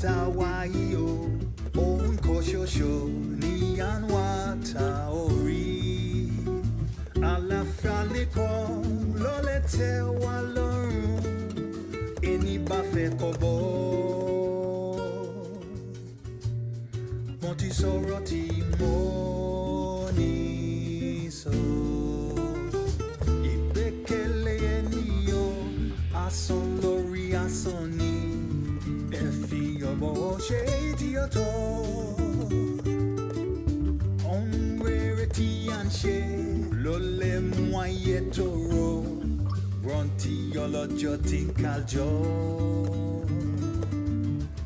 Tawaio, on Koshosho, Nian Wataori, Ala Faliko, Lolete Walon, Eni Bafe Kobo, Montisoroti Moni so, Ibekele Enio, Ason Lori Asoni. Bo shady at all on rarity and shade lole moyetoro bronti yolo joti kaljo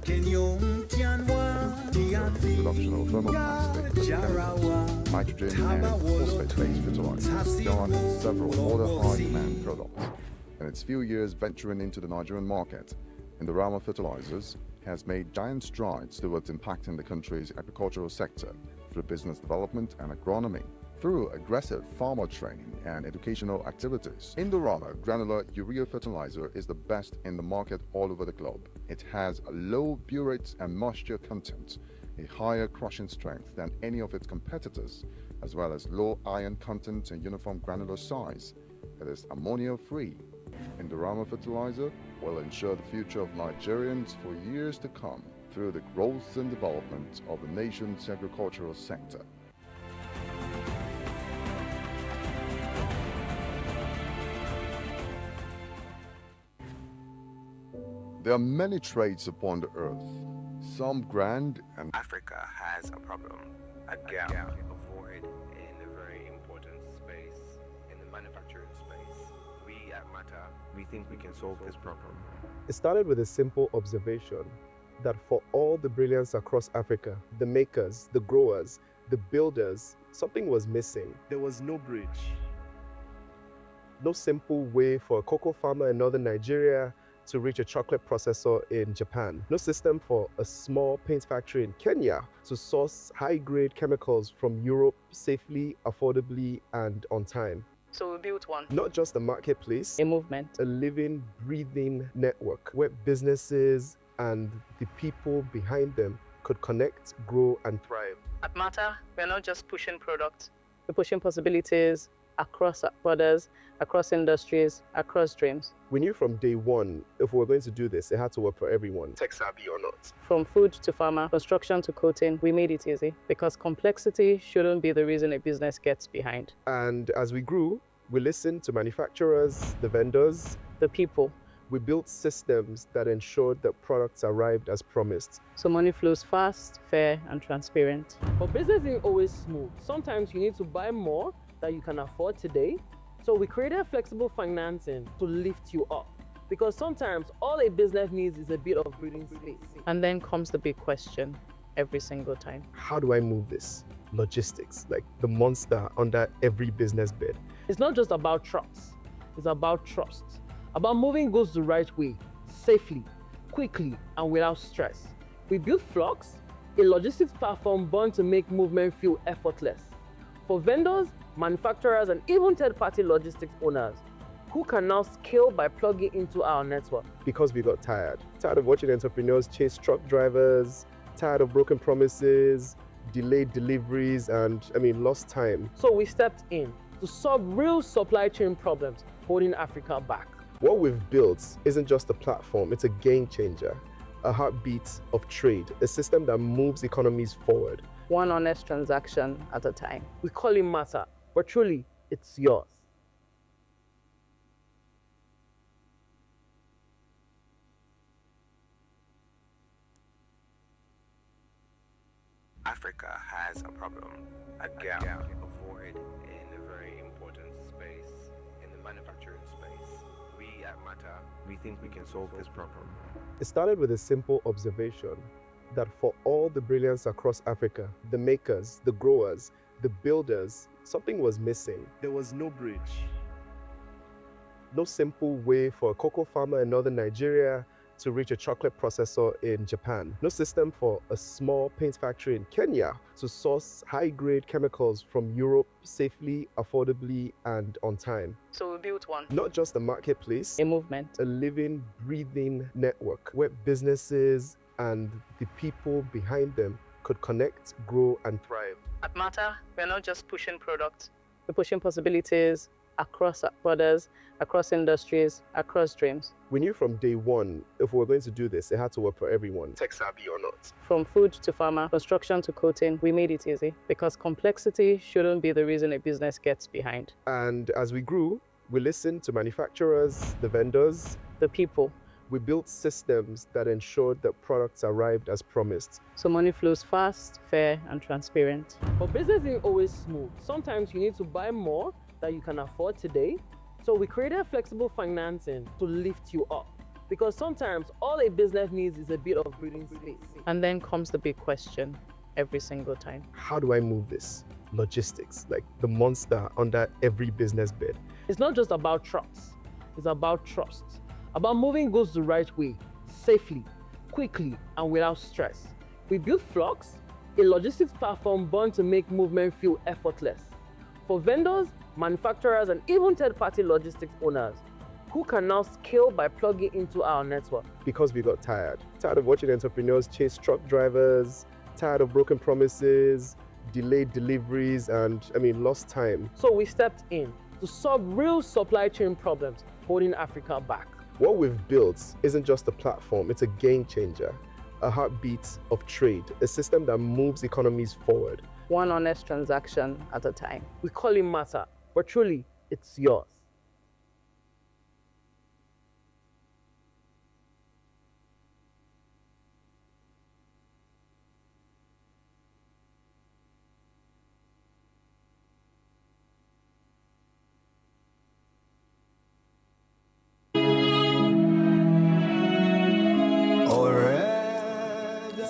kenyon tianwa Production of thermoplastic, nitrogen and phosphate-based fertilizers, garnered several other high-demand products. In its few years venturing into the Nigerian market, Indorama Fertilizers has made giant strides towards impacting the country's agricultural sector through business development and agronomy. Through aggressive farmer training and educational activities, Indorama Granular Urea Fertilizer is the best in the market all over the globe. It has a low burate and moisture content, a higher crushing strength than any of its competitors, as well as low iron content and uniform granular size. It is ammonia-free. Indorama Fertilizer will ensure the future of Nigerians for years to come through the growth and development of the nation's agricultural sector. There are many trades upon the earth, some grand and Africa has a problem, a gap avoid in a very important space, in the manufacturing space. We at MATA, we think we can solve this problem. It started with a simple observation that for all the brilliance across Africa, the makers, the growers, the builders, something was missing. There was no bridge. No simple way for a cocoa farmer in northern Nigeria to reach a chocolate processor in Japan. No system for a small paint factory in Kenya to source high-grade chemicals from Europe safely, affordably, and on time. So we built one. Not just a marketplace, A movement. a living, breathing network where businesses and the people behind them could connect, grow, and thrive. At MATA, we're not just pushing products. We're pushing possibilities across borders, across industries, across dreams. We knew from day one, if we were going to do this, it had to work for everyone, tech savvy or not. From food to pharma, construction to coating, we made it easy because complexity shouldn't be the reason a business gets behind. And as we grew, we listened to manufacturers, the vendors, The people. we built systems that ensured that products arrived as promised. So money flows fast, fair, and transparent. But business isn't always smooth. Sometimes you need to buy more that you can afford today. So we created flexible financing to lift you up. Because sometimes all a business needs is a bit of breathing space. And then comes the big question every single time. How do I move this? Logistics, like the monster under every business bed. It's not just about trucks. It's about trust. About moving goods the right way, safely, quickly, and without stress. We built Flux, a logistics platform born to make movement feel effortless. For vendors, manufacturers, and even third-party logistics owners who can now scale by plugging into our network. Because we got tired of watching entrepreneurs chase truck drivers, tired of broken promises, delayed deliveries, and lost time. So we stepped in to solve real supply chain problems holding Africa back. What we've built isn't just a platform, it's a game changer, a heartbeat of trade, a system that moves economies forward. One honest transaction at a time. We call it MATA, but truly, it's yours. Africa has a problem, a gap avoid in a very important space, in the manufacturing space. We at MATA, we think we can solve this problem. It started with a simple observation that for all the brilliance across Africa, the makers, the growers, the builders, something was missing. There was no bridge. No simple way for a cocoa farmer in northern Nigeria to reach a chocolate processor in Japan. No system for a small paint factory in Kenya to source high-grade chemicals from Europe safely, affordably, and on time. So we built one. Not just a marketplace, A movement. a living, breathing network where businesses, and the people behind them could connect, grow, and thrive. At Mata, we're not just pushing products, we're pushing possibilities across borders, across industries, across dreams. We knew from day one, if we were going to do this, it had to work for everyone, tech savvy or not. From food to pharma, construction to coating, we made it easy because complexity shouldn't be the reason a business gets behind. And as we grew, we listened to manufacturers, the vendors, the people. We built systems that ensured that products arrived as promised. So money flows fast, fair, and transparent. But business isn't always smooth. Sometimes you need to buy more that you can afford today. So we created flexible financing to lift you up. Because sometimes all a business needs is a bit of breathing space. And then comes the big question every single time. How do I move this? Logistics, like the monster under every business bed. It's not just about trucks. It's about trust. About moving goods the right way, safely, quickly, and without stress. We built Flux, a logistics platform born to make movement feel effortless. For vendors, manufacturers, and even third-party logistics owners who can now scale by plugging into our network. Because we got tired of watching entrepreneurs chase truck drivers, tired of broken promises, delayed deliveries, and lost time. So we stepped in to solve real supply chain problems holding Africa back. What we've built isn't just a platform, it's a game changer, a heartbeat of trade, a system that moves economies forward. One honest transaction at a time. We call it Mata, but truly, it's yours.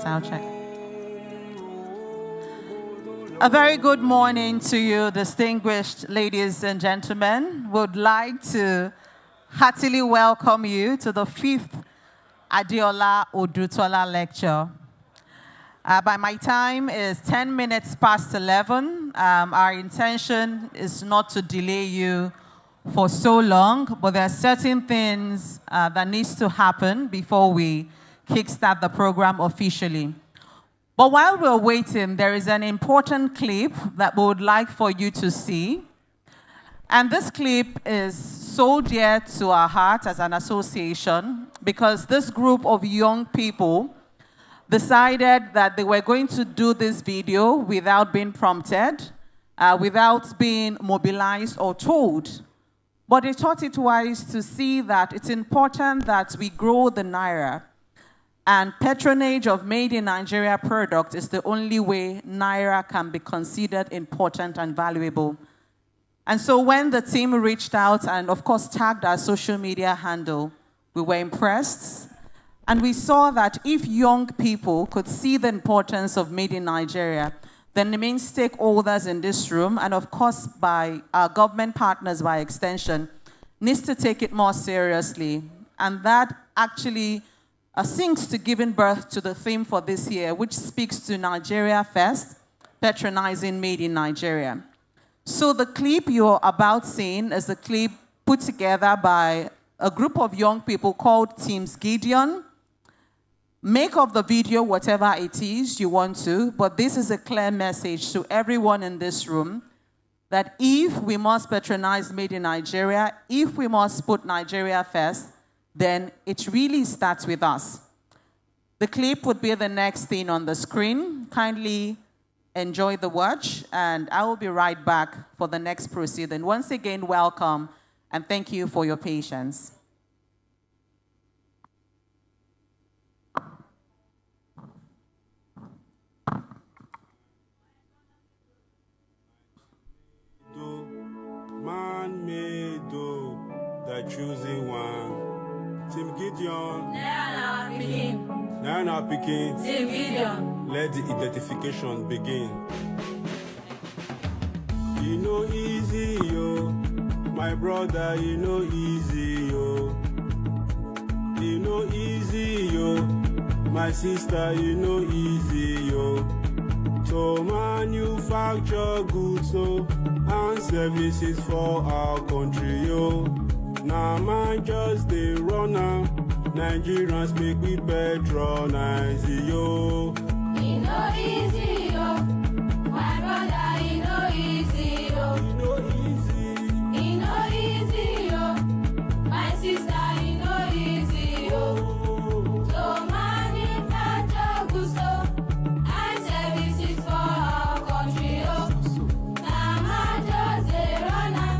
Sound check. A very good morning to you, distinguished ladies and gentlemen. Would like to heartily welcome you to the 5th Adeola Odutola lecture. By my time is 10 minutes past 11. Our intention is not to delay you for so long, but there are certain things that needs to happen before we kickstart the program officially. But while we're waiting, there is an important clip that we would like for you to see. And this clip is so dear to our heart as an association because this group of young people decided that they were going to do this video without being prompted, without being mobilized or told. But they thought it wise to see that it's important that we grow the Naira. And patronage of made in Nigeria product is the only way Naira can be considered important and valuable. And so when the team reached out and of course tagged our social media handle, we were impressed. And we saw that if young people could see the importance of made in Nigeria, then the main stakeholders in this room, and of course by our government partners by extension, needs to take it more seriously. And that actually sinks to giving birth to the theme for this year, which speaks to Nigeria first, patronizing made in Nigeria. So the clip you're about seeing is a clip put together by a group of young people called Teams Gideon. Make of the video whatever it is you want to, but this is a clear message to everyone in this room that if we must patronize made in Nigeria, if we must put Nigeria first, then it really starts with us. The clip would be the next thing on the screen. Kindly enjoy the watch, and I will be right back for the next proceeding. Once again, welcome, and thank you for your patience. Man-made, the choosing one. Team Gideon. Nana Pekin. Team Gideon. Let the identification begin. You know easy, yo. My brother, you know easy, yo. You know easy, yo. My sister, you know easy, yo. To manufacture goods, so, and services for our country, yo. Now man just they run Nigerians make we patronize yo. It no easy, yo. My brother, it no easy, yo. It no easy. It no easy, yo. My sister, it no easy, yo. So manufacture gusto and services for our country, yo. Now my just a runner.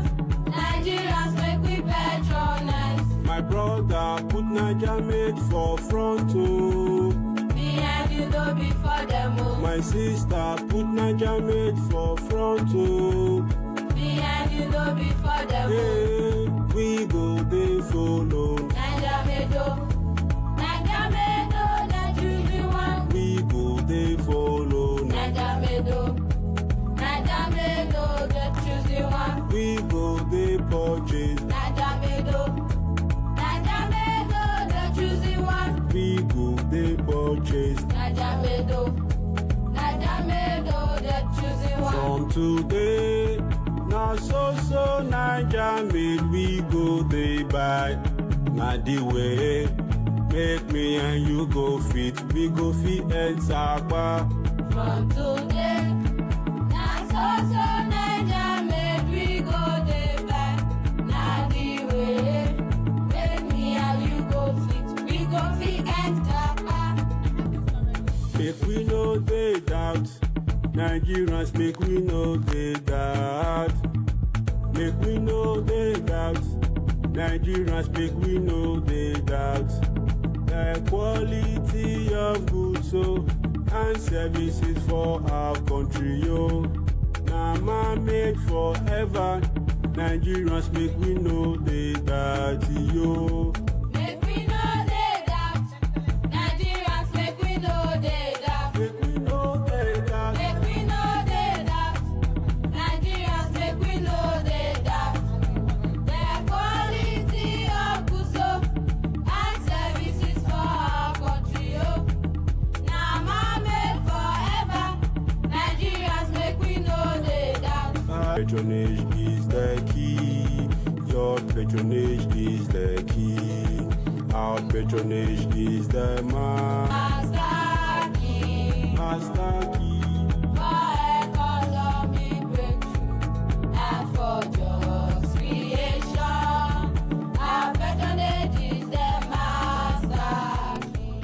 Nigerians make we patronize. My brother put Niger made for front oh. Behind you go before them, oh. My sister put Niger made for front oh. Behind you go before them, oh. Hey, we go they follow. Naija Medo, the choosing one. We go they follow. Naija Medo, the choosing one. We go they purchase. Naija Medo, the choosing one. We go they purchase. Naija Medo, the choosing one. From today, now so Niger made we go they buy. Now the way, make me and you go fit. We go fit and sapa. From today, now so Naija made we go dey buy. Na the way, make me and you go fit. We go fit enter. Make we know they doubt. Nigerians make we know they doubt. Make we know they doubt. Nigerians make we know they doubt. The quality of goods so and services for our country yo. Now man made forever. Nigerians make we know they doubt yo. Make we know they doubt. Nigerians make we know they doubt. Make we know they doubt. Make we know they doubt. Nigerians make we know they doubt. The quality of goods and services for our country, yo. Now man made forever. Nigerians make we know they doubt. Patronage is the key. Your patronage is the key. Our patronage is the man. Master key Master key. for economic breakthrough and for jobs creation. Our patronage is the master key.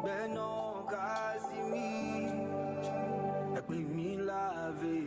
Beno Kazimi, Ekwi mi lave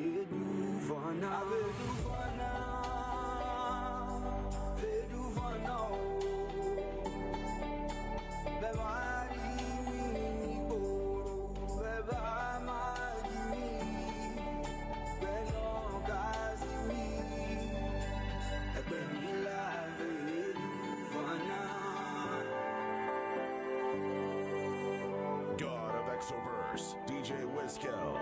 Mixoverse, DJ Wizkill.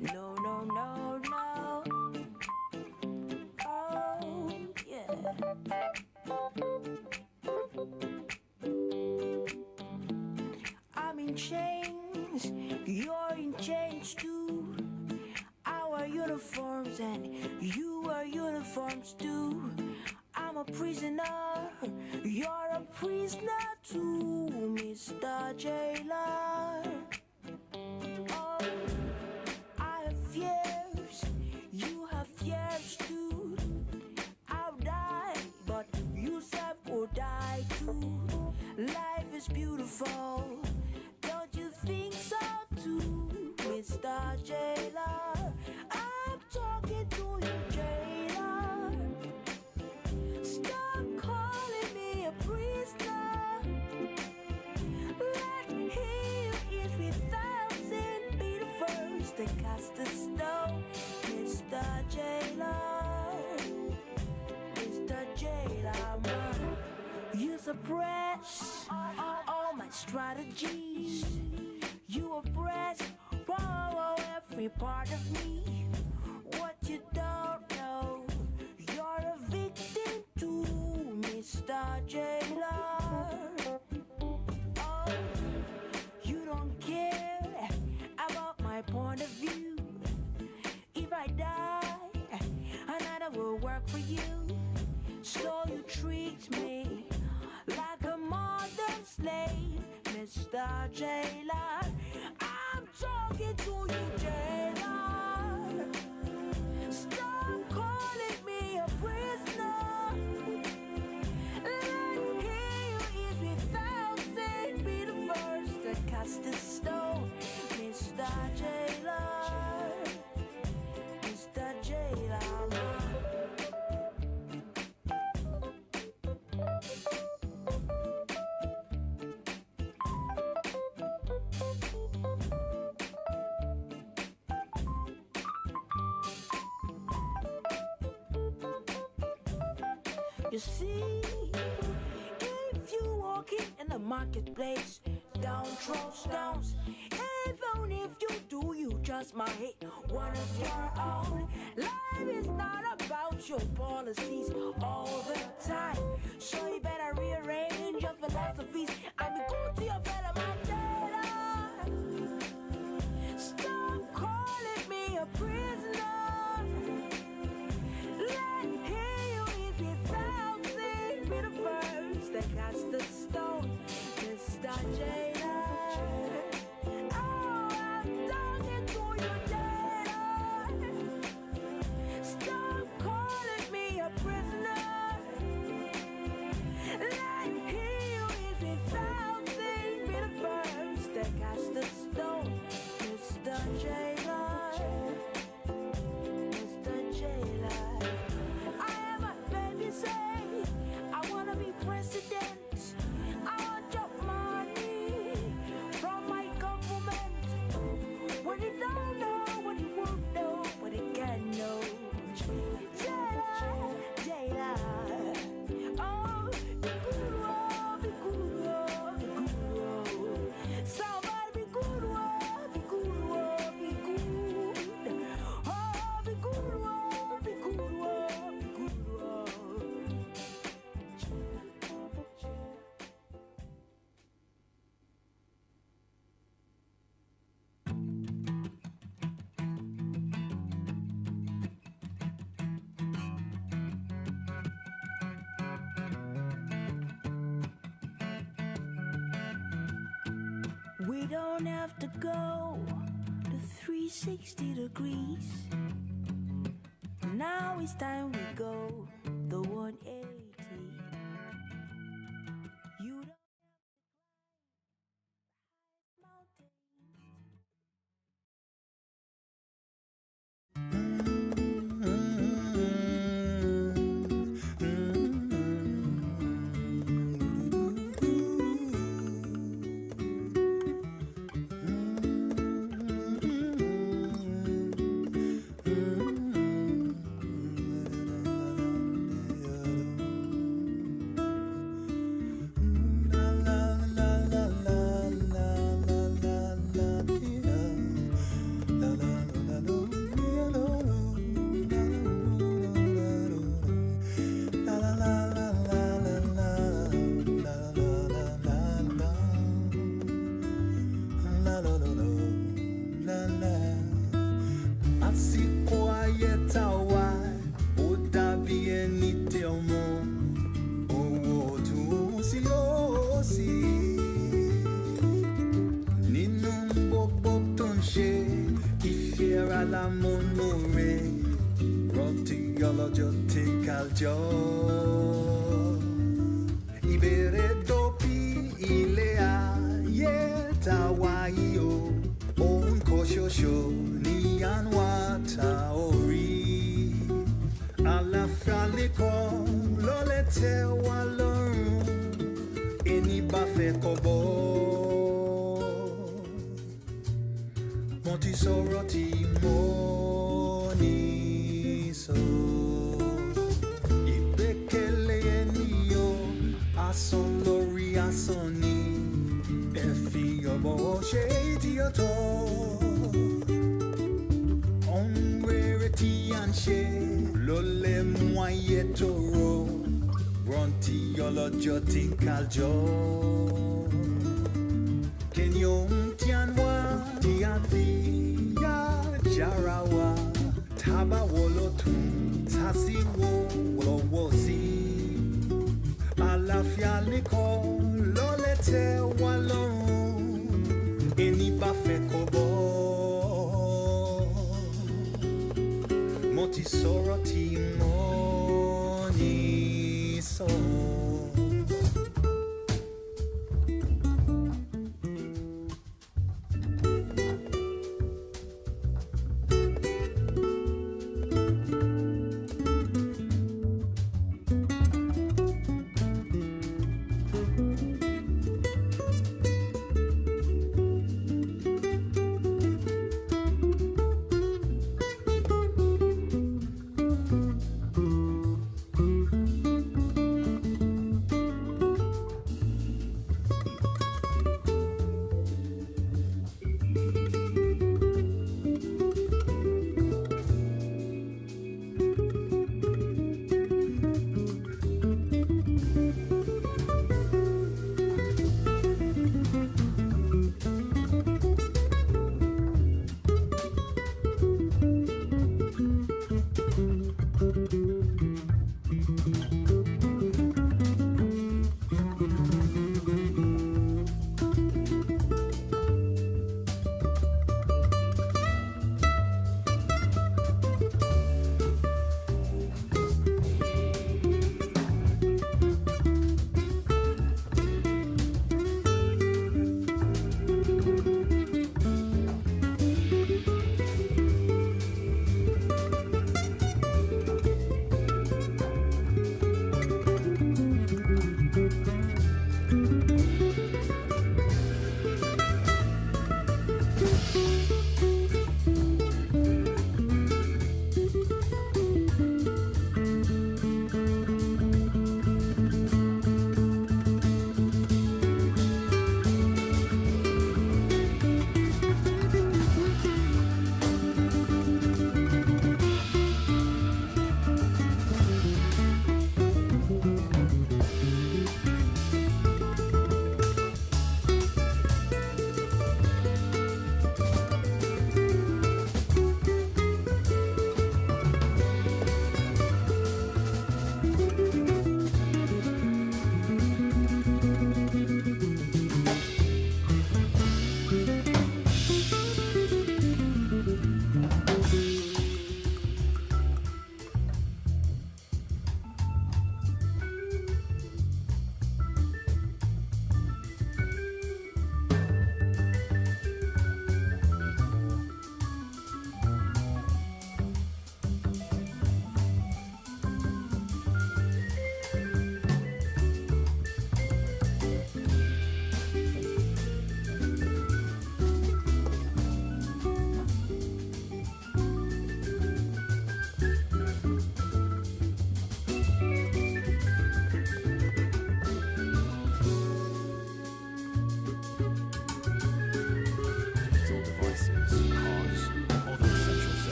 No, no, no, no. Oh, yeah. I'm in chains, you're in chains too. Our uniforms and you are uniforms too. I'm a prisoner, you're a prisoner too, Mr. Jailer. Oh, I have fears, you have fears too. I'll die, but you said will die too. Life is beautiful, don't you think so too, Mr. Jailer? I'm talking to you, Jailer. Stop calling me a prisoner. Let him is 1,000 be the first to cast the stone, Mr. Jailer. Mr. Jailer, man. You suppress all my strategies. You oppress every part of me. What you don't know, you're a victim too, Mr. Jailer. Oh, you don't care about my point of view. If I die, another will work for you. So you treat me like a modern slave, Mr. Jailer. I'm talking to you, Jailer. Stop calling me a prisoner. Let him is 1,000 be the first to cast the stone, Mr. Jailer. Mr. Jailer. You see, if you walking in the marketplace, down throw stones. Even if you do, you just might hit one of your own. Life is not about your policies all the time, so you better rearrange your philosophies and be good to your fellow man. Stop calling me a prisoner. Let him is 1,000 be the first that cast the stone, Mr. Jailer. Oh, I'm talking to you, Jailer. Stop calling me a prisoner. Let him is 1,000 be the first that cast the stone, Mr. Jailer. Mr. Jailer. I am a baby say, I wanna be president. I want your money from my government. What you don't know, what you won't know, what you can know. Jailer, Jailer. Oh, be good, oh, be good, oh, be good, oh. Somebody be good, oh, be good, oh, be good. Oh, be good, oh, be good, oh, be good, oh. We don't have to go to 360 degrees. Now it's time we go the 180. You don't have to climb mountains. la monore, roti yolojo tinkaljo. Ibere dopi ilea yeta waio, on koshosho ni anwa taori. Alafaliko lolete walorun, eni bafe kobo. Monti soroti moni so. Ibekele enio, ason lori asoni. Efi obo sheti oto. Onwereti anshe, lole mwayetoro. Ronti yolojo tinkaljo. Kenyon tianwa, tianvia, jarawa, taba wolotun, tasiwo, wolowosi. Alafia liko, lolete walon, eni bafe kobo. Moti soroti moni so.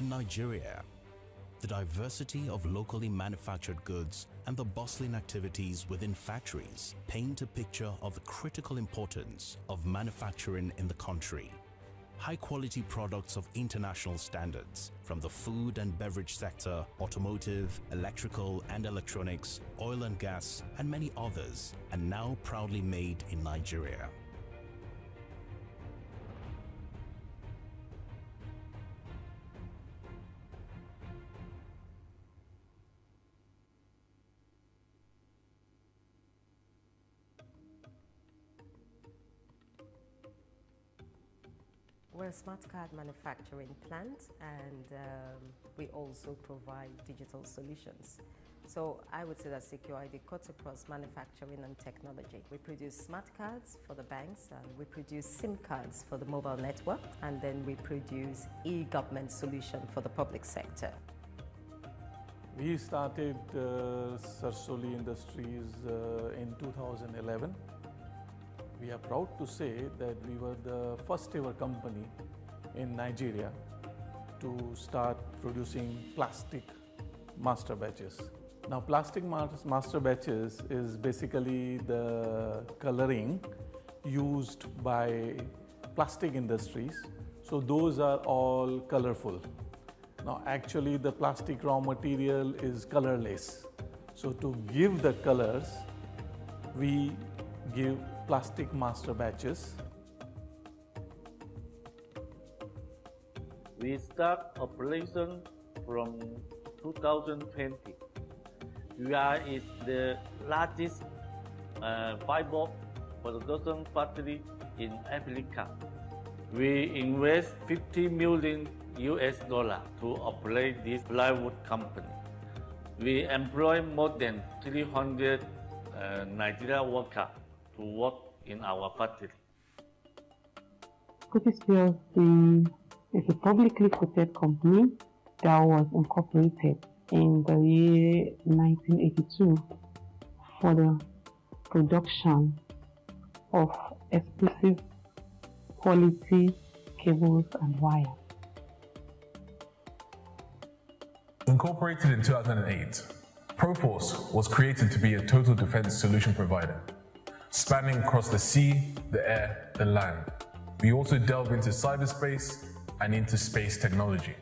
Nigeria, the diversity of locally manufactured goods and the bustling activities within factories paint a picture of the critical importance of manufacturing in the country. High-quality products of international standards from the food and beverage sector, automotive, electrical and electronics, oil and gas, and many others are now proudly made in Nigeria. We're a smart card manufacturing plant, and we also provide digital solutions. So I would say that Secure ID cuts across manufacturing and technology. We produce smart cards for the banks, and we produce SIM cards for the mobile network, and then we produce e-government solution for the public sector. We started Sarsoli Industries in 2011. We are proud to say that we were the first ever company in Nigeria to start producing plastic master batches. Now, plastic master batches is basically the coloring used by plastic industries. So those are all colorful. Now, actually the plastic raw material is colorless. So to give the colors, we give plastic master batches. We start operation from 2020. We are the largest fiber production factory in Africa. We invest $50 million to operate this plywood company. We employ more than 300 Nigerian workers to work in our factory. Curtis PLC is a publicly quoted company that was incorporated in the year 1982 for the production of exclusive quality cables and wire. Incorporated in 2008, Proforce was created to be a total defense solution provider, spanning across the sea, the air, the land. We also delve into cyberspace and into space technology.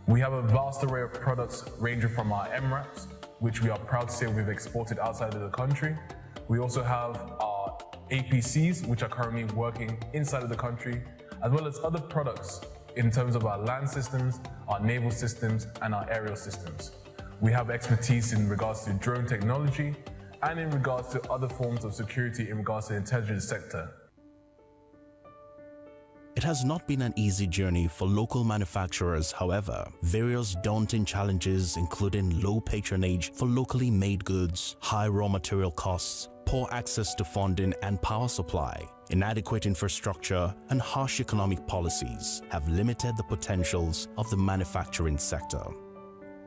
We have a vast array of products ranging from our MRAPs, which we are proud to say we've exported outside of the country. We also have our APCs, which are currently working inside of the country, as well as other products in terms of our land systems, our naval systems, and our aerial systems. We have expertise in regards to drone technology and in regards to other forms of security in regards to the intelligence sector. It has not been an easy journey for local manufacturers, however. Various daunting challenges including low patronage for locally made goods, high raw material costs, poor access to funding and power supply, inadequate infrastructure, and harsh economic policies have limited the potentials of the manufacturing sector.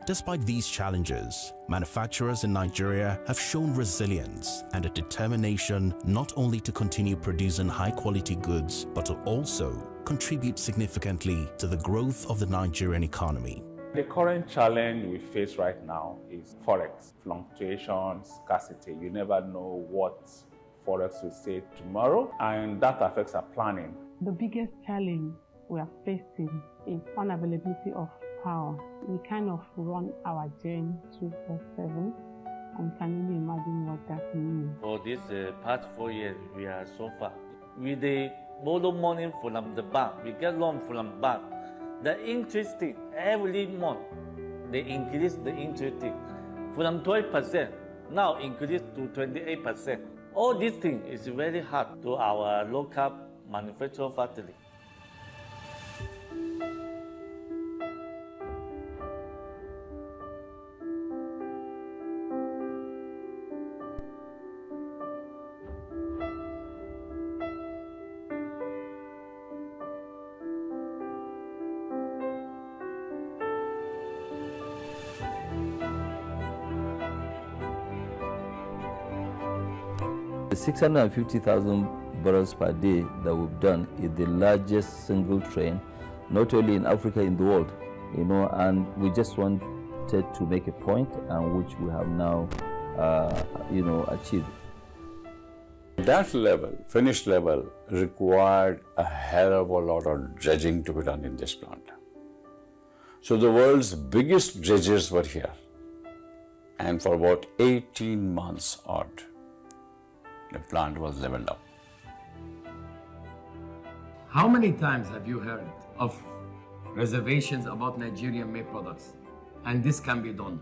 Despite these challenges, manufacturers in Nigeria have shown resilience and a determination not only to continue producing high-quality goods, but to also contribute significantly to the growth of the Nigerian economy. The current challenge we face right now is forex, fluctuation, scarcity. You never know what forex will say tomorrow, and that affects our planning. The biggest challenge we are facing is unavailability of power. We kind of run our gen 24/7 and can only imagine what that means. For this past 4 years, we are so far. With the borrow money from the bank, we get loan from bank. The interest rate every month, they increase the interest rate from 12%, now increased to 28%. All these things is very hard to our local manufacturing factory. The 650,000 barrels per day that we've done is the largest single train, not only in Africa, in the world, and we just wanted to make a point, and which we have now, achieved. That level, finished level, required a hell of a lot of dredging to be done in this plant. So the world's biggest dredgers were here, and for about 18 months odd, the plant was leveled up. How many times have you heard of reservations about Nigerian-made products? And this can be done.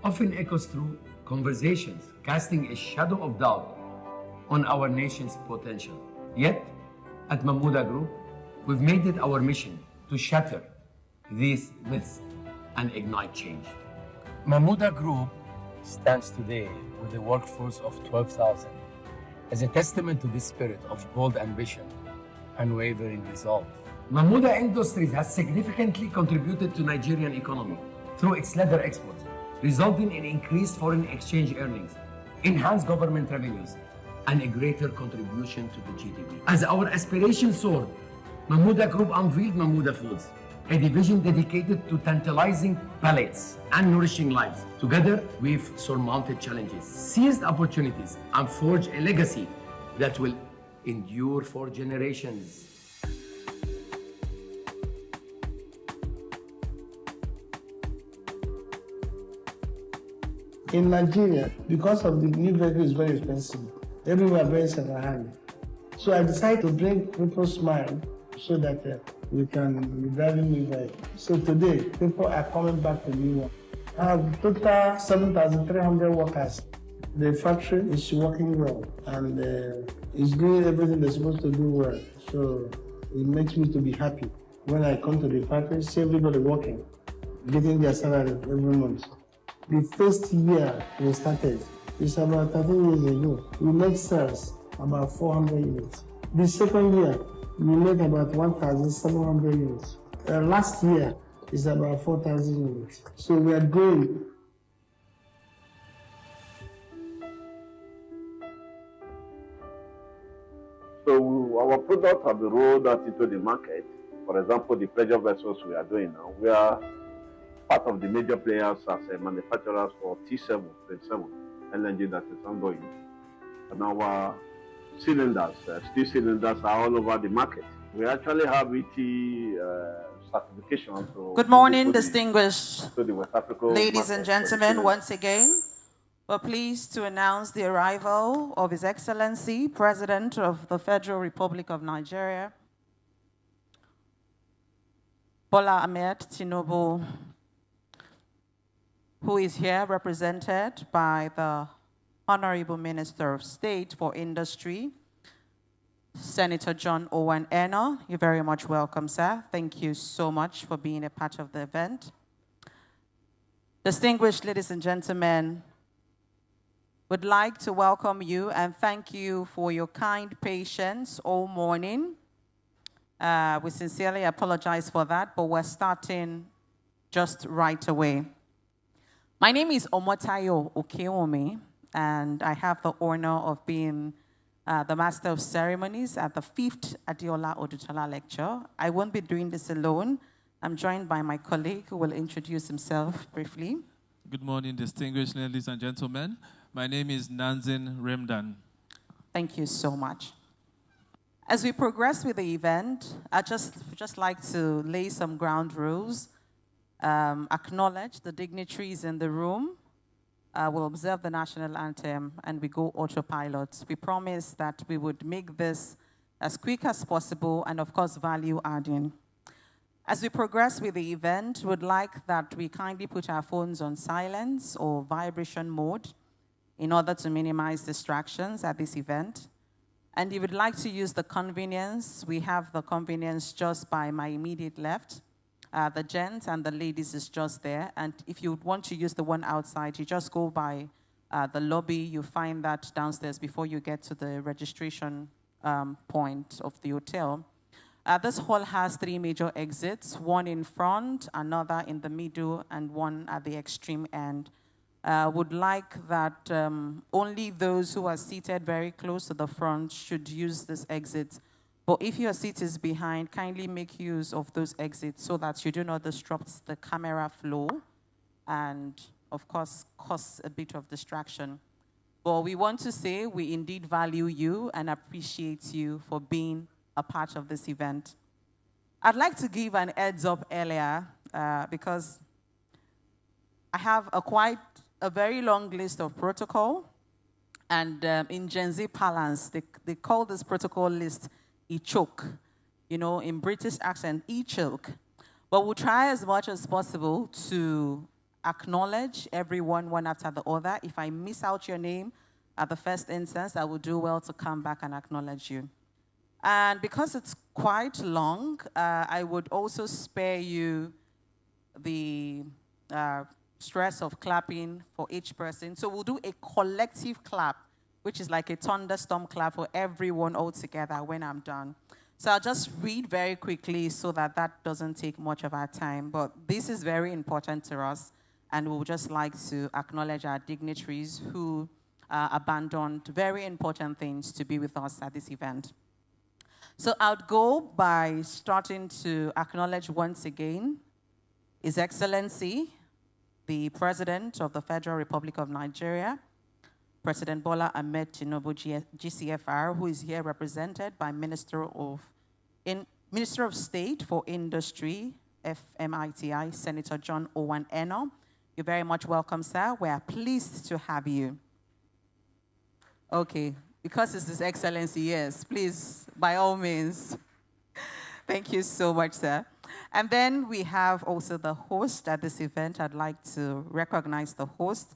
Often echoes through conversations, casting a shadow of doubt on our nation's potential. Yet, at Mahmouda Group, We've made it our mission to shatter these myths and ignite change. Mahmouda Group stands today with a workforce of 12,000 as a testament to this spirit of bold ambition and unwavering resolve. Mahmouda Industries has significantly contributed to Nigerian economy through its leather exports, resulting in increased foreign exchange earnings, enhanced government revenues, and a greater contribution to the GDP. As our aspirations soared, Mahmouda Group unveiled Mahmouda Foods, a division dedicated to tantalizing palates and nourishing lives. Together, we've surmounted challenges, seized opportunities, and forged a legacy that will endure for generations. In Nigeria, because of the new vehicle is very expensive, everywhere very second-hand. So I decided to bring people smile so that we can be driving new vehicle. So today, people are coming back to new one. I have total 7,300 workers. The factory is working well and it's doing everything they're supposed to do well. So it makes me to be happy when I come to the factory, see everybody working, getting their salary every month. The first year we started, it's about 13 years ago. We made sales about 400 units. The second year, we made about 1,700 units. Last year is about 4,000 units. So we are growing. So our products have been rolled out into the market. For example, the pleasure vessels we are doing now, we are part of the major players as manufacturers for T7, 27 LNG that is ongoing. And our cylinders, steel cylinders are all over the market. We actually have ET certification. Good morning, distinguished ladies and gentlemen. Once again, we're pleased to announce the arrival of His Excellency, President of the Federal Republic of Nigeria, Bola Ahmed Tinubu, who is here represented by the Honorable Minister of State for Industry, Senator John Owen Eno. You're very much welcome, sir. Thank you so much for being a part of the event. Distinguished ladies and gentlemen, would like to welcome you and thank you for your kind patience all morning. We sincerely apologize for that, but we're starting just right away. My name is Omotayo Okeomi, and I have the honor of being the Master of Ceremonies at the 5th Adeola Odutola lecture. I won't be doing this alone. I'm joined by my colleague who will introduce himself briefly. Good morning, distinguished ladies and gentlemen. My name is Nanzin Remdan. Thank you so much. As we progress with the event, I'd just like to lay some ground rules. Acknowledge the dignitaries in the room. We'll observe the national anthem and we go autopilot. We promise that we would make this as quick as possible and of course value adding. As we progress with the event, we'd like that we kindly put our phones on silence or vibration mode in order to minimize distractions at this event. And if you'd like to use the convenience, we have the convenience just by my immediate left. The gents and the ladies is just there. And if you want to use the one outside, you just go by the lobby. You find that downstairs before you get to the registration point of the hotel. This hall has 3 major exits, one in front, another in the middle, and one at the extreme end. Would like that only those who are seated very close to the front should use this exit. But if your seat is behind, kindly make use of those exits so that you do not disrupt the camera flow and, of course, cause a bit of distraction. But we want to say we indeed value you and appreciate you for being a part of this event. I'd like to give an heads up earlier because I have a very long list of protocol. And in Gen Z parlance, they call this protocol list e-choke, you know, in British accent, e-choke. But we'll try as much as possible to acknowledge everyone one after the other. If I miss out your name at the first instance, I will do well to come back and acknowledge you. And because it's quite long, I would also spare you the stress of clapping for each person. So we'll do a collective clap, which is like a thunderstorm clap for everyone all together when I'm done. So I'll just read very quickly so that that doesn't take much of our time. But this is very important to us, and we would just like to acknowledge our dignitaries who abandoned very important things to be with us at this event. So I'll go by starting to acknowledge once again His Excellency, the President of the Federal Republic of Nigeria, President Bola Ahmed Tinubu, GCFR, who is here represented by Minister of State for Industry, FMITI, Senator John Owen Eno. You're very much welcome, sir. We are pleased to have you. Okay, because it's His Excellency, yes, please, by all means. Thank you so much, sir. And then we have also the host at this event. I'd like to recognize the host,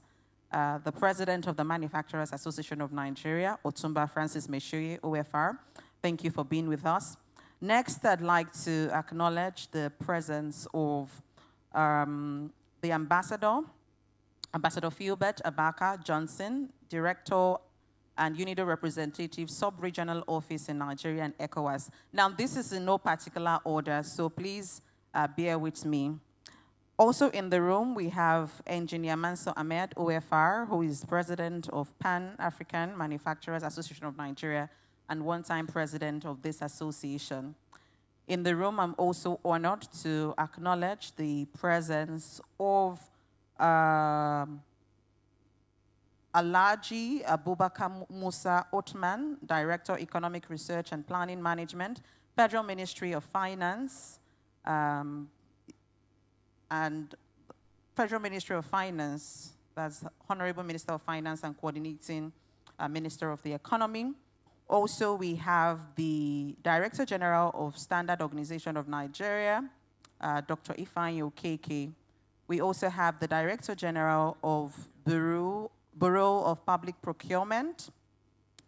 the President of the Manufacturers Association of Nigeria, Otumba Francis Meshoye, OFR. Thank you for being with us. Next, I'd like to acknowledge the presence of the Ambassador Philbert Abaka Johnson, Director and UNIDO Representative, Sub-Regional Office in Nigeria and ECOWAS. Now, this is in no particular order, so please bear with me. Also in the room, we have Engineer Manso Ahmed, OFR, who is President of Pan-African Manufacturers Association of Nigeria and one-time President of this association. In the room, I'm also honored to acknowledge the presence of Alhaji Abubakar Musa Othman, Director, Economic Research and Planning Management, Federal Ministry of Finance, and Federal Ministry of Finance, that's Honorable Minister of Finance and Coordinating Minister of the Economy. Also, we have the Director General of Standard Organization of Nigeria, Dr. Ifeanyi Okeke. We also have the Director General of Bureau of Public Procurement,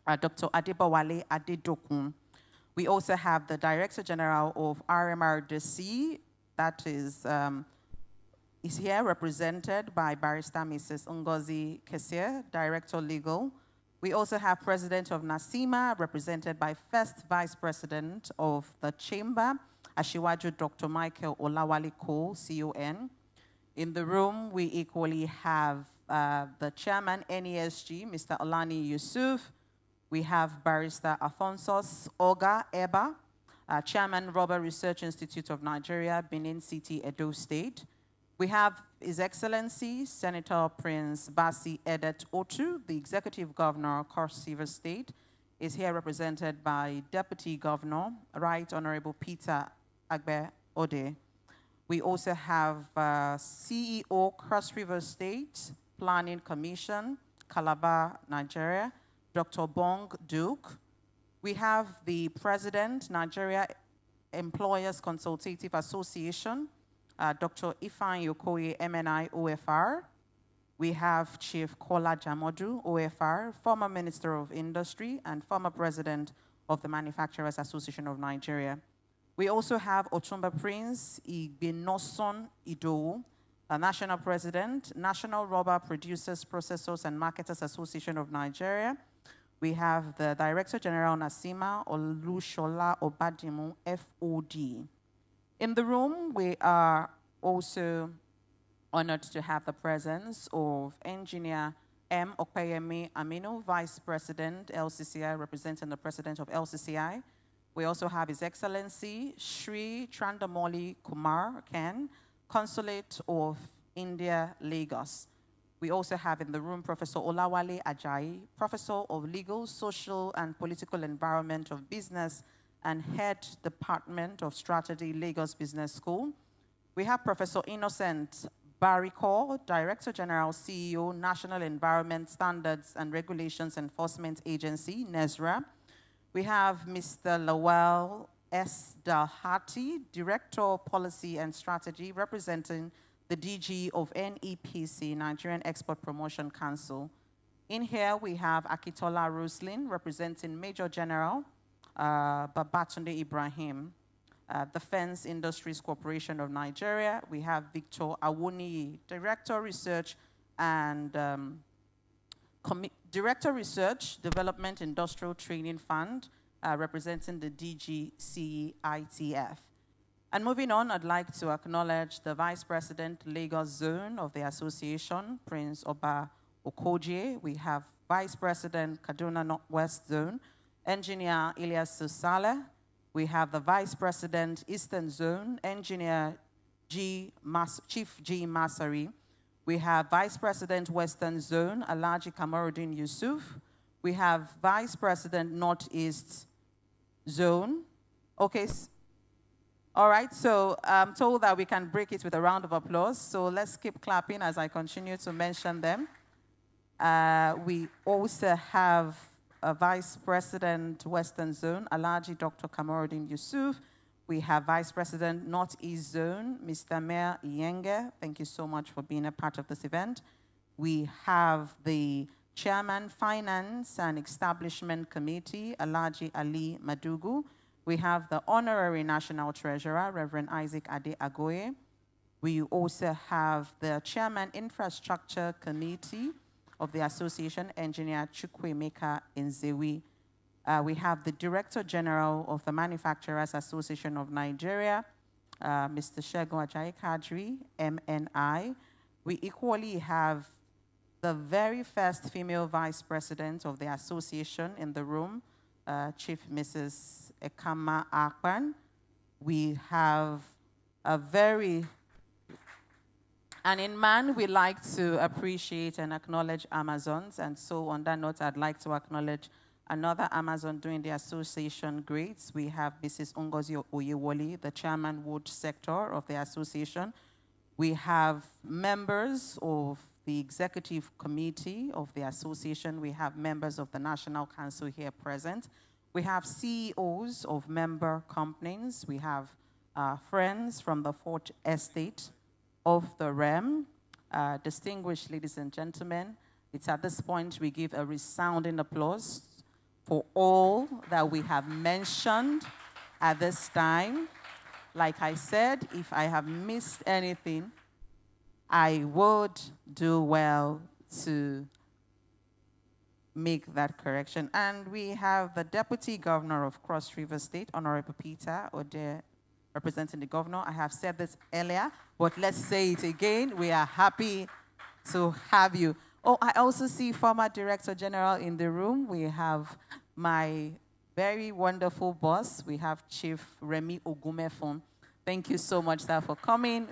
Dr. Adebowale Adedokun. We also have the Director General of RMRDC, that is here represented by Barrister Mrs. Ngozi Kessie, Director Legal. We also have President of NASIMA, represented by First Vice President of the Chamber, Ashiwaju Dr. Michael Olawale Cole, CON. In the room, we equally have the Chairman, NESG, Mr. Olani Yusuf. We have Barrister Afonsos Oga Eba, Chairman, Rubber Research Institute of Nigeria, Benin City, Edo State. We have His Excellency, Senator Prince Basi Edet Otu, the Executive Governor, Cross River State, is here represented by Deputy Governor, Right Honorable Peter Agbe Ode. We also have CEO, Cross River State Planning Commission, Calabar, Nigeria, Dr. Bong Duke. We have the President, Nigeria Employers Consultative Association, Dr. Ifeanyi Okoye, MNI, OFR. We have Chief Kola Jamodu, OFR, former Minister of Industry and former President of the Manufacturers Association of Nigeria. We also have Otumba Prince Igbinoson Idowu, National President, National Rubber Producers, Processors and Marketers Association of Nigeria. We have the Director General NASIMA, Olushola Obadimu, FOD. In the room, we are also honored to have the presence of Engineer M. Okpeyemi Aminu, Vice President, LCCI, representing the President of LCCI. We also have His Excellency Sri Chandamoli Kumar Ken, Consulate of India, Lagos. We also have in the room Professor Olawale Ajayi, Professor of Legal, Social and Political Environment of Business and Head Department of Strategy, Lagos Business School. We have Professor Innocent Bariko, Director General, CEO, National Environment Standards and Regulations Enforcement Agency, NESRA. We have Mr. Lawal S. Dalhati, Director, Policy and Strategy, representing the DG of NEPC, Nigerian Export Promotion Council. In here, we have Akitola Roslin, representing Major General, Babatunde Ibrahim, Defense Industries Corporation of Nigeria. We have Victor Awoni, Director Research and Director Research Development Industrial Training Fund, representing the DGCEITF. And moving on, I'd like to acknowledge the Vice President, Lagos Zone of the Association, Prince Oba Okoje. We have Vice President, Kaduna Northwest Zone, Engineer Ilyas Susale. We have the Vice President, Eastern Zone, Engineer Chief G. Masari. We have Vice President, Western Zone, Alhaji Kamaruddin Yusuf. We have Vice President, Northeast Zone. Okay. All right, so I'm told that we can break it with a round of applause. So let's keep clapping as I continue to mention them. We also have a Vice President, Western Zone, Alhaji Dr. Kamaruddin Yusuf. We have Vice President, Northeast Zone, Mr. Mayor Iyenge. Thank you so much for being a part of this event. We have the Chairman, Finance and Establishment Committee, Alhaji Ali Madugu. We have the Honorary National Treasurer, Reverend Isaac Ade Agoye. We also have the Chairman, Infrastructure Committee of the Association, Engineer Chukwemeka Nzewi. We have the Director General of the Manufacturers Association of Nigeria, Mr. Shegun Ajayi Kadri, MNI. We equally have the very first female Vice President of the Association in the room, Chief Mrs. Ekama Akpan. We have and in man, we like to appreciate and acknowledge Amazons. And so on that note, I'd like to acknowledge another Amazon doing the association greats. We have Mrs. Ngozi Oyewole, the Chairman Wood Sector of the association. We have members of the Executive Committee of the association. We have members of the National Council here present. We have CEOs of member companies. We have friends from the Fourth Estate of the REM. Distinguished ladies and gentlemen, it's at this point we give a resounding applause for all that we have mentioned at this time. Like I said, if I have missed anything, I would do well to make that correction. And we have the Deputy Governor of Cross River State, Honorable Peter Ode, representing the governor. I have said this earlier, but let's say it again. We are happy to have you. Oh, I also see former Director General in the room. We have my very wonderful boss. We have Chief Remy Ogumefon. Thank you so much, sir, for coming.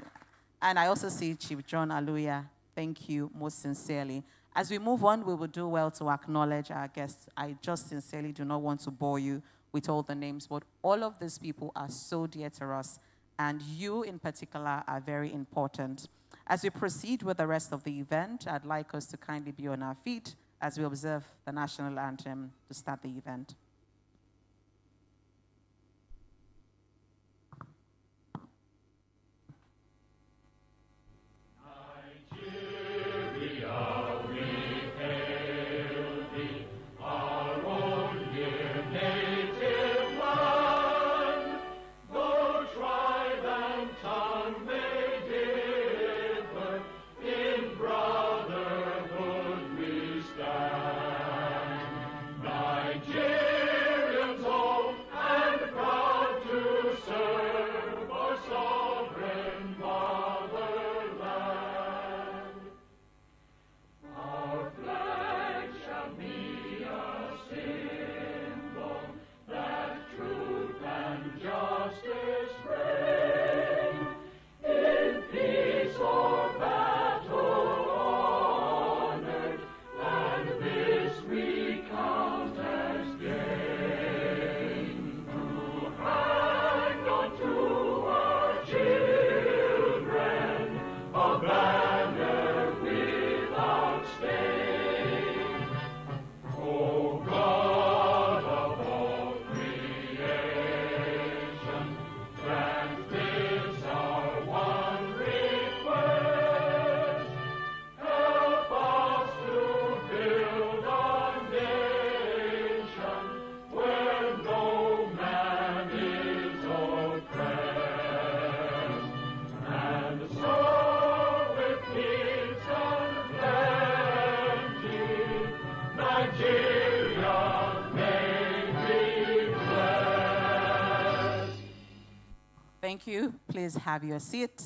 And I also see Chief John Aluya. Thank you most sincerely. As we move on, we will do well to acknowledge our guests. I just sincerely do not want to bore you with all the names, but all of these people are so dear to us, and you in particular are very important. As we proceed with the rest of the event, I'd like us to kindly be on our feet as we observe the national anthem to start the event. Nigeria. Thank you. Please have your seat.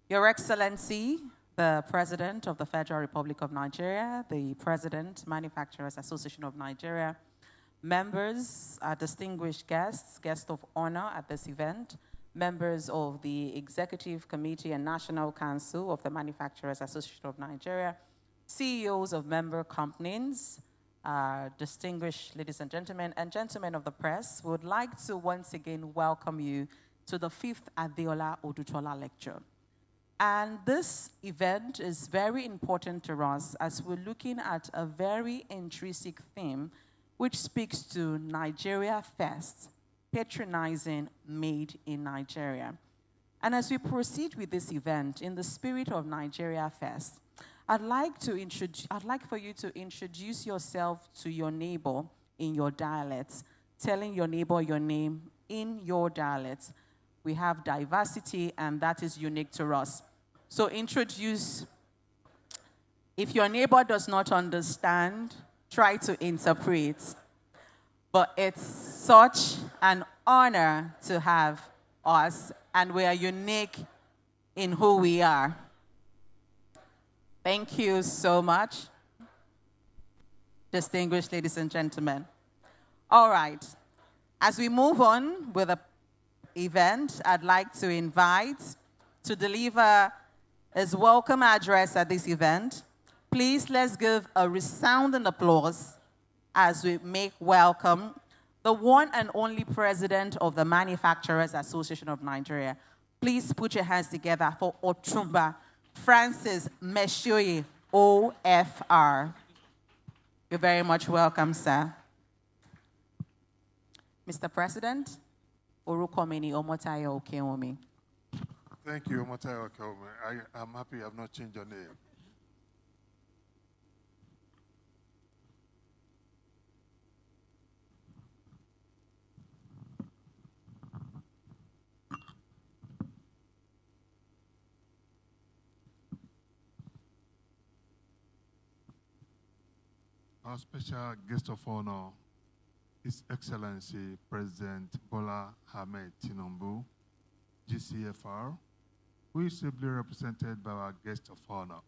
Your Excellency, the President of the Federal Republic of Nigeria, the President, Manufacturers Association of Nigeria, members, distinguished guests, guests of honor at this event, members of the Executive Committee and National Council of the Manufacturers Association of Nigeria, CEOs of member companies, distinguished ladies and gentlemen of the press, we would like to once again welcome you to the 5th Adeola Odutola lecture. And this event is very important to us as we're looking at a very intrinsic theme which speaks to Nigeria first, patronizing made in Nigeria. And as we proceed with this event in the spirit of Nigeria first, I'd like for you to introduce yourself to your neighbor in your dialects, telling your neighbor your name in your dialects. We have diversity, and that is unique to us. So introduce. If your neighbor does not understand, try to interpret. But it's such an honor to have us, and we are unique in who we are. Thank you so much, distinguished ladies and gentlemen. All right, as we move on with the event, I'd like to invite to deliver his welcome address at this event. Please let's give a resounding applause as we make welcome the one and only president of the Manufacturers Association of Nigeria. Please put your hands together for Otumba Francis Meshoye, OFR. You're very much welcome, sir. Mr. President, Orukomeni Omotayo Okeomi. Thank you, Omotayo Okeomi. I'm happy you have not changed your name. Our special guest of honor, His Excellency President Bola Ahmed Tinubu, GCFR, who is ably represented by our guest of honor,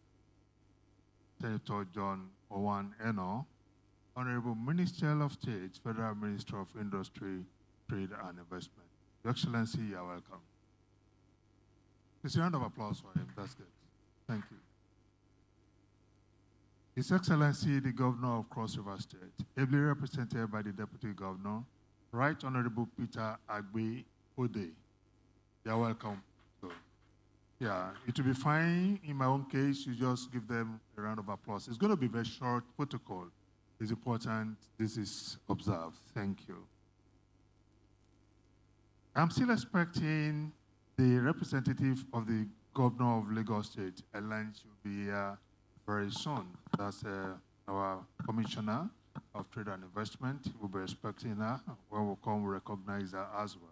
Senator John Owan Eno, Honorable Minister of State, Federal Minister of Industry, Trade and Investment. Your Excellency, you are welcome. Just a round of applause for him. That's good. Thank you. His Excellency, the Governor of Cross River State, ably represented by the Deputy Governor, Right Honorable Peter Agbe Ode. You're welcome. So, yeah, it will be fine. In my own case, you just give them a round of applause. It's going to be very short. Protocol is important. This is observed. Thank you. I'm still expecting the representative of the Governor of Lagos State, Ellen, should be here very soon. That's our Commissioner of Trade and Investment. We'll be expecting her. When we come, we recognize her as well.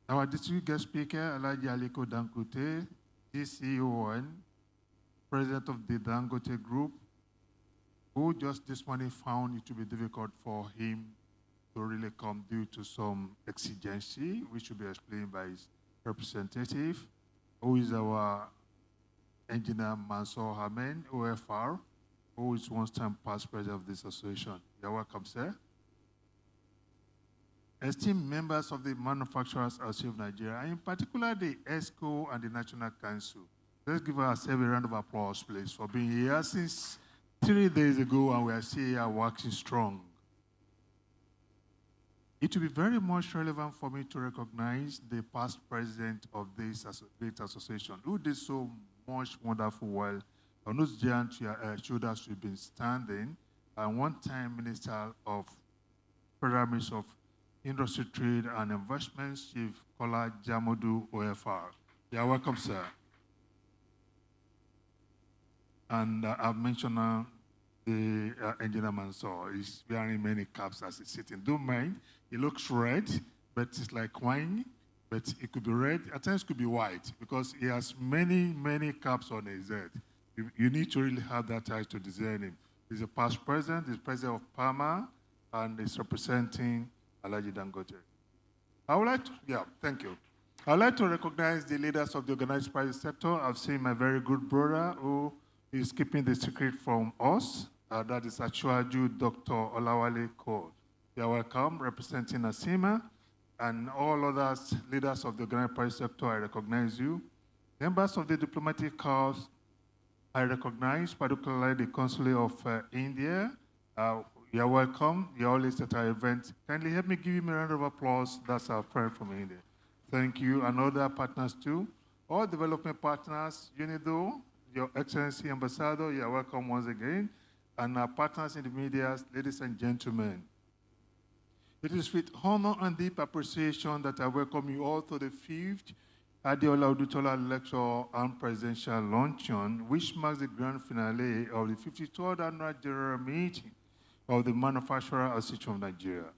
Our district guest speaker, Alhaji Aliko Dangote, DCON, President of the Dangote Group, who just this morning found it to be difficult for him to really come due to some exigency, which will be explained by his representative, who is our engineer Mansour Hamen, OFR, who is one-time past president of this association. You're welcome, sir. Esteemed members of the Manufacturers Association of Nigeria, and in particular the ESCO and the National Council, let's give ourselves a round of applause, please, for being here since 3 days ago, and we are still here working strong. It will be very much relevant for me to recognize the past president of this great association, who did so much wonderful well, on whose giant shoulders we've been standing, and one-time Minister of Federal Minister of Industry, Trade and Investments, Chief Kola Jamodu, OFR. You are welcome, sir. And I've mentioned the engineer Mansour. He's wearing many caps as he's sitting. Don't mind, he looks red, but it's like wine. but it could be red, at times it could be white, because he has many, many caps on his head. You need to really have that eye to design him. He's a past president, he's president of PAMA, and he's representing Alhaji Dangote. I would like to, thank you. I would like to recognize the leaders of the organized private sector. I've seen my very good brother who is keeping the secret from us. That is Achuaju Dr. Olawale Cole. You're welcome, representing ASIMA, and all others, leaders of the organized private sector, I recognize you. Members of the diplomatic corps, I recognize, particularly the Consulate of India. You're welcome. You're always at our event. Kindly help me give him a round of applause. That's our friend from India. Thank you, and other partners too. All development partners, UNIDO, Your Excellency Ambassador, you're welcome once again. And our partners in the media, ladies and gentlemen. It is with honor and deep appreciation that I welcome you all to the 5th Adeola Odutola Lecture and Presidential Luncheon, which marks the grand finale of the 53rd Annual General Meeting of the Manufacturer Association of Nigeria.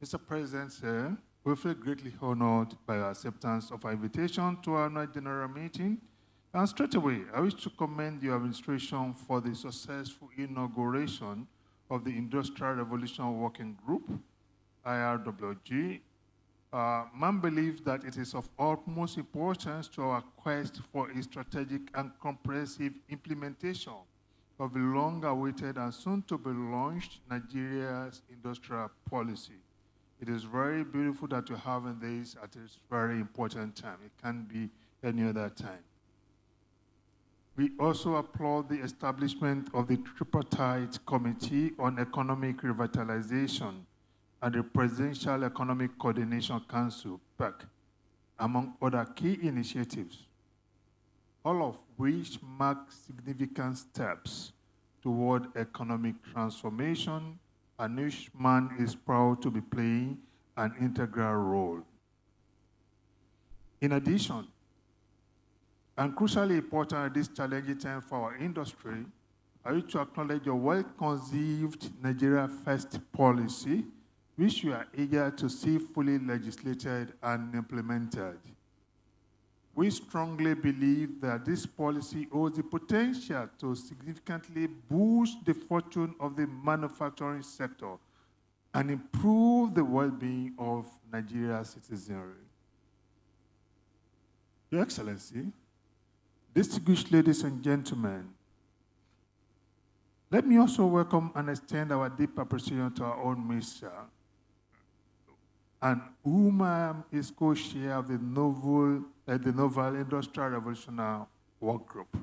Mr. President, sir, we feel greatly honored by your acceptance of our invitation to our annual general meeting. And straight away, I wish to commend your administration for the successful inauguration of the Industrial Revolution Working Group, IRWG. Man believes that it is of utmost importance to our quest for a strategic and comprehensive implementation of the long-awaited and soon-to-be-launched Nigeria's industrial policy. It is very beautiful that you're having this at a very important time. It can't be any other time. We also applaud the establishment of the Tripartite Committee on Economic Revitalization and the Presidential Economic Coordination Council, PEC, among other key initiatives, all of which mark significant steps toward economic transformation, and each man is proud to be playing an integral role. In addition, and crucially important at this challenging time for our industry, I wish to acknowledge your well-conceived Nigeria First policy, which we are eager to see fully legislated and implemented. We strongly believe that this policy holds the potential to significantly boost the fortune of the manufacturing sector and improve the well-being of Nigeria's citizenry. Your Excellency, distinguished ladies and gentlemen, let me also welcome and extend our deep appreciation to our own minister, and whom is co-chair of the novel Industrial Revolutionary Work Group,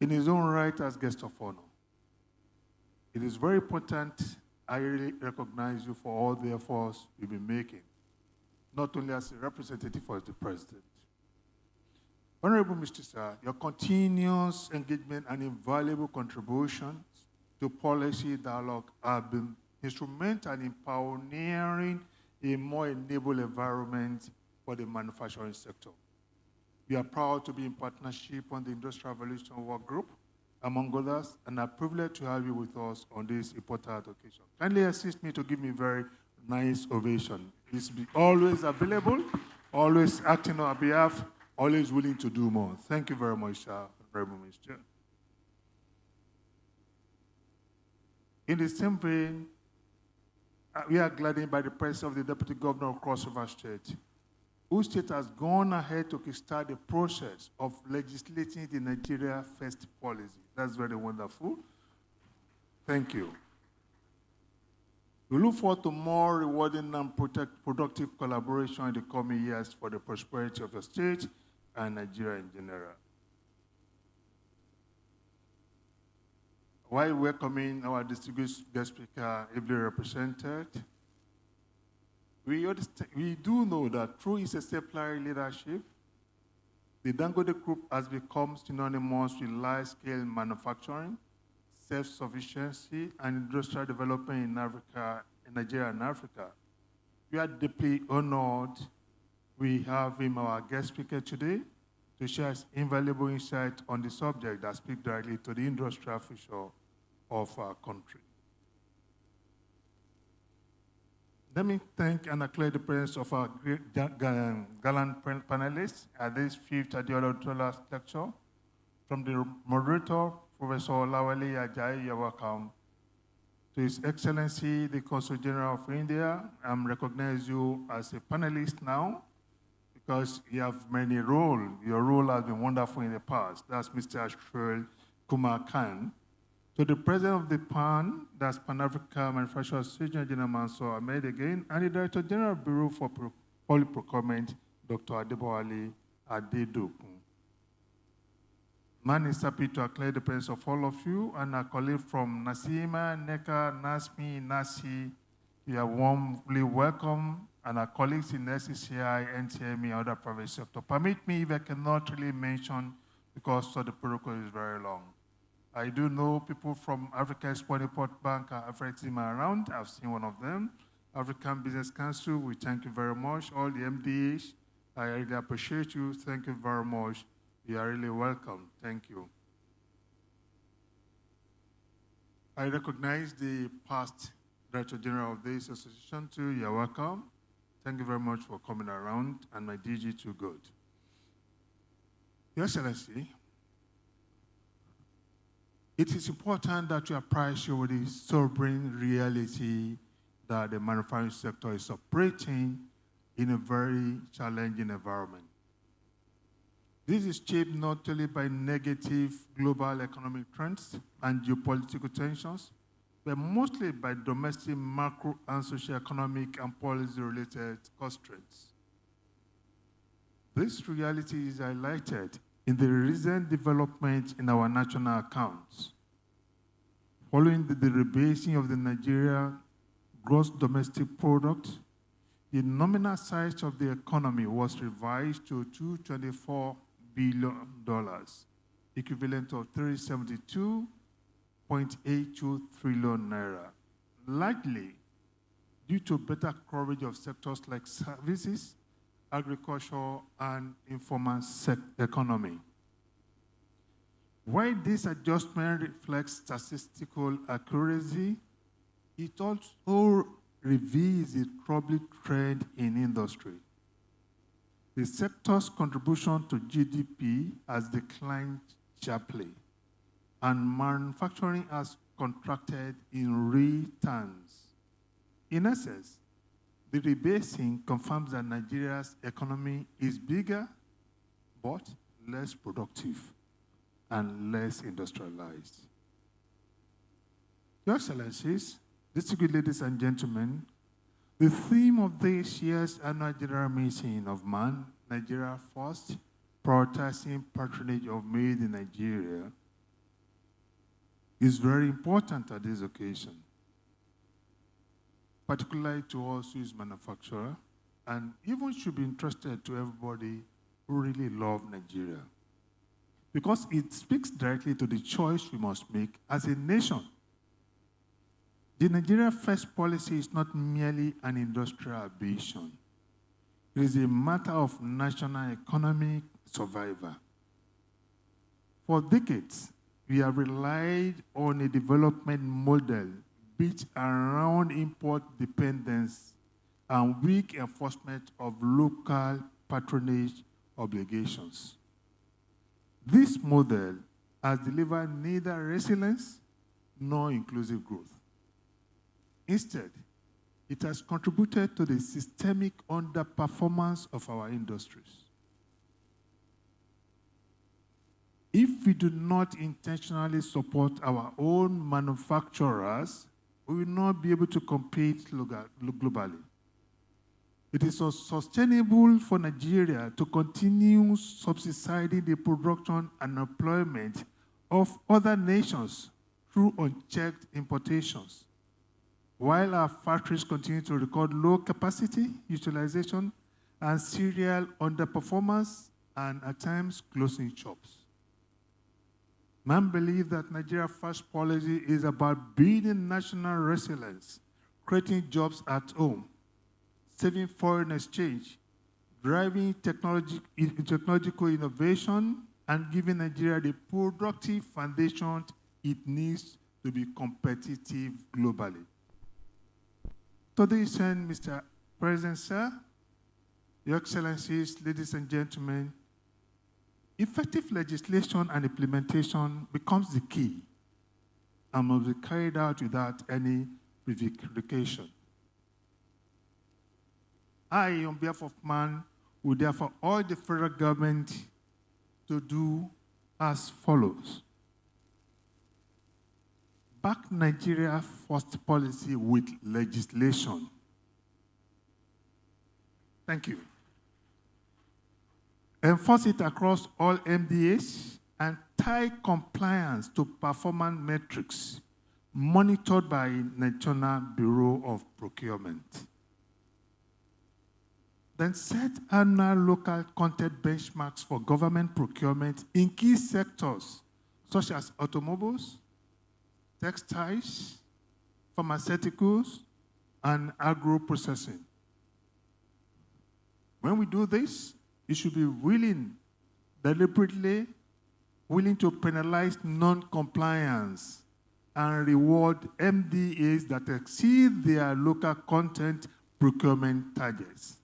in his own right as guest of honor. It is very important I really recognize you for all the efforts you've been making, not only as a representative of the President. Honorable Mr. Sir, your continuous engagement and invaluable contributions to policy dialogue have been instrumental in pioneering a more enabled environment for the manufacturing sector. We are proud to be in partnership on the Industrial Revolution Work Group, among others, and are privileged to have you with us on this important occasion. Kindly assist me to give me a very nice ovation. He's always available, always acting on our behalf, always willing to do more. Thank you very much, sir, Honorable Minister. In the same vein, we are gladdened by the presence of the Deputy Governor of Cross River State, whose state has gone ahead to kickstart the process of legislating the Nigeria First policy. That's very wonderful. Thank you. We look forward to more rewarding and productive collaboration in the coming years for the prosperity of the state and Nigeria in general. While welcoming our distinguished guest speaker, ably represented, we do know that through his exemplary leadership, the Dangote Group has become synonymous with large-scale manufacturing, self-sufficiency, and industrial development in Africa, in Nigeria and Africa. We are deeply honored we have him, our guest speaker today, to share his invaluable insight on the subject that speaks directly to the industrial future of our country. Let me thank and acclaim the presence of our gallant panelists at this 5th Adeola Odutola lecture. From the moderator, Professor Lawali Ajayi, you're welcome. To His Excellency, the Consul General of India, I'm recognizing you as a panelist now because you have many roles. Your role has been wonderful in the past. That's Mr. Ashwell Kumar Khan. To the President of the PAN, that's Pan-Africa Manufacturers Association, General Mansour Ahmed again, and the Director General Bureau for Public Procurement, Dr. Adebowale Adedokun. Man is happy to acclaim the presence of all of you and our colleague from Nasima, Neka, Nasmi, Nasi. You are warmly welcome, and our colleagues in SCCI, NTME, and other private sector. Permit me if I cannot really mention because the protocol is very long. I do know people from Africa Export-Import Bank are operating around. I've seen one of them. African Business Council, we thank you very much. All the MDAs, I really appreciate you. Thank you very much. You are really welcome. Thank you. I recognize the past Director General of this association too. You are welcome. Thank you very much for coming around, and my DG too good. Your Excellency, it is important that you apprise you with the sobering reality that the manufacturing sector is operating in a very challenging environment. This is shaped not only by negative global economic trends and geopolitical tensions, but mostly by domestic macro and socio-economic and policy-related constraints. This reality is highlighted in the recent development in our national accounts. Following the rebasing of the Nigeria gross domestic product, the nominal size of the economy was revised to $224 billion, equivalent of 372.82 trillion naira, largely due to better coverage of sectors like services, agriculture, and informal economy. While this adjustment reflects statistical accuracy, it also reveals a troubling trend in industry. The sector's contribution to GDP has declined sharply, and manufacturing has contracted in real terms. In essence, the rebasing confirms that Nigeria's economy is bigger, but less productive and less industrialized. Your Excellencies, distinguished ladies and gentlemen, the theme of this year's annual general meeting of MAN, Nigeria First, prioritizing patronage of made in Nigeria, is very important at this occasion, particularly to us who is manufacturer, and even should be interested to everybody who really love Nigeria, because it speaks directly to the choice we must make as a nation. The Nigeria First policy is not merely an industrial ambition. It is a matter of national economic survival. For decades, we have relied on a development model built around import dependence and weak enforcement of local patronage obligations. This model has delivered neither resilience nor inclusive growth. Instead, it has contributed to the systemic underperformance of our industries. If we do not intentionally support our own manufacturers, we will not be able to compete globally. It is sustainable for Nigeria to continue subsidizing the production and employment of other nations through unchecked importations, while our factories continue to record low capacity utilization and serial underperformance and at times closing shops. Man believes that Nigeria First policy is about building national resilience, creating jobs at home, saving foreign exchange, driving technological innovation, and giving Nigeria the productive foundation it needs to be competitive globally. To To this end, Mr. President, sir, Your Excellencies, ladies and gentlemen, effective legislation and implementation becomes the key and must be carried out without any prevarication. I, on behalf of man, would therefore urge the federal government to do as follows. Back Nigeria first policy with legislation. Thank you. Enforce it across all MDAs and tie compliance to performance metrics monitored by National Bureau of Procurement. Then set annual local content benchmarks for government procurement in key sectors such as automobiles, textiles, pharmaceuticals, and agro-processing. When we do this, you should be deliberately willing to penalize non-compliance and reward MDAs that exceed their local content procurement targets,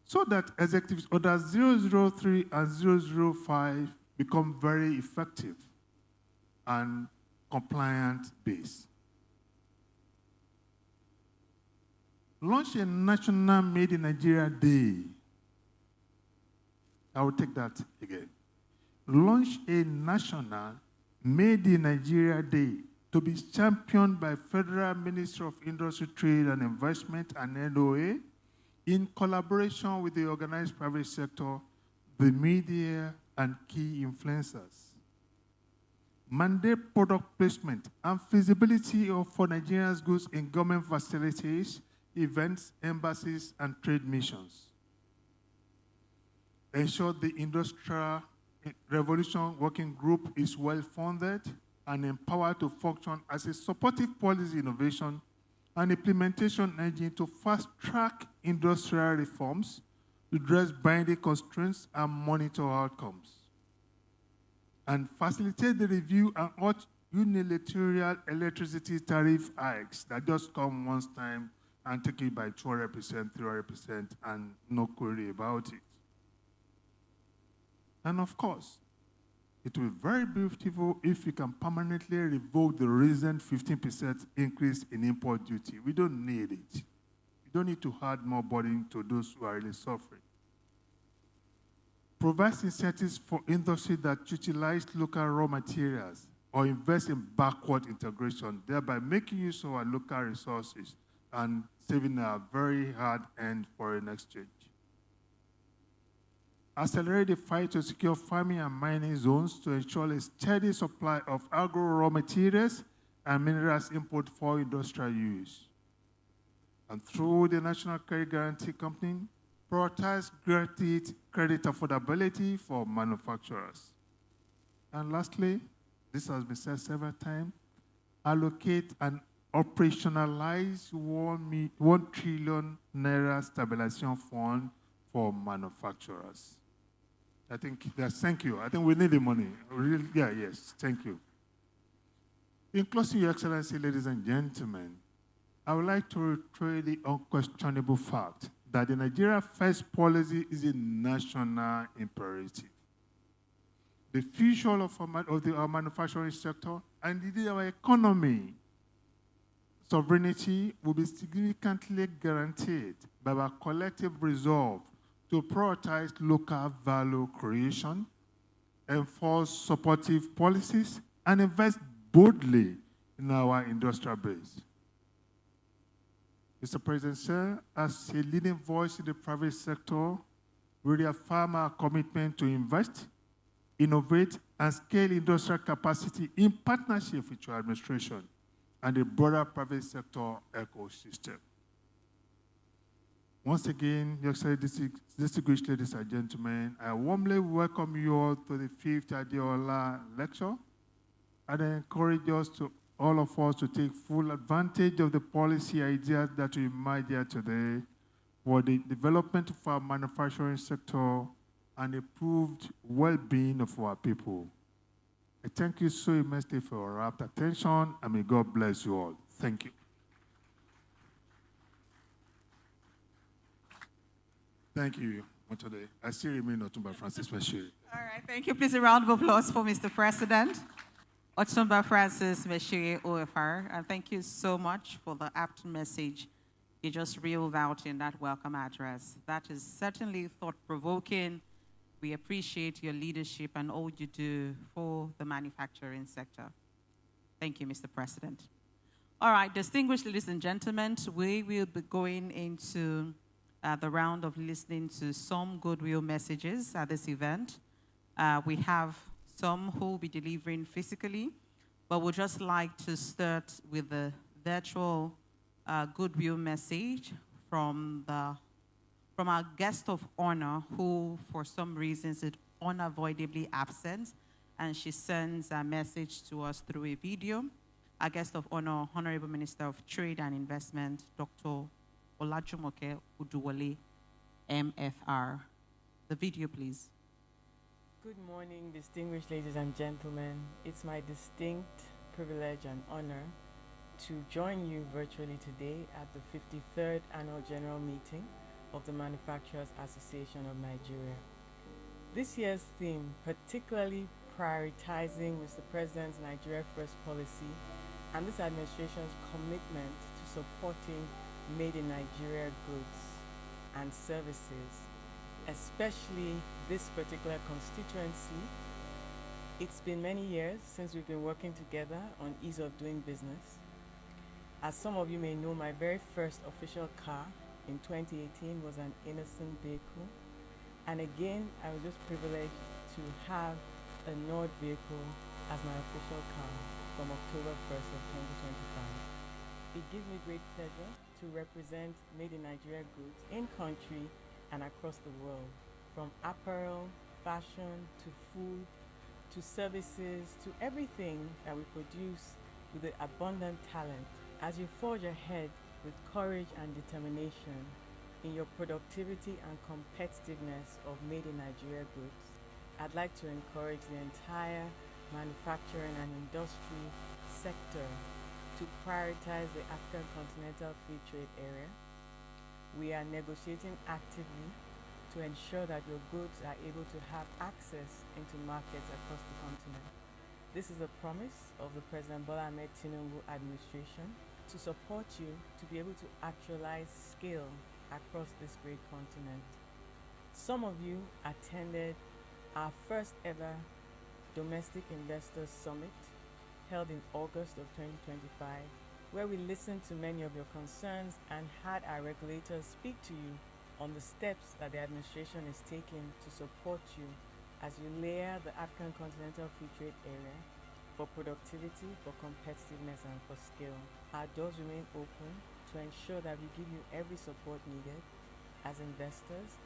so that Executive Orders 003 and 005 become very effective and compliant-based. Launch a National Made in Nigeria Day. I will take that again. Launch a National Made in Nigeria Day to be championed by Federal Ministry of Industry, Trade and Investment and NOA in collaboration with the organized private sector, the media, and key influencers. Mandate product placement and feasibility for Nigeria's goods in government facilities, events, embassies, and trade missions. Ensure the Industrial Revolution Working Group is well-funded and empowered to function as a supportive policy innovation and implementation engine to fast-track industrial reforms, address binding constraints, and monitor outcomes. And facilitate the review and unilateral electricity tariff hikes that just come once time and take it by 200%, 300%, and no query about it. And of course, it will be very beautiful if we can permanently revoke the recent 15% increase in import duty. We don't need it. We don't need to add more burden to those who are really suffering. Provide incentives for industry that utilize local raw materials or invest in backward integration, thereby making use of our local resources and saving a very hard-earned foreign exchange. Accelerate the fight to secure farming and mining zones to ensure a steady supply of agro raw materials and minerals input for industrial use. And through the National Credit Guarantee Company, prioritize credit affordability for manufacturers. And lastly, this has been said several times, allocate and operationalize 1 trillion naira stabilization fund for manufacturers. I think that's, thank you. I think we need the money. Really, yeah, yes, thank you. In closing, Your Excellency, ladies and gentlemen, I would like to reiterate the unquestionable fact that the Nigeria First policy is a national imperative. The future of our manufacturing sector and indeed our economy sovereignty will be significantly guaranteed by our collective resolve to prioritize local value creation, enforce supportive policies, and invest boldly in our industrial base. Mr. President, sir, as a leading voice in the private sector, we reaffirm our commitment to invest, innovate, and scale industrial capacity in partnership with your administration and the broader private sector ecosystem. Once again, Your Excellency, distinguished ladies and gentlemen, I warmly welcome you all to the 5th Adeola lecture, and I encourage all of us to take full advantage of the policy ideas that we emerge here today for the development of our manufacturing sector and improved well-being of our people. I thank you so immensely for your rapt attention, and may God bless you all. Thank you. Thank you, Montode. I still remain Otumba Francis Meshe. All right, thank you. Please a round of applause for Mr. President. Otumba Francis Meshe OFR, and thank you so much for the apt message you just reeled out in that welcome address. That is certainly thought-provoking. We appreciate your leadership and all you do for the manufacturing sector. Thank you, Mr. President. All right, distinguished ladies and gentlemen, we will be going into the round of listening to some goodwill messages at this event. We have some who will be delivering physically, but we'd just like to start with the virtual goodwill message from our guest of honor, who for some reasons is unavoidably absent, and she sends a message to us through a video. Our guest of honor, Honorable Minister of Trade and Investment, Dr. Olajumoke Odutola, MFR. The video, please. Good morning, distinguished ladies and gentlemen. It's my distinct privilege and honor to join you virtually today at the 53rd Annual General Meeting of the Manufacturers Association of Nigeria. This year's theme, particularly prioritizing Mr. President's Nigeria First policy and this administration's commitment to supporting made in Nigeria goods and services, especially this particular constituency. It's been many years since we've been working together on ease of doing business. As some of you may know, my very first official car in 2018 was an innocent vehicle. And again, I was just privileged to have a Nord vehicle as my official car from October 1st of 2025. It gives me great pleasure to represent made in Nigeria goods in country and across the world, from apparel, fashion, to food, to services, to everything that we produce with the abundant talent. As you forge ahead with courage and determination in your productivity and competitiveness of made in Nigeria goods, I'd like to encourage the entire manufacturing and industry sector to prioritize the African Continental Free Trade Area. We are negotiating actively to ensure that your goods are able to have access into markets across the continent. This is a promise of the President Bola Ahmed Tinubu administration to support you to be able to actualize scale across this great continent. Some of you attended our first ever Domestic Investors Summit held in August of 2025, where we listened to many of your concerns and had our regulators speak to you on the steps that the administration is taking to support you as you layer the African Continental Free Trade Area for productivity, for competitiveness, and for scale. Our doors remain open to ensure that we give you every support needed as investors,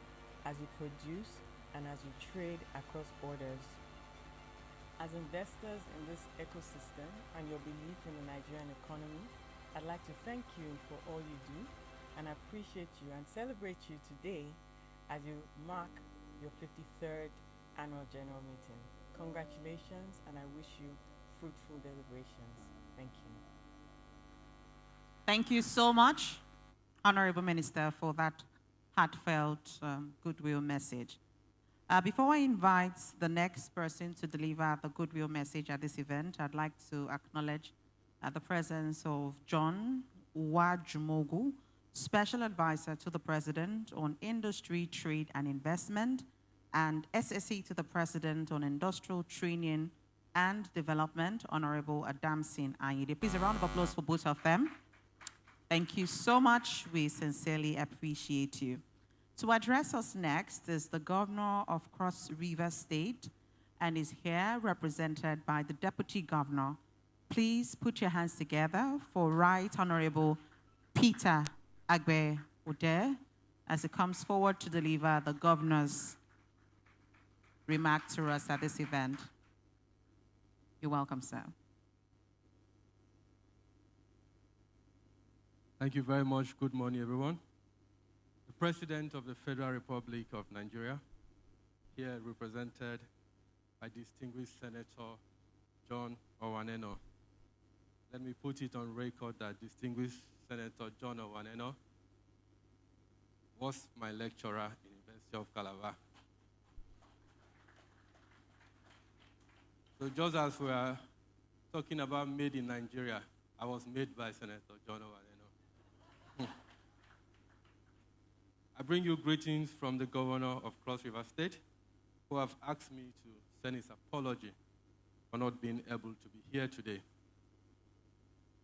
as you produce, and as you trade across borders. As investors in this ecosystem and your belief in the Nigerian economy, I'd like to thank you for all you do and appreciate you and celebrate you today as you mark your 53rd Annual General Meeting. Congratulations, and I wish you fruitful deliberations. Thank you. Thank you so much, Honorable Minister, for that heartfelt goodwill message. Before I invite the next person to deliver the goodwill message at this event, I'd like to acknowledge the presence of John Uwajumogu, Special Advisor to the President on Industry, Trade and Investment, and SSE to the President on Industrial Training and Development, Honorable Adamson Ayinde. Please, a round of applause for both of them. Thank you so much. We sincerely appreciate you. To address us next is the Governor of Cross River State and is here represented by the Deputy Governor. Please put your hands together for Right Honorable Peter Agbe Ode as he comes forward to deliver the Governor's remark to us at this event. You're welcome, sir. Thank you very much. Good morning, everyone. The President of the Federal Republic of Nigeria, here represented by distinguished Senator John Owaneno. Let me put it on record that distinguished Senator John Owaneno was my lecturer in University of Calabar. So just as we are talking about made in Nigeria, I was made by Senator John Owadeno. I bring you greetings from the governor of Cross River State, who have asked me to send his apology for not being able to be here today.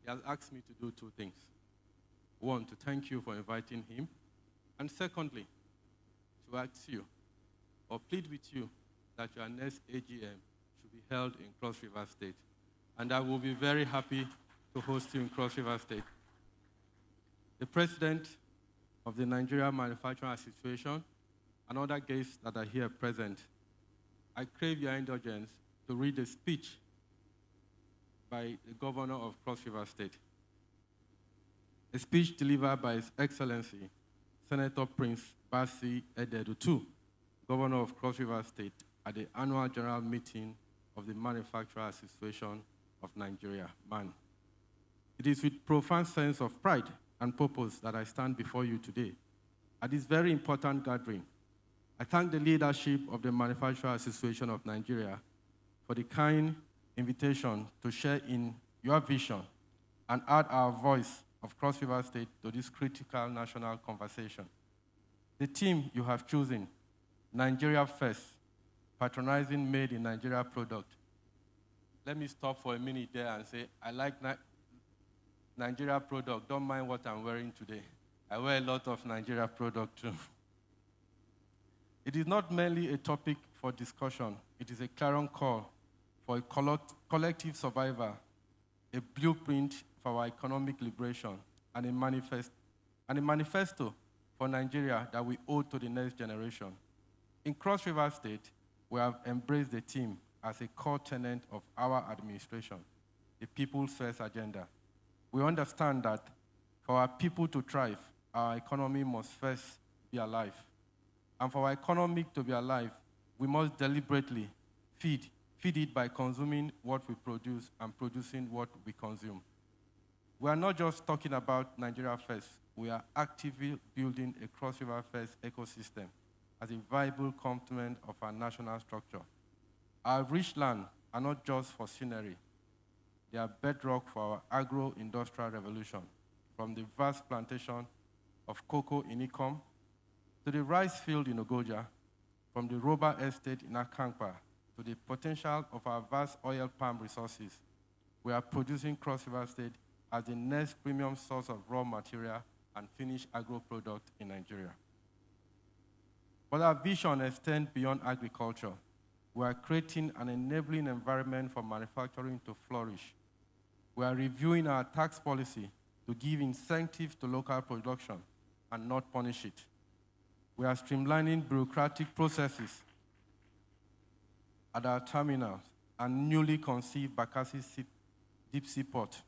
He has asked me to do two things. One, to thank you for inviting him, and secondly, to ask you or plead with you that your next AGM should be held in Cross River State. And I will be very happy to host you in Cross River State. The president of the Nigeria Manufacturing Association and other guests that are here present, I crave your indulgence to read a speech by the governor of Cross River State. A speech delivered by His Excellency, Senator Prince Basi Adeola, governor of Cross River State, at the annual general meeting of the Manufacturers Association of Nigeria, MAN. It is with profound sense of pride and purpose that I stand before you today. At this very important gathering, I thank the leadership of the Manufacturers Association of Nigeria for the kind invitation to share in your vision and add our voice of Cross River State to this critical national conversation. The theme you have chosen, Nigeria First, patronizing made in Nigeria product. Let me stop for a minute there and say, I like Nigeria product. Don't mind what I'm wearing today. I wear a lot of Nigeria product too. It is not merely a topic for discussion. It is a clarion call for a collective survivor, a blueprint for our economic liberation, and a manifesto for Nigeria that we owe to the next generation. In Cross River State, we have embraced the theme as a core tenet of our administration, the People's First Agenda. We understand that for our people to thrive, our economy must first be alive. And for our economy to be alive, we must deliberately feed it by consuming what we produce and producing what we consume. We are not just talking about Nigeria First, we are actively building a Cross River First ecosystem as a viable complement of our national structure. Our rich land are not just for scenery, they are bedrock for our agro-industrial revolution, from the vast plantation of cocoa in Ikom to the rice field in Ogoja, from the rubber estate in Akankpa to the potential of our vast oil palm resources. We are producing Cross River State as the next premium source of raw material and finished agro-product in Nigeria. But our vision extends beyond agriculture. We are creating an enabling environment for manufacturing to flourish. We are reviewing our tax policy to give incentives to local production and not punish it. We are streamlining bureaucratic processes at our terminals and newly conceived Bakassi deep sea port.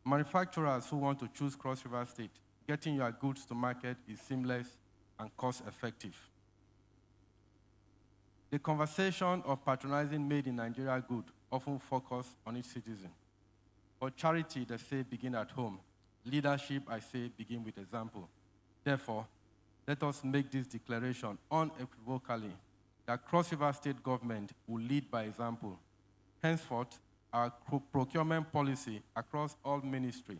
Manufacturers who want to choose Cross River State, getting your goods to market is seamless and cost-effective. The conversation of patronizing made in Nigeria good often focuses on its citizen. For charity, they say begin at home. Leadership, I say, begin with example. Therefore, let us make this declaration unequivocally that Cross River State government will lead by example. Henceforth, our procurement policy across all ministry,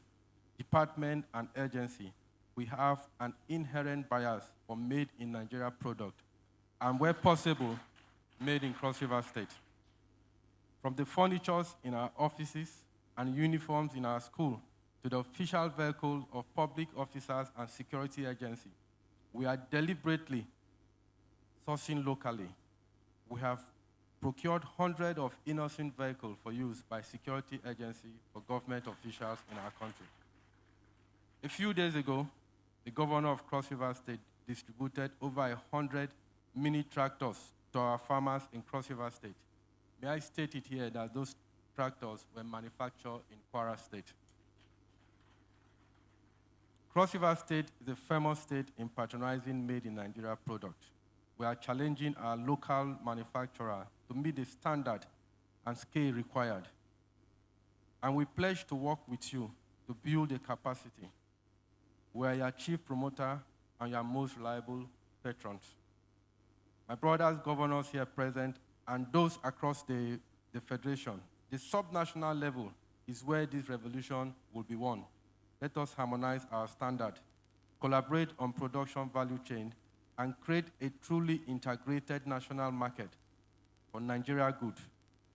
department, and agency, we have an inherent bias for made in Nigeria product, and where possible, made in Cross River State. From the furnitures in our offices and uniforms in our school to the official vehicles of public officers and security agencies, we are deliberately sourcing locally. We have procured hundreds of innocent vehicles for use by security agencies for government officials in our country. A few days ago, the governor of Cross River State distributed over 100 mini tractors to our farmers in Cross River State. May I state it here that those tractors were manufactured in Kwara State. Cross River State is a famous state in patronizing made in Nigeria product. We are challenging our local manufacturer to meet the standard and scale required. And we pledge to work with you to build a capacity. We are your chief promoter and your most reliable patrons. my brothers governors here present, and those across the Federation. The subnational level is where this revolution will be won. Let us harmonize our standard, collaborate on production value chain, and create a truly integrated national market for Nigeria good.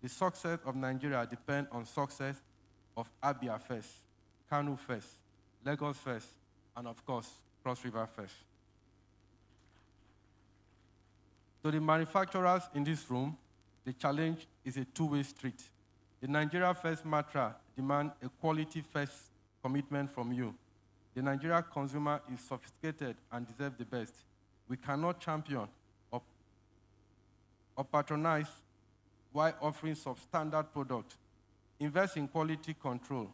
The success of Nigeria depends on success of Abia first, Kano first, Lagos first, and of course, Cross River first. To the manufacturers in this room, the challenge is a two-way street. The Nigeria First mantra demands a quality first commitment from you. The Nigeria consumer is sophisticated and deserves the best. We cannot champion or patronize while offering substandard product. Invest in quality control,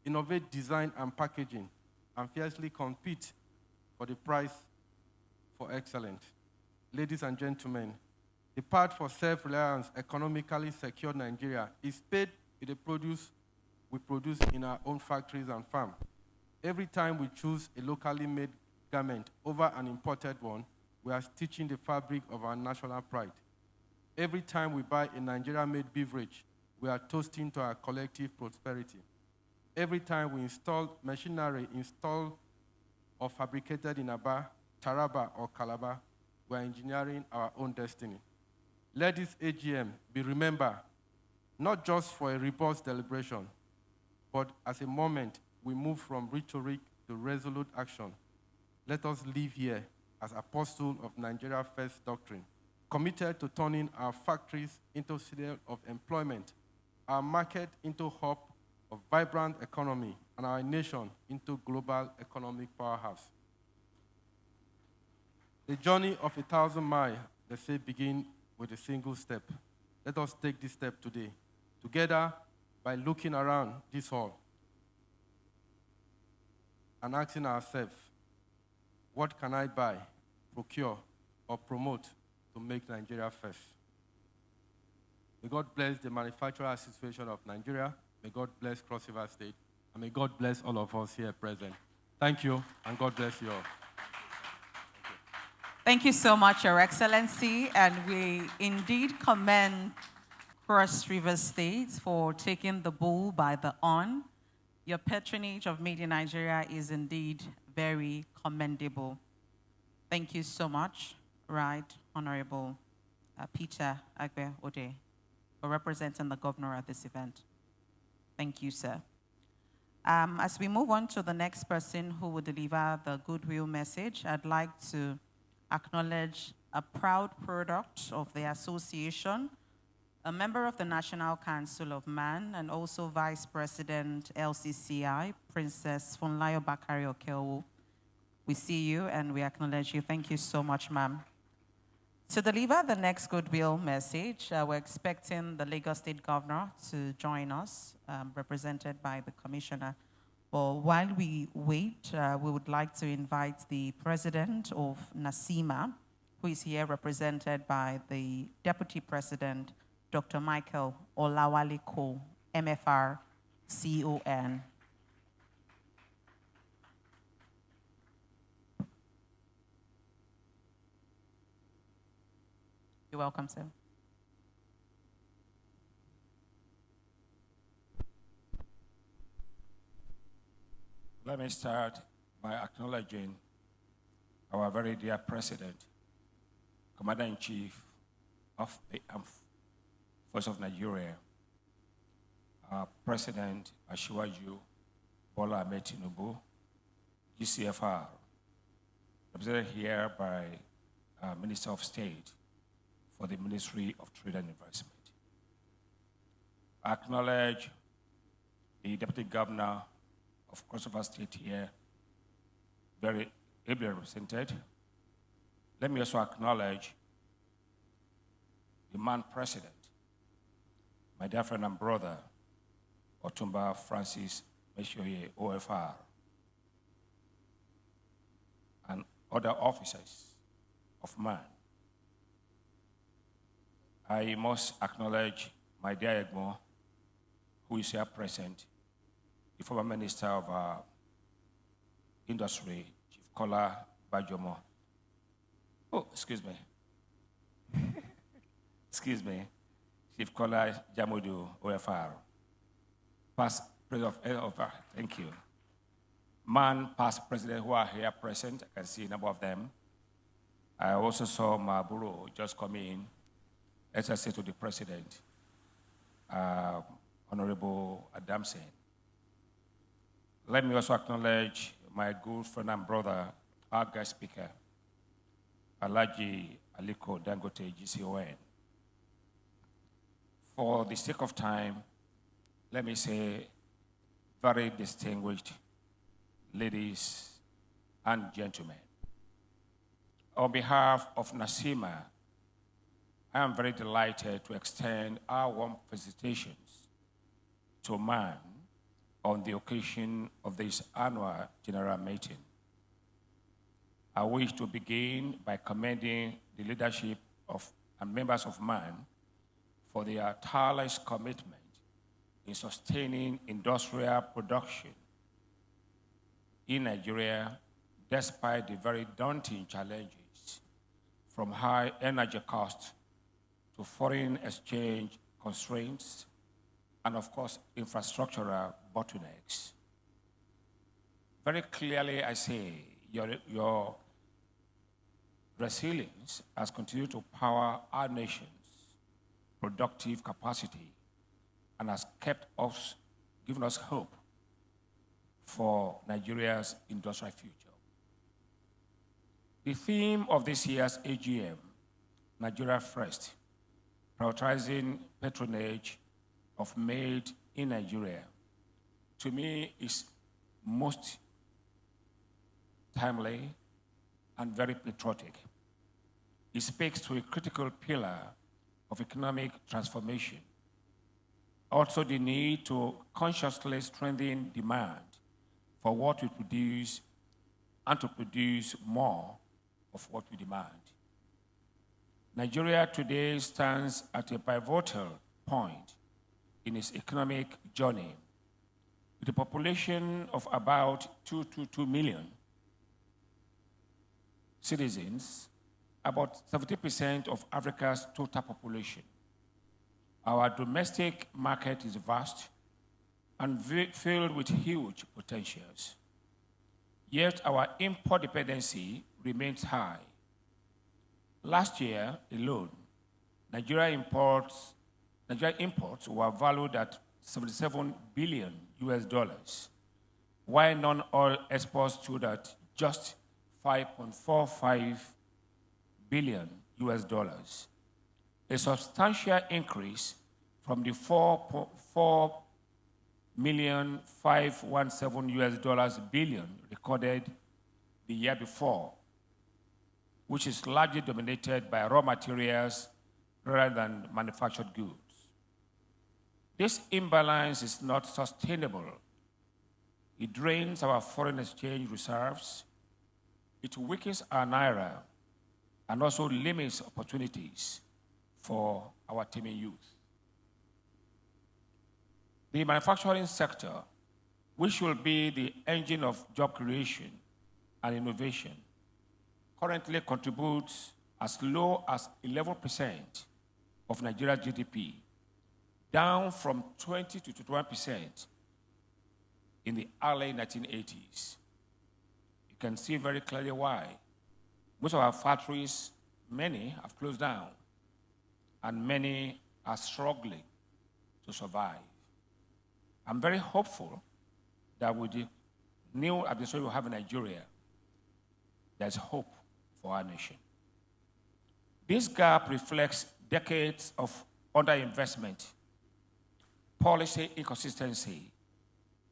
innovate design and packaging, and fiercely compete for the price for excellence. Ladies and gentlemen, the path for self-reliance, economically secure Nigeria is paid with the produce we produce in our own factories and farms. Every time we choose a locally made garment over an imported one, we are stitching the fabric of our national pride. Every time we buy a Nigeria-made beverage, we are toasting to our collective prosperity. Every time we install machinery installed or fabricated in Aba, Taraba, or Calabar, we are engineering our own destiny. Let this AGM be remembered not just for a robust deliberation, but as a moment we move from rhetoric to resolute action. Let us live here as apostles of Nigeria First doctrine, committed to turning our factories into citadel of employment, our market into hub of vibrant economy, and our nation into global economic powerhouse. The journey of 1,000 miles, they say, begins with a single step. Let us take this step today, together by looking around this hall and asking ourselves, what can I buy, procure, or promote to make Nigeria first? May God bless the Manufacturer Association of Nigeria. May God bless Cross River State. And may God bless all of us here present. Thank you, and God bless you all. Thank you so much, Your Excellency, and we indeed commend Cross River State for taking the bull by the horn. Your patronage of Made in Nigeria is indeed very commendable. Thank you so much, Right Honorable Peter Agbe Ode, for representing the governor at this event. Thank you, sir. As we move on to the next person who will deliver the goodwill message, I'd like to acknowledge a proud product of the association, a member of the National Council of Man, and also Vice President LCCI, Princess Funlayo Bakari Okeowo. We see you and we acknowledge you. Thank you so much, ma'am. To deliver the next goodwill message, we're expecting the Lagos State Governor to join us, represented by the Commissioner. But while we wait, we would like to invite the President of NASIMA, who is here represented by the Deputy President, Dr. Michael Olawaliko, MFR, CON. You're welcome, sir. Let me start by acknowledging our very dear President, Commander-in-Chief of the Armed Forces of Nigeria, our President Asiwaju Bola Ahmed Tinubu, GCFR, represented here by our Minister of State for the Ministry of Trade and Investment. I acknowledge the Deputy Governor of Cross River State here, very ably represented. Let me also acknowledge the man president, my dear friend and brother, Otumba Francis Meshoye, OFR, and other officers of man. I must acknowledge my dear Egmo, who is here present, the former Minister of Industry, Chief Kola Bajomo. Oh, excuse me. excuse me, Chief Kola Jamudu, OFR, past president of thank you. Past president who are here present, I can see a number of them. I also saw Maburo just come in, as I say to the president, Honorable Adamson. Let me also acknowledge my good friend and brother, our guest speaker, Alhaji Aliko Dangote, GCON. For the sake of time, let me say, very distinguished ladies and gentlemen. On behalf of Nasima, I am very delighted to extend our warm felicitations to man on the occasion of this annual general meeting. I wish to begin by commending the leadership of and members of MAN for their tireless commitment in sustaining industrial production in Nigeria despite the very daunting challenges from high energy costs to foreign exchange constraints and, of course, infrastructural bottlenecks. Very clearly, I say, your resilience has continued to power our nation's productive capacity and has kept us, given us hope for Nigeria's industrial future. The theme of this year's AGM, Nigeria First, prioritizing patronage of made in Nigeria, to me is most timely and very patriotic. It speaks to a critical pillar of economic transformation. Also the need to consciously strengthen demand for what we produce and to produce more of what we demand. Nigeria today stands at a pivotal point in its economic journey. With a population of about 222 million citizens, about 70% of Africa's total population. Our domestic market is vast and filled with huge potentials. Yet our import dependency remains high. Last year alone, Nigeria imports were valued at $77 billion, while non-oil exports stood at just $5.45 billion, a substantial increase from the $4.517 billion recorded the year before, which is largely dominated by raw materials rather than manufactured goods. This imbalance is not sustainable. It drains our foreign exchange reserves, it weakens our naira, and also limits opportunities for our teeming youth. The manufacturing sector, which will be the engine of job creation and innovation, currently contributes as low as 11% of Nigeria's GDP, down from 20 to 21% in the early 1980s. You can see very clearly why. Most of our factories, many have closed down, and many are struggling to survive. I'm very hopeful that with the new administration we have in Nigeria, there's hope for our nation. This gap reflects decades of underinvestment, policy inconsistency,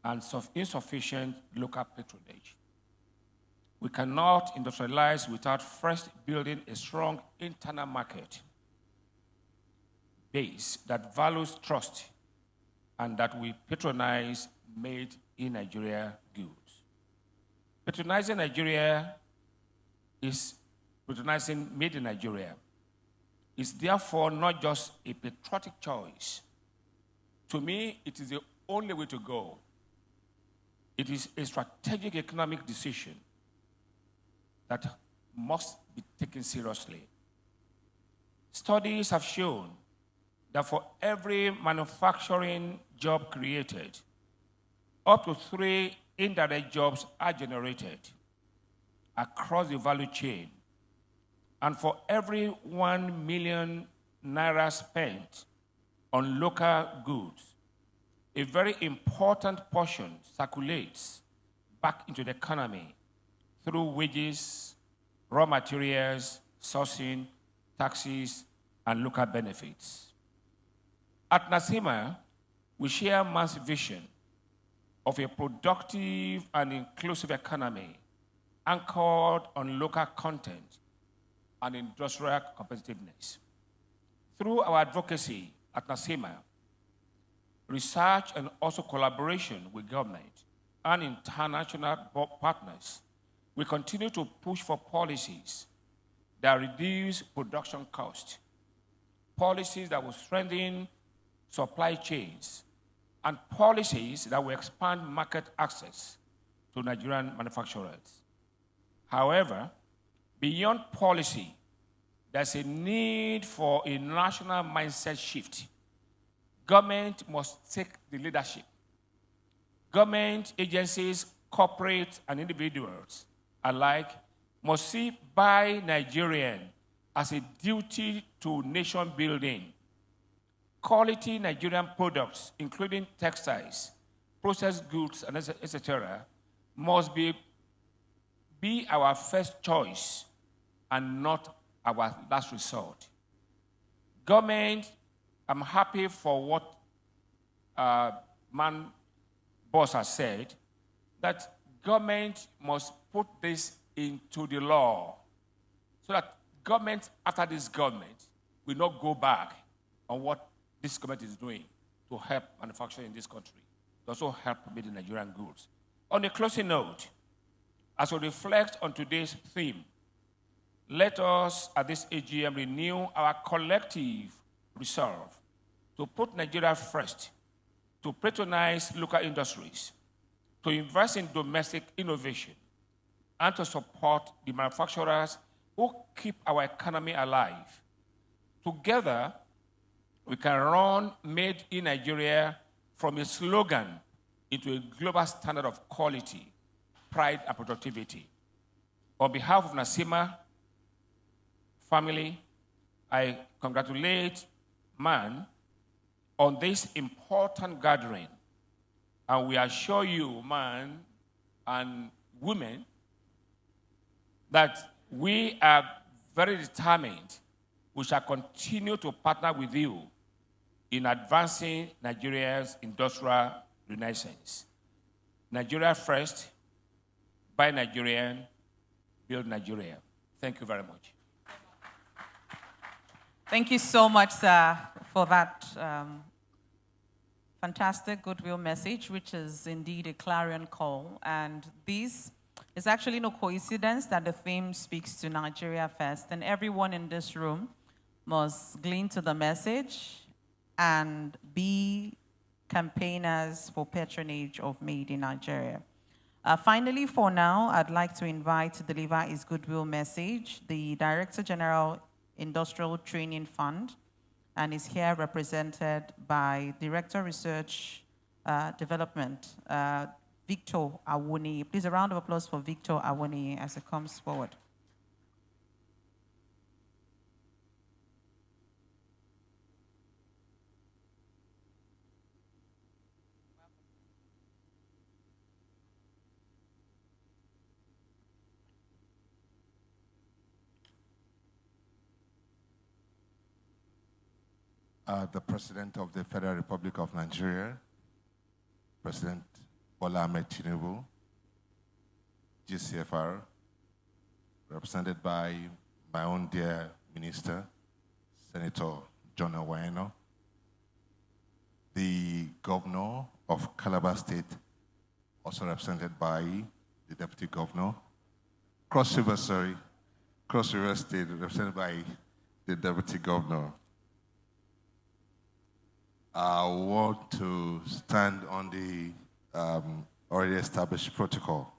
and insufficient local patronage. We cannot industrialize without first building a strong internal market base that values trust and that we patronize made in Nigeria goods. Patronizing Nigeria is patronizing made in Nigeria. It's therefore not just a patriotic choice. To me, it is the only way to go. It is a strategic economic decision that must be taken seriously. Studies have shown that for every manufacturing job created, up to 3 indirect jobs are generated across the value chain. And for every 1 million naira spent on local goods, a very important portion circulates back into the economy through wages, raw materials, sourcing, taxes, and local benefits. At NASIMA, we share man's vision of a productive and inclusive economy anchored on local content and industrial competitiveness. Through our advocacy at NASIMA, research and also collaboration with government and international partners, we continue to push for policies that reduce production costs, policies that will strengthen supply chains, and policies that will expand market access to Nigerian manufacturers. However, beyond policy, there's a need for a national mindset shift. Government must take the leadership. Government agencies, corporate, and individuals alike must see Buy Nigerian as a duty to nation building. Quality Nigerian products, including textiles, processed goods, and etc., must be our first choice and not our last resort. Government, I'm happy for what boss has said, that government must put this into the law so that government, after this government, will not go back on what this government is doing to help manufacturing in this country, to also help build Nigerian goods. On a closing note, as we reflect on today's theme, let us at this AGM renew our collective resolve to put Nigeria first, to patronize local industries, to invest in domestic innovation, and to support the manufacturers who keep our economy alive. Together, we can run Made in Nigeria from a slogan into a global standard of quality, pride, and productivity. On behalf of NASIMA family, I congratulate man on this important gathering, and we assure you, man and women, that we are very determined. We shall continue to partner with you in advancing Nigeria's industrial renaissance. Nigeria first, buy Nigerian, build Nigeria. Thank you very much. Thank you so much, sir, for that fantastic goodwill message, which is indeed a clarion call. And this is actually no coincidence that the theme speaks to Nigeria first. And everyone in this room must glean to the message and be campaigners for patronage of Made in Nigeria. Finally, for now, I'd like to invite to deliver his goodwill message the Director General, Industrial Training Fund, and is here represented by Director Research Development, Victor Awuni. Please, a round of applause for Victor Awuni as he comes forward. The President of the Federal Republic of Nigeria, President Bola Ahmed Tinubu, GCFR, represented by my own dear Minister, Senator John Oweno, the Governor of Calabar State, also represented by the Deputy Governor, Cross River State, represented by the Deputy Governor. I want to stand on the already established protocol.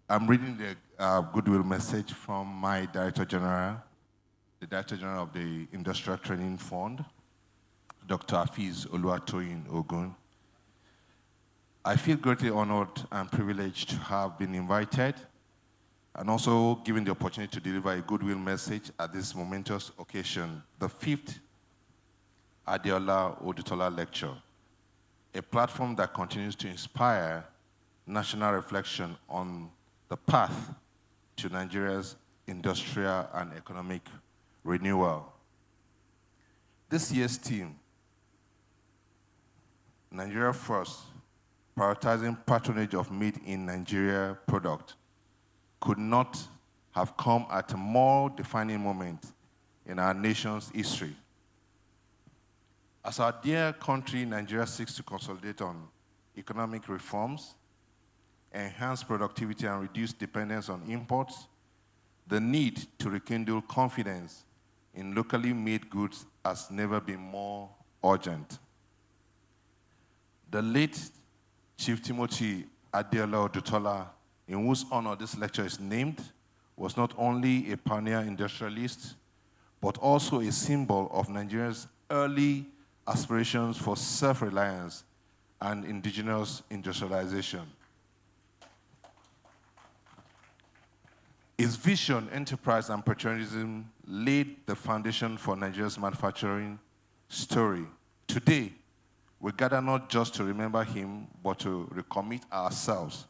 I'm reading the goodwill message from my Director General, the Director General of the Industrial Training Fund, Dr. Hafiz Oluwatoyin Ogun. I feel greatly honored and privileged to have been invited and also given the opportunity to deliver a goodwill message at this momentous occasion, the 5th Adeola Odutola Lecture, a platform that continues to inspire national reflection on the path to Nigeria's industrial and economic renewal. This year's theme, Nigeria First, prioritizing patronage of made in Nigeria product, could not have come at a more defining moment in our nation's history. As our dear country, Nigeria, seeks to consolidate on economic reforms, enhance productivity, and reduce dependence on imports, the need to rekindle confidence in locally made goods has never been more urgent. The late Chief Timothy Adeola Odutola, in whose honor this lecture is named, was not only a pioneer industrialist, but also a symbol of Nigeria's early aspirations for self-reliance and indigenous industrialization. His vision, enterprise, and patriotism laid the foundation for Nigeria's manufacturing story. Today, we gather not just to remember him, but to recommit ourselves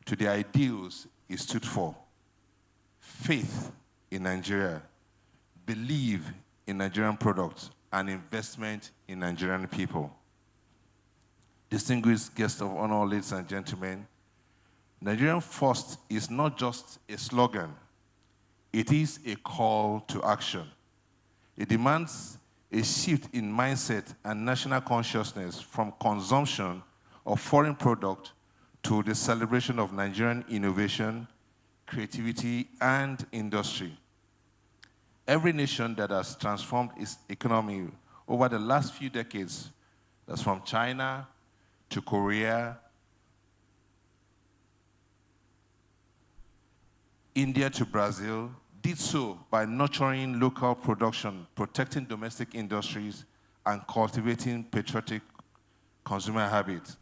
to the ideals he stood for. Faith in Nigeria, believe in Nigerian products, and investment in Nigerian people. Distinguished guests of honor, ladies and gentlemen, Nigerian First is not just a slogan, it is a call to action. It demands a shift in mindset and national consciousness from consumption of foreign product to the celebration of Nigerian innovation, creativity, and industry. Every nation that has transformed its economy over the last few decades, that's from China to Korea, India to Brazil, did so by nurturing local production, protecting domestic industries, and cultivating patriotic consumer habits.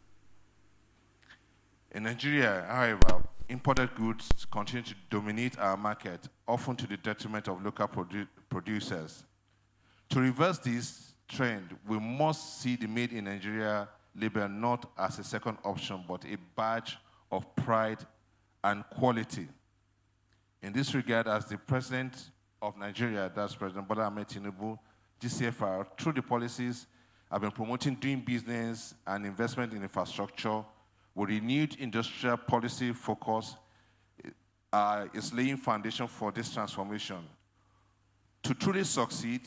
In Nigeria, however, imported goods continue to dominate our market, often to the detriment of local producers. To reverse this trend, we must see the Made in Nigeria label not as a second option, but a badge of pride and quality. In this regard, as the President of Nigeria, that's President Bola Ahmed Tinubu, GCFR, through the policies, have been promoting doing business and investment in infrastructure with renewed industrial policy focus, is laying foundation for this transformation. To truly succeed,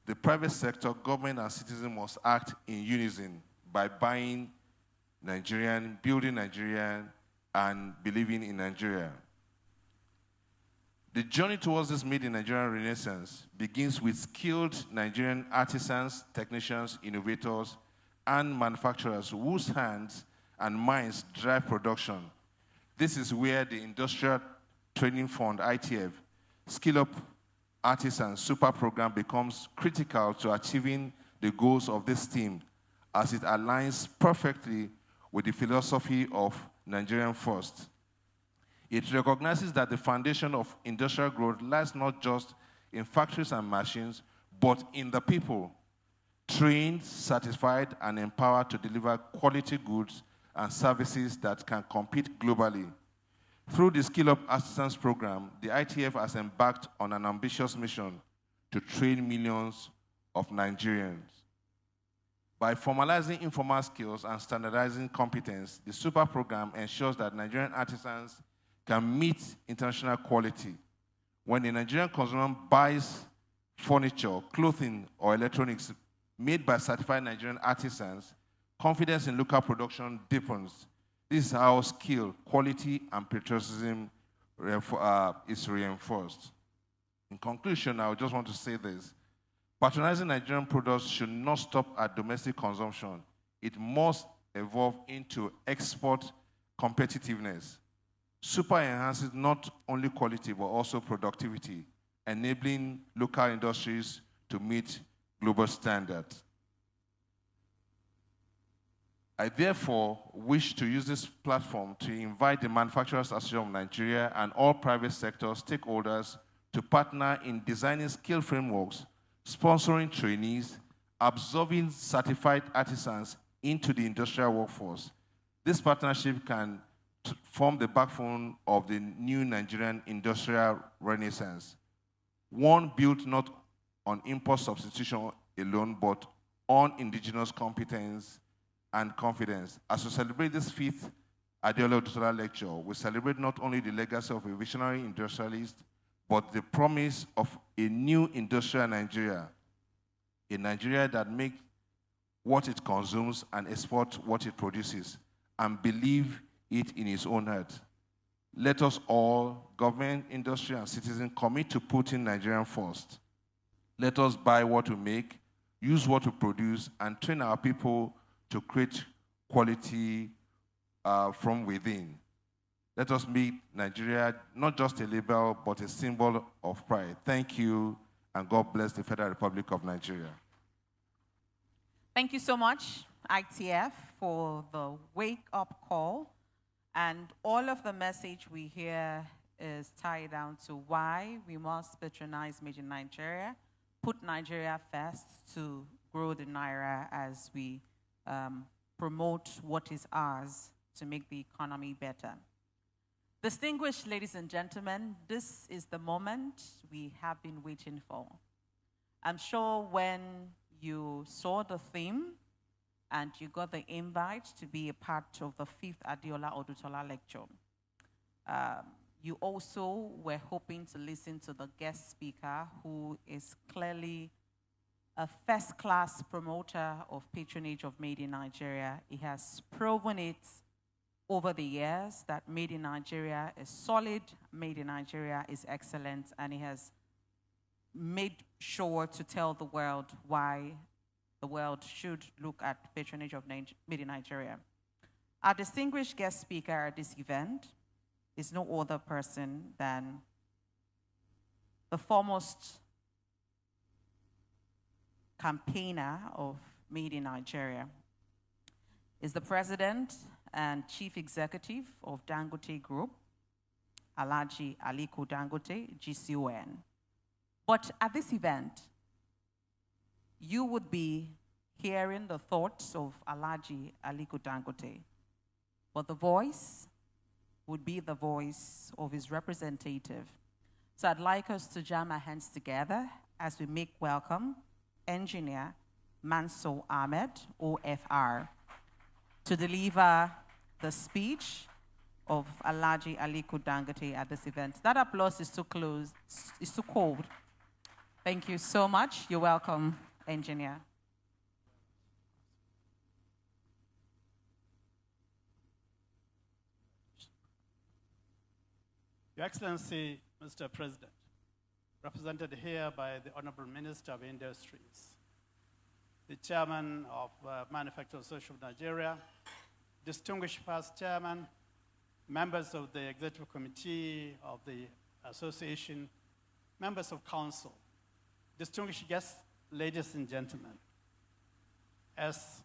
the private sector, government, and citizens must act in unison by buying Nigerian, building Nigerian, and believing in Nigeria. The journey towards this Made in Nigeria renaissance begins with skilled Nigerian artisans, technicians, innovators, and manufacturers whose hands and minds drive production. This is where the Industrial Training Fund, ITF, Skill Up Artisans Super Program becomes critical to achieving the goals of this team, as it aligns perfectly with the philosophy of Nigerian First. It recognizes that the foundation of industrial growth lies not just in factories and machines, but in the people, trained, certified, and empowered to deliver quality goods and services that can compete globally. Through the Skill Up Artisans program, the ITF has embarked on an ambitious mission to train millions of Nigerians. By formalizing informal skills and standardizing competence, the super program ensures that Nigerian artisans can meet international quality. When a Nigerian consumer buys furniture, clothing, or electronics made by certified Nigerian artisans, confidence in local production deepens. This is how skill, quality, and patriotism is reinforced. In conclusion, I just want to say this. Patronizing Nigerian products should not stop at domestic consumption. It must evolve into export competitiveness. Super enhances not only quality, but also productivity, enabling local industries to meet global standards. I therefore wish to use this platform to invite the Manufacturers Association of Nigeria and all private sector stakeholders to partner in designing skill frameworks, sponsoring trainees, absorbing certified artisans into the industrial workforce. This partnership can form the backbone of the new Nigerian industrial renaissance, one built not on import substitution alone, but on indigenous competence and confidence. As we celebrate this 5th Adeola Odutola lecture, we celebrate not only the legacy of a visionary industrialist, but the promise of a new industrial Nigeria, a Nigeria that makes what it consumes and exports what it produces, and believe it in its own heart. Let us all, government, industry, and citizens, commit to putting Nigerian first. Let us buy what we make, use what we produce, and train our people to create quality from within. Let us make Nigeria not just a label, but a symbol of pride. Thank you, and God bless the Federal Republic of Nigeria. Thank you so much, ITF, for the wake-up call. And all of the message we hear is tied down to why we must patronize Made in Nigeria, put Nigeria first to grow the Naira as we promote what is ours to make the economy better. Distinguished ladies and gentlemen, this is the moment we have been waiting for. I'm sure when you saw the theme and you got the invite to be a part of the 5th Adeola Odutola lecture, you also were hoping to listen to the guest speaker, who is clearly a first-class promoter of patronage of Made in Nigeria. He has proven it over the years that Made in Nigeria is solid, Made in Nigeria is excellent, and he has made sure to tell the world why the world should look at patronage of Made in Nigeria. Our distinguished guest speaker at this event is no other person than the foremost campaigner of Made in Nigeria. Is the president and chief executive of Dangote Group, Alhaji Aliko Dangote, GCON. But at this event, you would be hearing the thoughts of Alhaji Aliko Dangote, but the voice would be the voice of his representative. So I'd like us to jam our hands together as we make welcome Engineer Mansour Ahmed, OFR, to deliver the speech of Alhaji Aliko Dangote at this event. That applause is too close, it's too cold. Thank you so much. You're welcome, Engineer. Your Excellency, Mr. President, represented here by the Honorable Minister of Industries, the Chairman of Manufacturers Association of Nigeria, distinguished past chairman, members of the Executive Committee of the Association, members of Council, distinguished guests, ladies and gentlemen. As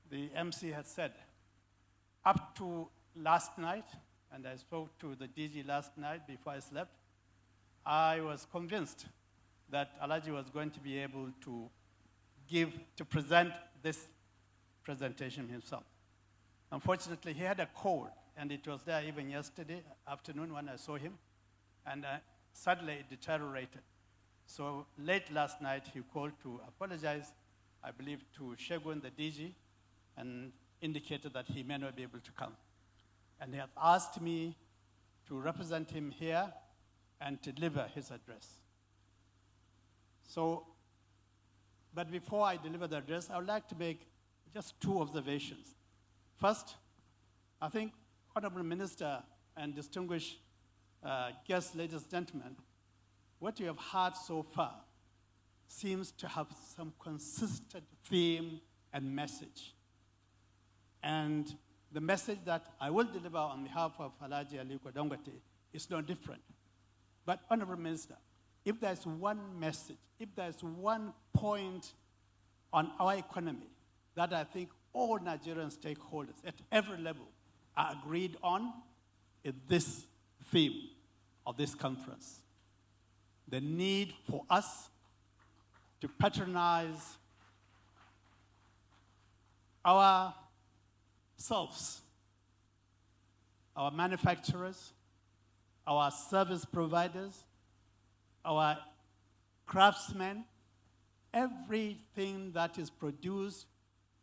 the MC had said, up to last night, and I spoke to the DG last night before I slept, I was convinced that Alhaji was going to be able to present this presentation himself. Unfortunately, he had a cold, and it was there even yesterday afternoon when I saw him, and suddenly it deteriorated. So late last night, he called to apologize, I believe, to Shegun, the DG, and indicated that he may not be able to come. And he had asked me to represent him here and to deliver his address. So, but before I deliver the address, I would like to make just two observations. First, I think Honorable Minister and distinguished guests, ladies and gentlemen, what you have heard so far seems to have some consistent theme and message. And the message that I will deliver on behalf of Alhaji Aliko Dangote is no different. But, Honorable Minister, if there's one message, if there's one point on our economy that I think all Nigerian stakeholders at every level are agreed on, is this theme of this conference: the need for us to patronize ourselves, our manufacturers, our service providers, our craftsmen. Everything that is produced,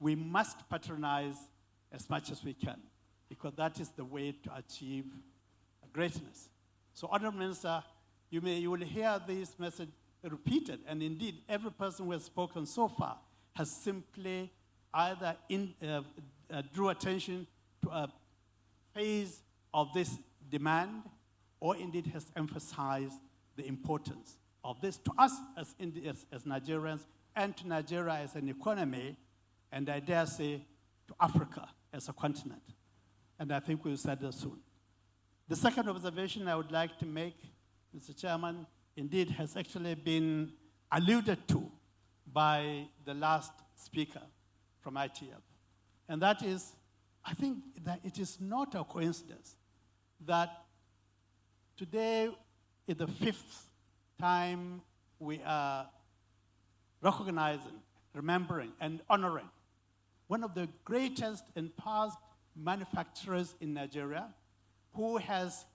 we must patronize as much as we can, because that is the way to achieve greatness. So, Honorable Minister, you will hear this message repeated, and indeed, every person who has spoken so far has simply either drew attention to a phase of this demand, or indeed has emphasized the importance of this to us as Nigerians, and to Nigeria as an economy, and I dare say to Africa as a continent. And I think we'll start that soon. The second observation I would like to make, Mr. Chairman, indeed has actually been alluded to by the last speaker from ITF. And that is, I think that it is not a coincidence that today is the 5th time we are recognizing, remembering, and honoring one of the greatest and past manufacturers in Nigeria, who has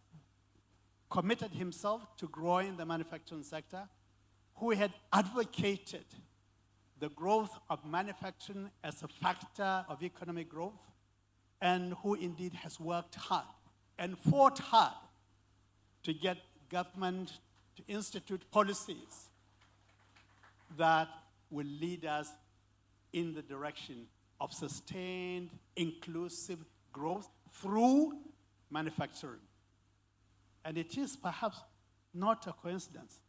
committed himself to growing the manufacturing sector, who had advocated the growth of manufacturing as a factor of economic growth, and who indeed has worked hard and fought hard to get government to institute policies that will lead us in the direction of sustained, inclusive growth through manufacturing. And it is perhaps not a coincidence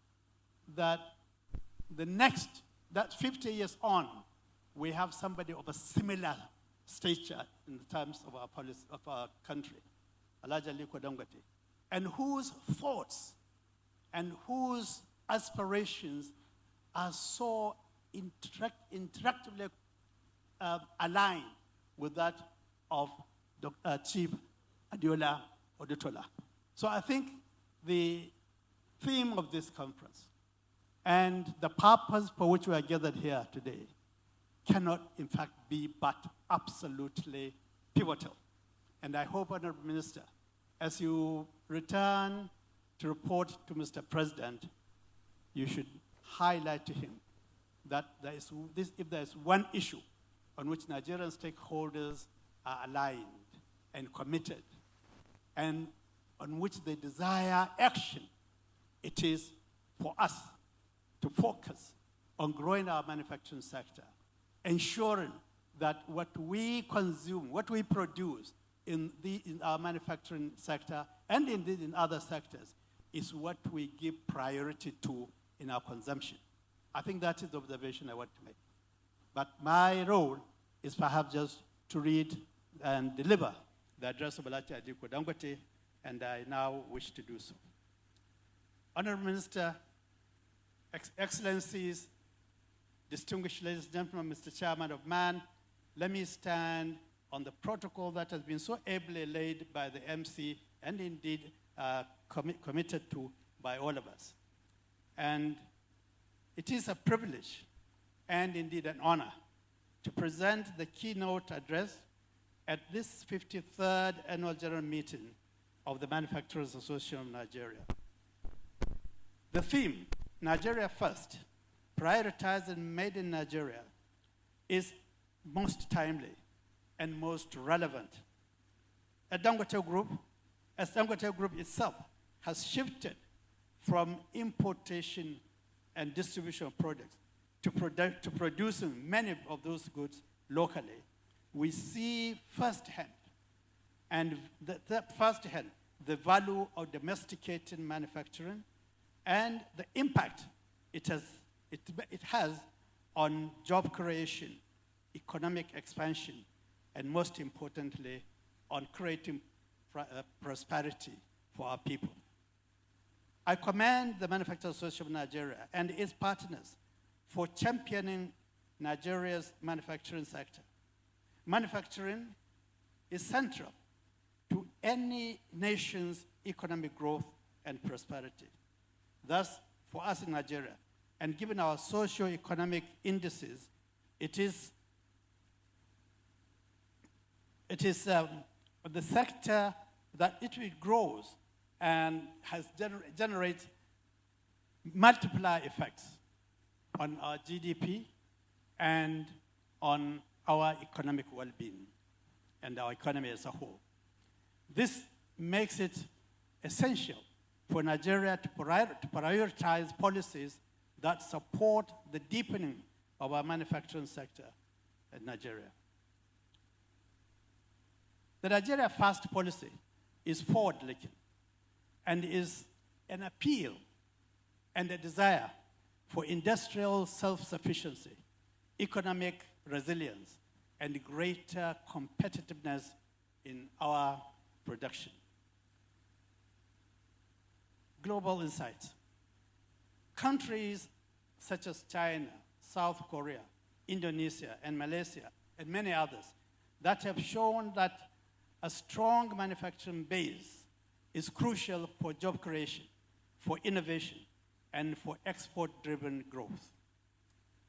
that that 50 years on, we have somebody of a similar stature in terms of our policy, of our country, Alhaji Aliko Dangote, and whose thoughts and whose aspirations are so interactively aligned with that of Chief Adeola Odutola. So I think the theme of this conference and the purpose for which we are gathered here today cannot, in fact, be but absolutely pivotal. And I hope, Honorable Minister, as you return to report to Mr. President, you should highlight to him that if there is one issue on which Nigerian stakeholders are aligned and committed, and on which they desire action, it is for us to focus on growing our manufacturing sector, ensuring that what we consume, what we produce in our manufacturing sector, and indeed in other sectors, is what we give priority to in our consumption. I think that is the observation I want to make. But my role is perhaps just to read and deliver the address of Alhaji Aliko Dangote, and I now wish to do so. Honorable Minister, Excellencies, distinguished ladies and gentlemen, Mr. Chairman of MAN, let me stand on the protocol that has been so ably laid by the MC and indeed committed to by all of us. And it is a privilege and indeed an honor to present the keynote address at this 53rd Annual General Meeting of the Manufacturers Association of Nigeria. The theme, Nigeria First, prioritizing Made in Nigeria, is most timely and most relevant. As Dangote Group itself has shifted from importation and distribution of products to producing many of those goods locally, we see firsthand, and firsthand, the value of domesticated manufacturing and the impact it has on job creation, economic expansion, and most importantly, on creating prosperity for our people. I commend the Manufacturers Association of Nigeria and its partners for championing Nigeria's manufacturing sector. Manufacturing is central to any nation's economic growth and prosperity. Thus, for us in Nigeria, and given our socio-economic indices, it is the sector that it grows and generates multiplier effects on our GDP and on our economic well-being and our economy as a whole. This makes it essential for Nigeria to prioritize policies that support the deepening of our manufacturing sector in Nigeria. The Nigeria First policy is forward-looking and is an appeal and a desire for industrial self-sufficiency, economic resilience, and greater competitiveness in our production. Global insights. Countries such as China, South Korea, Indonesia, and Malaysia, and many others that have shown that a strong manufacturing base is crucial for job creation, for innovation, and for export-driven growth.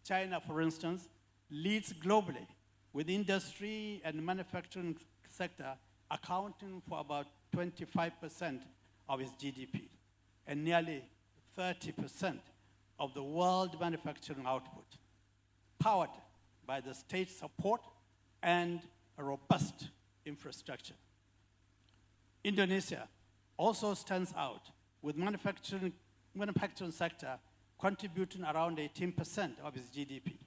China, for instance, leads globally with industry and manufacturing sector accounting for about 25% of its GDP and nearly 30% of the world manufacturing output, powered by the state support and a robust infrastructure. Indonesia also stands out with manufacturing sector contributing around 18% of its GDP,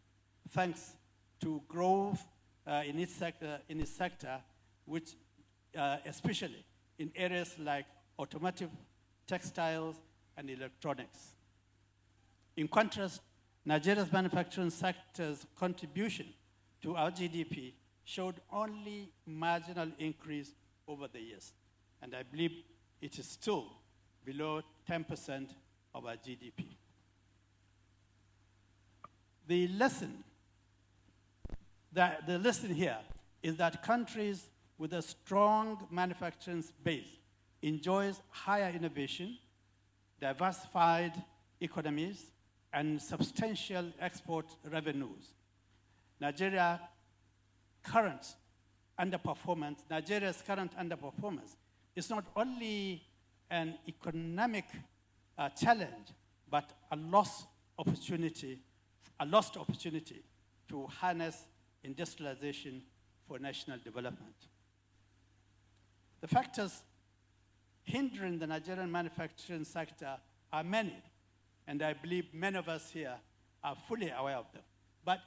thanks to growth in its sector, which especially in areas like automotive, textiles, and electronics. In contrast, Nigeria's manufacturing sector's contribution to our GDP showed only marginal increase over the years, and I believe it is still below 10% of our GDP. The lesson here is that countries with a strong manufacturing base enjoys higher innovation, diversified economies, and substantial export revenues. Nigeria's current underperformance is not only an economic challenge, but a lost opportunity to harness industrialization for national development. The factors hindering the Nigerian manufacturing sector are many, and I believe many of us here are fully aware of them. But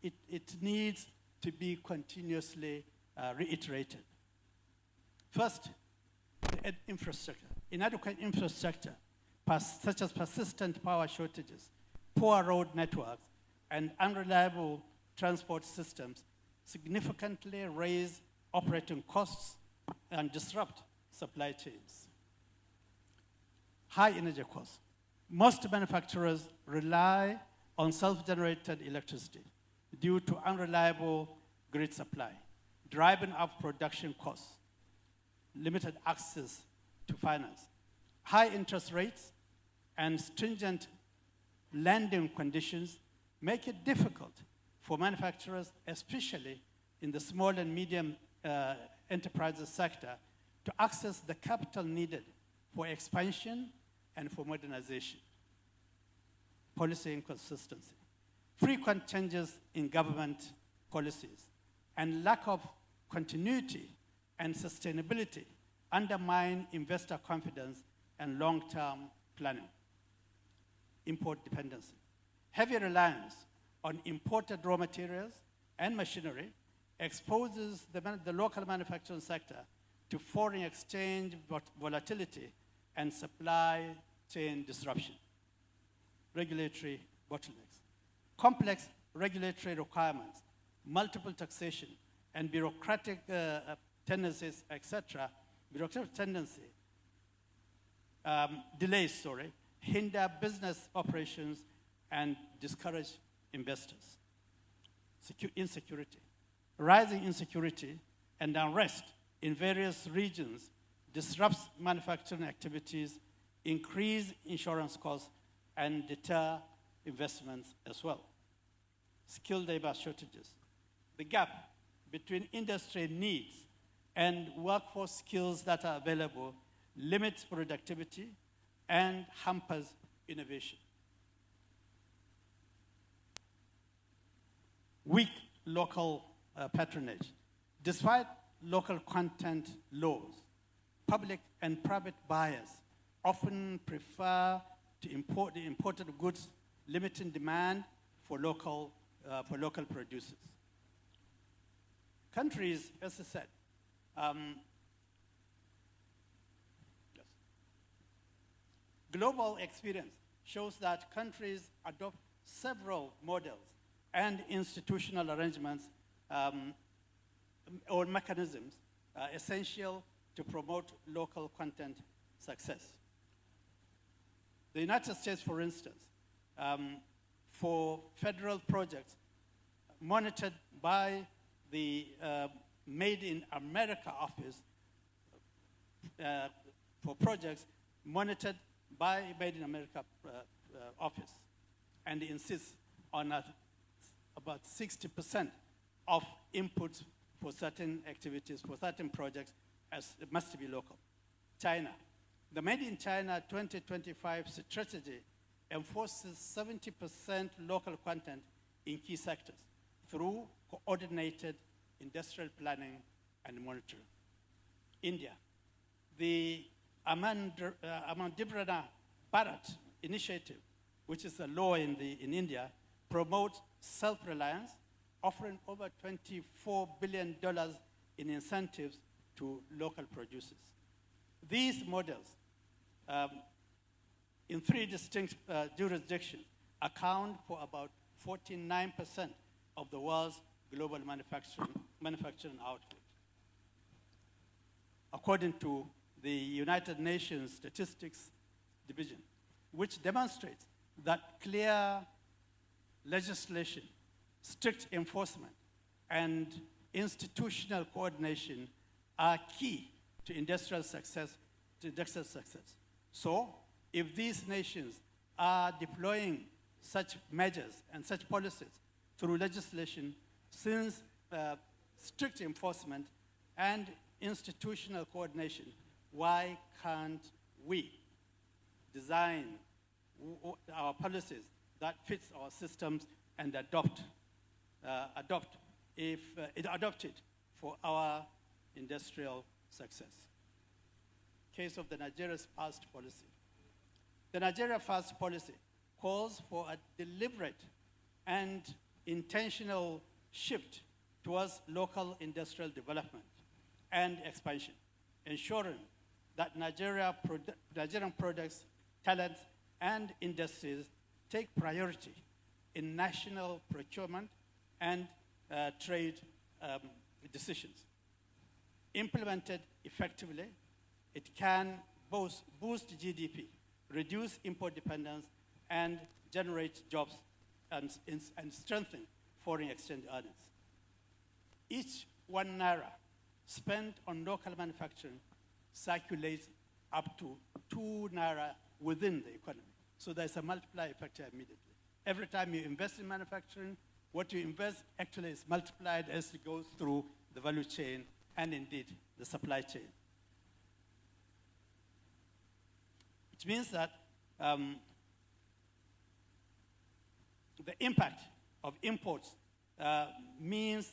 it needs to be continuously reiterated. First, the infrastructure. Inadequate infrastructure, such as persistent power shortages, poor road networks, and unreliable transport systems, significantly raise operating costs and disrupt supply chains. High energy costs. Most manufacturers rely on self-generated electricity due to unreliable grid supply, driving up production costs, limited access to finance. High interest rates and stringent lending conditions make it difficult for manufacturers, especially in the small and medium enterprises sector, to access the capital needed for expansion and for modernization. Policy inconsistency. Frequent changes in government policies and lack of continuity and sustainability undermine investor confidence and long-term planning. Import dependency. Heavy reliance on imported raw materials and machinery exposes the local manufacturing sector to foreign exchange volatility and supply chain disruption. Regulatory bottlenecks. Complex regulatory requirements, multiple taxation, and bureaucratic tendencies, etc., bureaucratic tendency hinder business operations and discourage investors. Insecurity. Rising insecurity and unrest in various regions disrupts manufacturing activities, increase insurance costs, and deter investments as well. Skilled labor shortages. The gap between industry needs and workforce skills that are available limits productivity and hampers innovation. Weak local patronage. Despite local content laws, public and private buyers often prefer to import the imported goods, limiting demand for local producers. Countries, as I said, global experience shows that countries adopt several models and institutional arrangements or mechanisms essential to promote local content success. The United States, for instance, for federal projects monitored by the Made in America office, for projects monitored by Made in America office, and insists on about 60% of inputs for certain activities, for certain projects, as it must be local. China. The Made in China 2025 strategy enforces 70% local content in key sectors through coordinated industrial planning and monitoring. India. The Amandibranna Bharat initiative, which is a law in India, promotes self-reliance, offering over $24 billion in incentives to local producers. These models, in 3 distinct jurisdictions, account for about 49% of the world's global manufacturing output. According to the United Nations Statistics Division, which demonstrates that clear legislation, strict enforcement, and institutional coordination are key to industrial success. So, if these nations are deploying such measures and such policies through legislation, since strict enforcement and institutional coordination, why can't we design our policies that fits our systems and adopt it for our industrial success? Case of the Nigeria's First policy. The Nigeria First policy calls for a deliberate and intentional shift towards local industrial development and expansion, ensuring that Nigerian products, talents, and industries take priority in national procurement and trade decisions. Implemented effectively, it can both boost GDP, reduce import dependence, and generate jobs and strengthen foreign exchange earnings. Each 1 naira spent on local manufacturing circulates up to 2 naira within the economy. So there's a multiplier effect here immediately. Every time you invest in manufacturing, what you invest actually is multiplied as it goes through the value chain and indeed the supply chain. Which means that the impact of imports means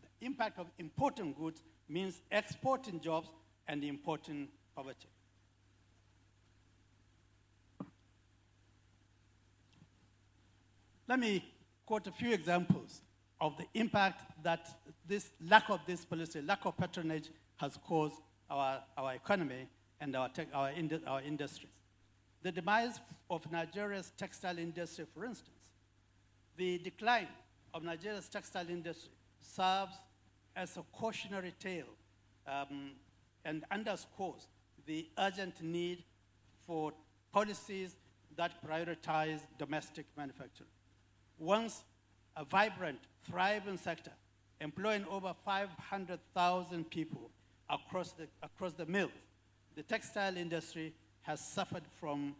the impact of importing goods means exporting jobs and importing poverty. Let me quote a few examples of the impact that this lack of this policy, lack of patronage, has caused our economy and our industries. The demise of Nigeria's textile industry, for instance. The decline of Nigeria's textile industry serves as a cautionary tale and underscores the urgent need for policies that prioritize domestic manufacturing. Once a vibrant, thriving sector, employing over 500,000 people across the mills, the textile industry has suffered from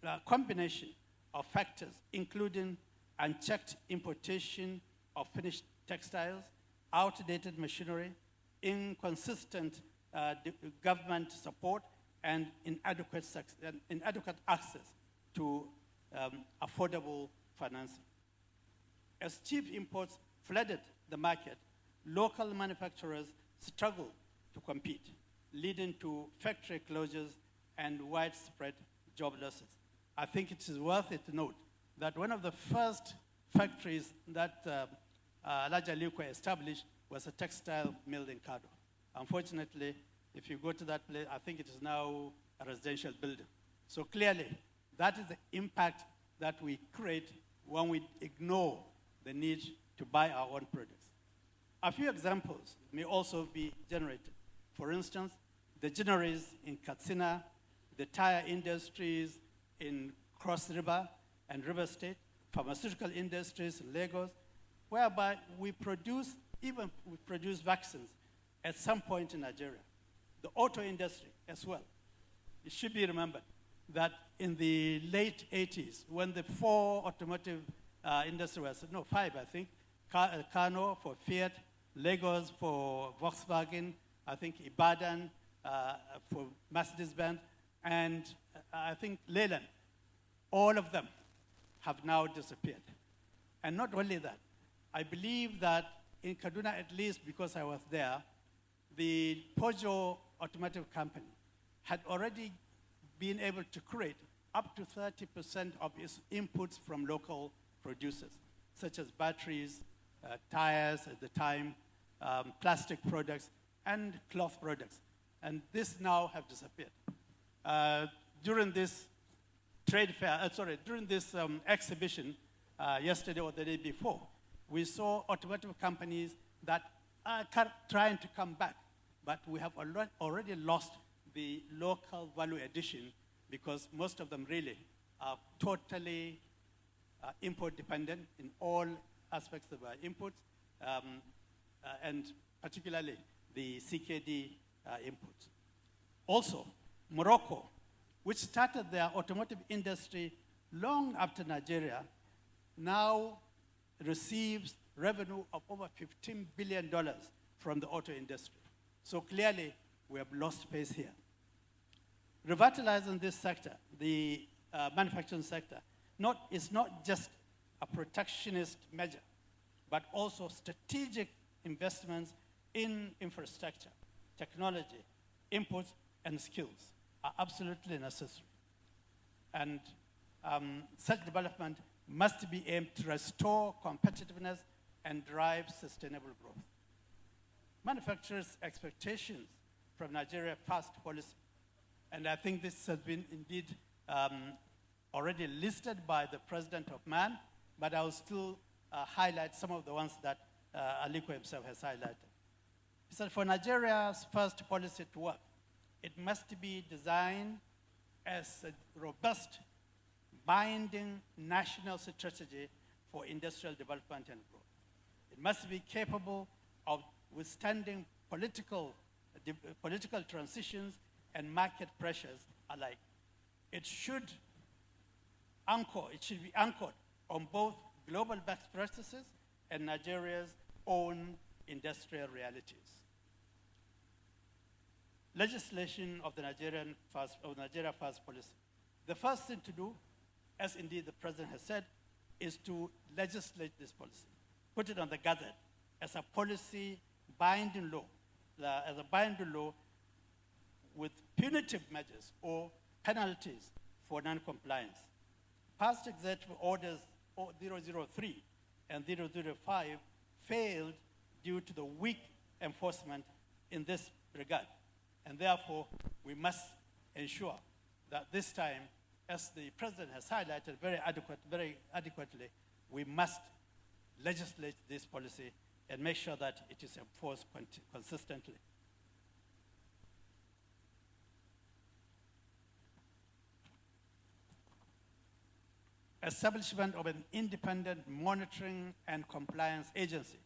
a combination of factors, including unchecked importation of finished textiles, outdated machinery, inconsistent government support, and inadequate access to affordable financing. As cheap imports flooded the market, local manufacturers struggled to compete, leading to factory closures and widespread job losses. I think it is worth it to note that one of the first factories that Alhaji Aliko established was a textile mill in Kado. Unfortunately, if you go to that place, I think it is now a residential building. So clearly, that is the impact that we create when we ignore the need to buy our own products. A few examples may also be generated. For instance, the ginneries in Katsina, the tire industries in Cross River and River State, pharmaceutical industries in Lagos, whereby we produce vaccines at some point in Nigeria. The auto industry as well. It should be remembered that in the late 80s, when the four automotive industry was, no, five, I think, Kano for Fiat, Lagos for Volkswagen, I think Ibadan for Mercedes-Benz, and I think Leyland. All of them have now disappeared. And not only that, I believe that in Kaduna, at least because I was there, the Peugeot Automotive Company had already been able to create up to 30% of its inputs from local producers, such as batteries, tires at the time, plastic products, and cloth products. And this now have disappeared. During this trade fair, during this exhibition yesterday or the day before, we saw automotive companies that are trying to come back, but we have already lost the local value addition because most of them really are totally import dependent in all aspects of our inputs, and particularly the CKD inputs. Also, Morocco, which started their automotive industry long after Nigeria, now receives revenue of over $15 billion from the auto industry. So clearly, we have lost pace here. Revitalizing this sector, the manufacturing sector, is not just a protectionist measure, but also strategic investments in infrastructure, technology, inputs, and skills are absolutely necessary. And such development must be aimed to restore competitiveness and drive sustainable growth. Manufacturers' expectations from Nigeria First policy, and I think this has been indeed already listed by the President of MAN, but I'll still highlight some of the ones that Aliko himself has highlighted. He said for Nigeria's first policy to work, it must be designed as a robust, binding national strategy for industrial development and growth. It must be capable of withstanding political transitions and market pressures alike. It should be anchored on both global best practices and Nigeria's own industrial realities. Legislation of the Nigeria First policy. The first thing to do, as indeed the President has said, is to legislate this policy, put it on the Gazette as a policy binding law, with punitive measures or penalties for non-compliance. Past executive orders 003 and 005 failed due to the weak enforcement in this regard. And therefore, we must ensure that this time, as the President has highlighted very adequately, we must legislate this policy and make sure that it is enforced consistently. establishment of an independent monitoring and compliance agency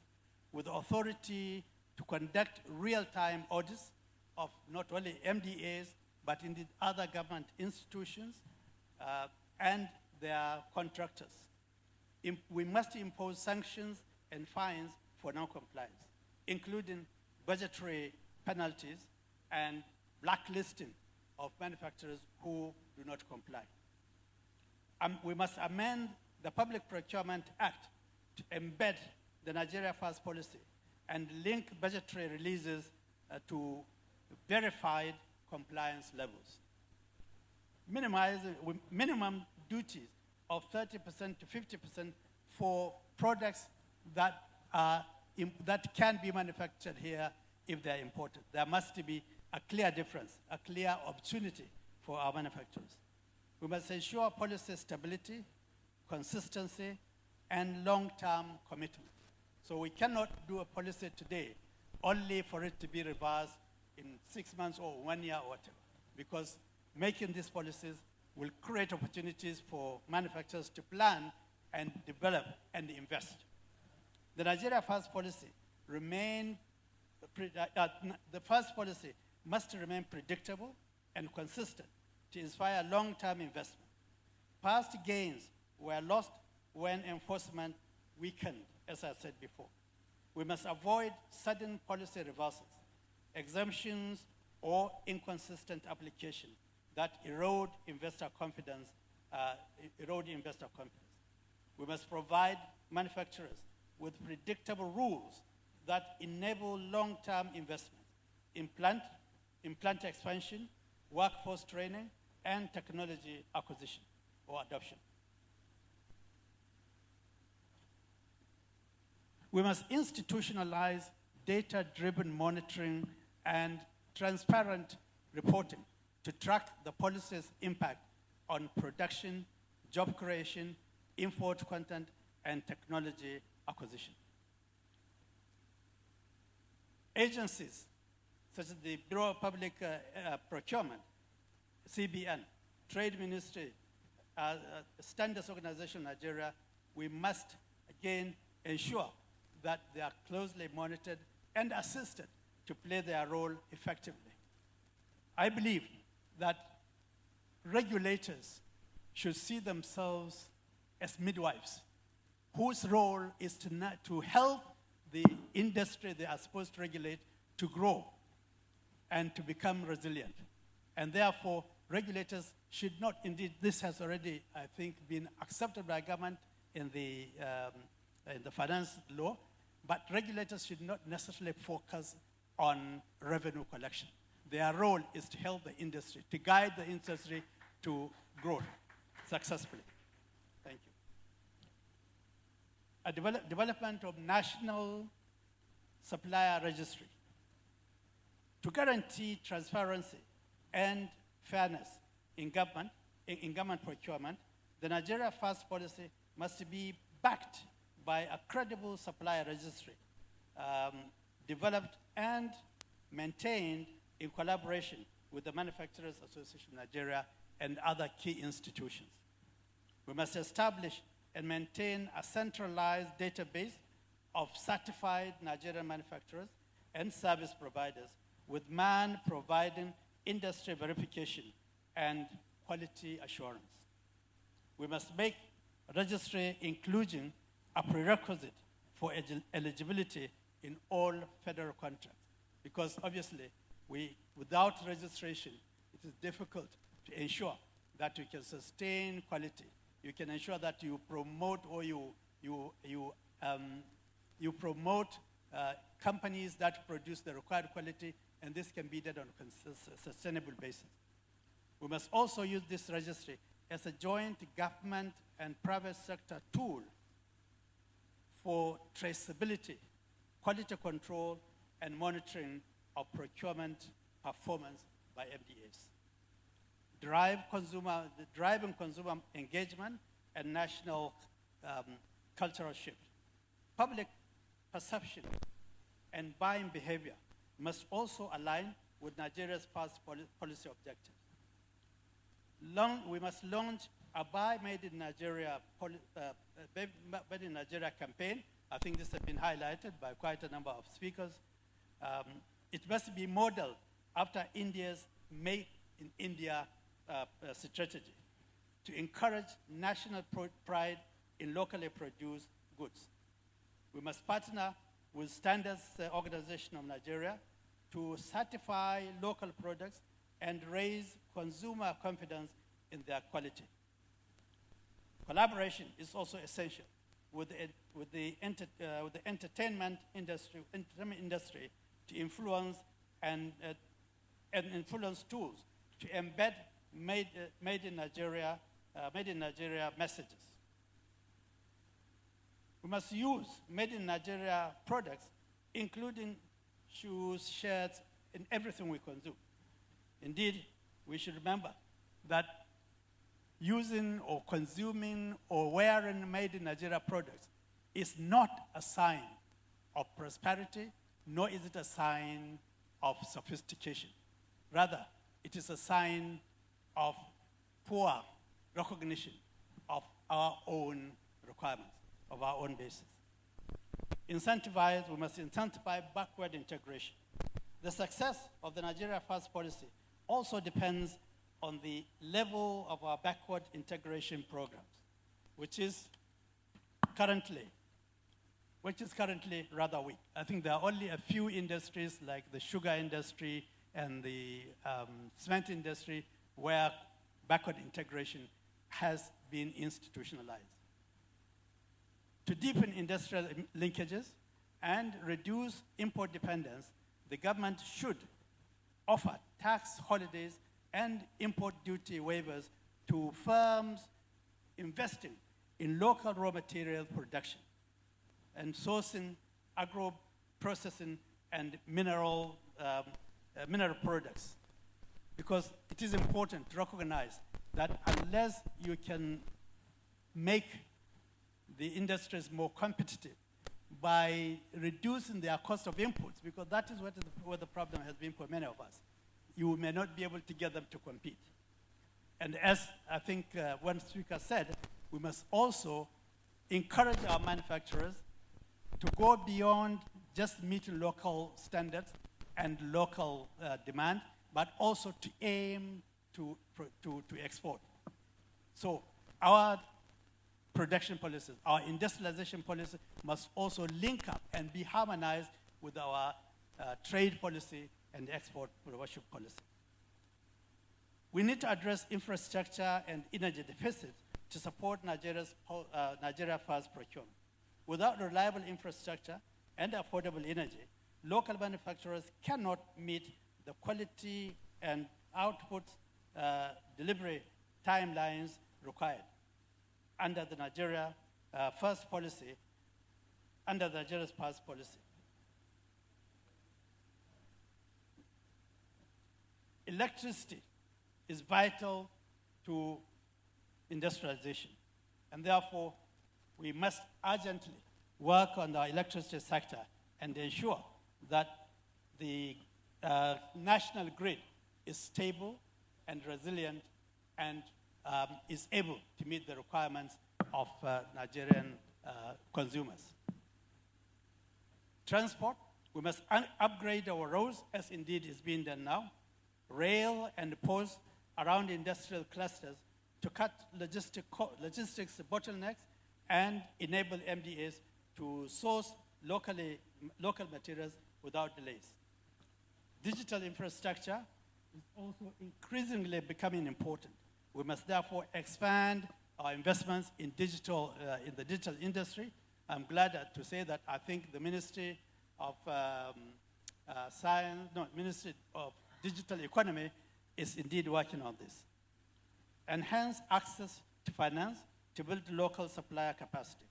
with authority to conduct real-time audits of not only MDAs, but indeed other government institutions and their contractors. We must impose sanctions and fines for non-compliance, including budgetary penalties and blacklisting of manufacturers who do not comply. We must amend the Public Procurement Act to embed the Nigeria First policy and link budgetary releases to verified compliance levels. Minimum duties of 30% to 50% for products that can be manufactured here if they're imported. There must be a clear difference, a clear opportunity for our manufacturers. We must ensure policy stability, consistency, and long-term commitment. So we cannot do a policy today only for it to be reversed in 6 months or 1 year or whatever, because making these policies will create opportunities for manufacturers to plan and develop and invest. The Nigeria First policy the first policy must remain predictable and consistent to inspire long-term investment. Past gains were lost when enforcement weakened, as I said before. We must avoid sudden policy reversals, exemptions, or inconsistent application that erode investor confidence. We must provide manufacturers with predictable rules that enable long-term investment in plant expansion, workforce training, and technology acquisition or adoption. We must institutionalize data-driven monitoring and transparent reporting to track the policy's impact on production, job creation, import content, and technology acquisition. Agencies such as the Bureau of Public Procurement, CBN, Trade Ministry, Standards Organization Nigeria, we must again ensure that they are closely monitored and assisted to play their role effectively. I believe that regulators should see themselves as midwives, whose role is to help the industry they are supposed to regulate to grow and to become resilient. And therefore, regulators should not, indeed, this has already, I think, been accepted by government in the finance law, but regulators should not necessarily focus on revenue collection. Their role is to help the industry, to guide the industry to growth successfully. Thank you. Development of national supplier registry. To guarantee transparency and fairness in government procurement, the Nigeria First policy must be backed by a credible supplier registry, developed and maintained in collaboration with the Manufacturers Association of Nigeria and other key institutions. We must establish and maintain a centralized database of certified Nigerian manufacturers and service providers, with man providing industry verification and quality assurance. We must make registry inclusion a prerequisite for eligibility in all federal contracts, because obviously without registration, it is difficult to ensure that you can sustain quality. You can ensure that you promote or you promote companies that produce the required quality, and this can be done on a sustainable basis. We must also use this registry as a joint government and private sector tool for traceability, quality control, and monitoring of procurement performance by MDAs. Driving consumer engagement and national cultural shift. Public perception and buying behavior must also align with Nigeria's past policy objectives. We must launch a Buy Made in Nigeria, Made in Nigeria campaign. I think this has been highlighted by quite a number of speakers. It must be modeled after India's Made in India strategy to encourage national pride in locally produced goods. We must partner with Standards Organization of Nigeria to certify local products and raise consumer confidence in their quality. Collaboration is also essential with the entertainment industry to influence and influence tools to embed made in Nigeria messages. We must use made in Nigeria products, including shoes, shirts, in everything we consume. Indeed, we should remember that using or consuming or wearing made in Nigeria products is not a sign of prosperity, nor is it a sign of sophistication. Rather, it is a sign of poor recognition of our own requirements, of our own basis. We must incentivize backward integration. The success of the Nigeria First policy also depends on the level of our backward integration programs, which is currently rather weak. I think there are only a few industries like the sugar industry and the cement industry where backward integration has been institutionalized. To deepen industrial linkages and reduce import dependence, the government should offer tax holidays and import duty waivers to firms investing in local raw material production and sourcing, agro-processing, and mineral products. Because it is important to recognize that unless you can make the industries more competitive by reducing their cost of inputs, because that is where the problem has been for many of us, you may not be able to get them to compete. And as I think one speaker said, we must also encourage our manufacturers to go beyond just meeting local standards and local demand, but also to aim to export. So our production policies, our industrialization policy must also link up and be harmonized with our trade policy and export promotion policy. We need to address infrastructure and energy deficits to support Nigeria First procurement. Without reliable infrastructure and affordable energy, local manufacturers cannot meet the quality and output delivery timelines required under the Nigeria First policy, under the Nigeria's First policy. Electricity is vital to industrialization, and therefore we must urgently work on our electricity sector and ensure that the national grid is stable and resilient and is able to meet the requirements of Nigerian consumers. Transport, we must upgrade our roads, as indeed is being done now, rail and ports around industrial clusters to cut logistics bottlenecks and enable MDAs to source local materials without delays. Digital infrastructure is also increasingly becoming important. We must therefore expand our investments in the digital industry. I'm glad to say that I think the Ministry of Ministry of Digital Economy is indeed working on this. Enhance access to finance to build local supplier capacity.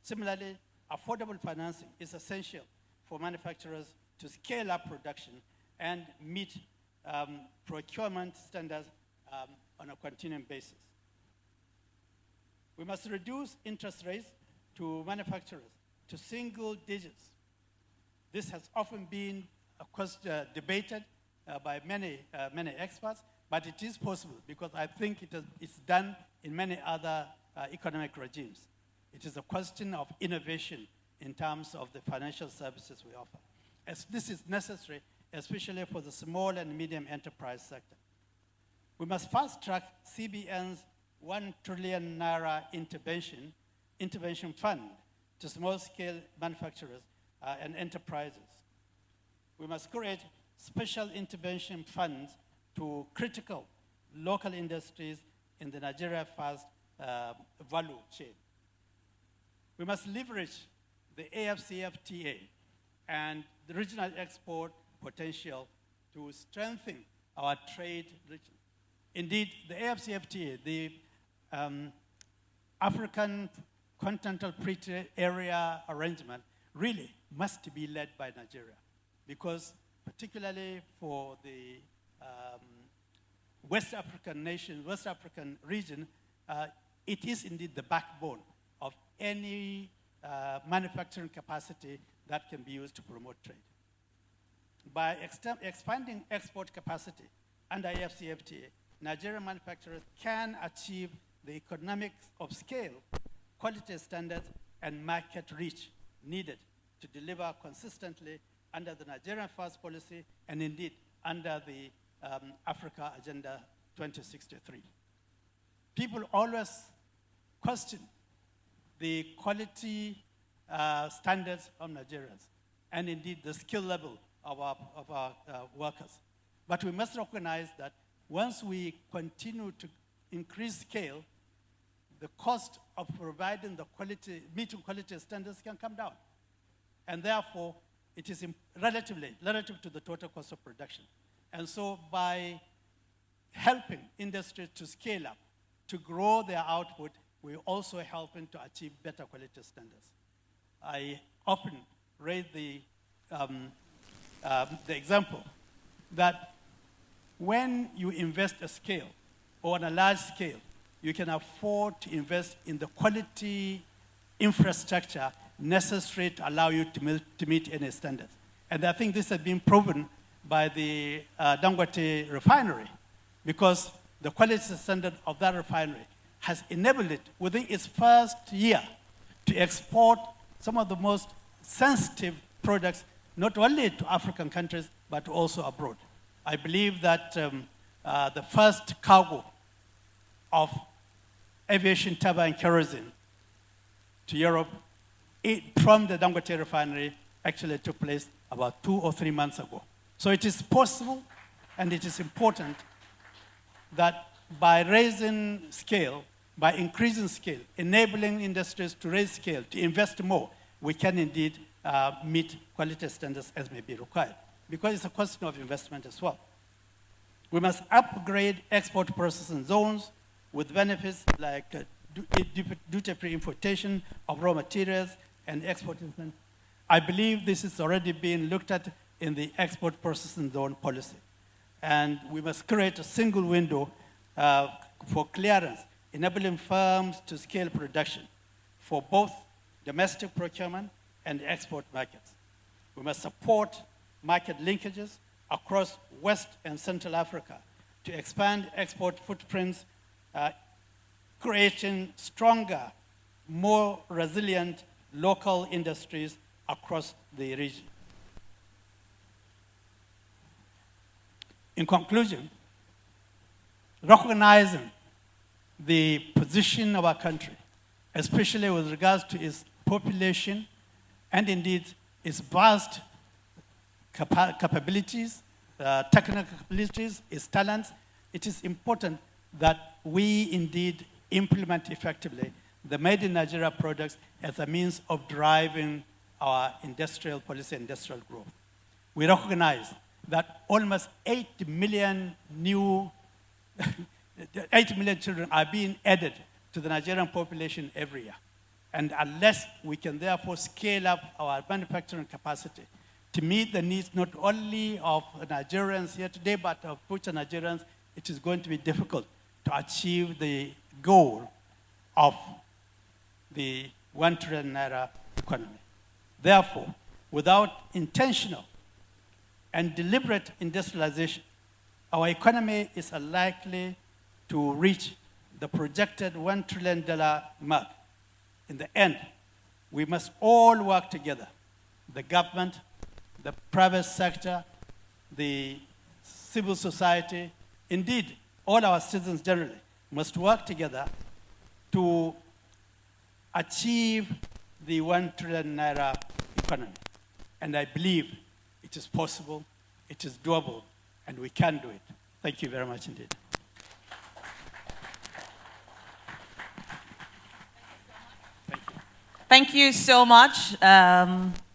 Similarly, affordable financing is essential for manufacturers to scale up production and meet procurement standards on a continuing basis. We must reduce interest rates to manufacturers to single digits. This has often been, of course, debated by many experts, but it is possible because I think it's done in many other economic regimes. It is a question of innovation in terms of the financial services we offer. As this is necessary, especially for the small and medium enterprise sector. We must fast track CBN's 1 trillion naira intervention fund to small-scale manufacturers and enterprises. We must create special intervention funds to critical local industries in the Nigeria fast value chain. We must leverage the AFCFTA and the regional export potential to strengthen our trade region. Indeed, the AFCFTA, the African Continental Free Trade Area arrangement, really must be led by Nigeria, because particularly for the West African nation, West African region, it is indeed the backbone of any manufacturing capacity that can be used to promote trade. By expanding export capacity under AFCFTA, Nigerian manufacturers can achieve the economics of scale, quality standards, and market reach needed to deliver consistently under the Nigerian First policy and indeed under the Africa Agenda 2063. People always question the quality standards of Nigerians and indeed the skill level of our workers. But we must recognize that once we continue to increase scale, the cost of providing the quality, meeting quality standards can come down. And therefore, it is relative to the total cost of production. And so by helping industry to scale up, to grow their output, we're also helping to achieve better quality standards. I often raise the example that when you invest a scale or on a large scale, you can afford to invest in the quality infrastructure necessary to allow you to meet any standards. And I think this has been proven by the Dangote refinery, because the quality standard of that refinery has enabled it within its first year to export some of the most sensitive products, not only to African countries, but also abroad. I believe that the first cargo of aviation turbine kerosene to Europe from the Dangote refinery actually took place about 2 or 3 months ago. So it is possible, and it is important that by raising scale, by increasing scale, enabling industries to raise scale, to invest more, we can indeed meet quality standards as may be required, because it's a question of investment as well. We must upgrade export processing zones with benefits like duty-free importation of raw materials and export incentives. I believe this is already being looked at in the export processing zone policy. And we must create a single window for clearance, enabling firms to scale production for both domestic procurement and export markets. We must support market linkages across West and Central Africa to expand export footprints, creating stronger, more resilient local industries across the region. In conclusion, recognizing the position of our country, especially with regards to its population and indeed its vast capabilities, technical capabilities, its talents, it is important that we indeed implement effectively the Made in Nigeria products as a means of driving our industrial policy, industrial growth. We recognize that almost 8 million new 8 million children are being added to the Nigerian population every year. And unless we can therefore scale up our manufacturing capacity to meet the needs not only of Nigerians here today, but of future Nigerians, it is going to be difficult to achieve the goal of the 1 trillion naira economy. Therefore, without intentional and deliberate industrialization, our economy is unlikely to reach the projected $1 trillion mark. In the end, we must all work together. The government, the private sector, the civil society, indeed, all our citizens generally must work together to achieve the 1 trillion naira economy. And I believe it is possible, it is doable, and we can do it. Thank you very much indeed. Thank you so much,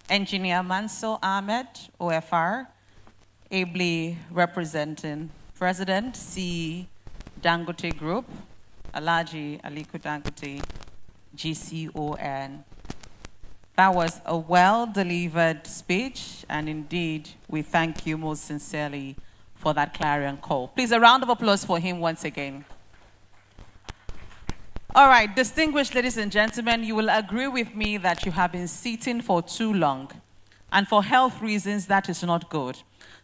Engineer Mansour Ahmed, OFR, ably representing President, C. Dangote Group, Alhaji Aliko Dangote, GCON. That was a well-delivered speech, and indeed, we thank you most sincerely for that clarion call. Please, a round of applause for him once again. All right, distinguished ladies and gentlemen, you will agree with me that you have been sitting for too long. And for health reasons, that is not good.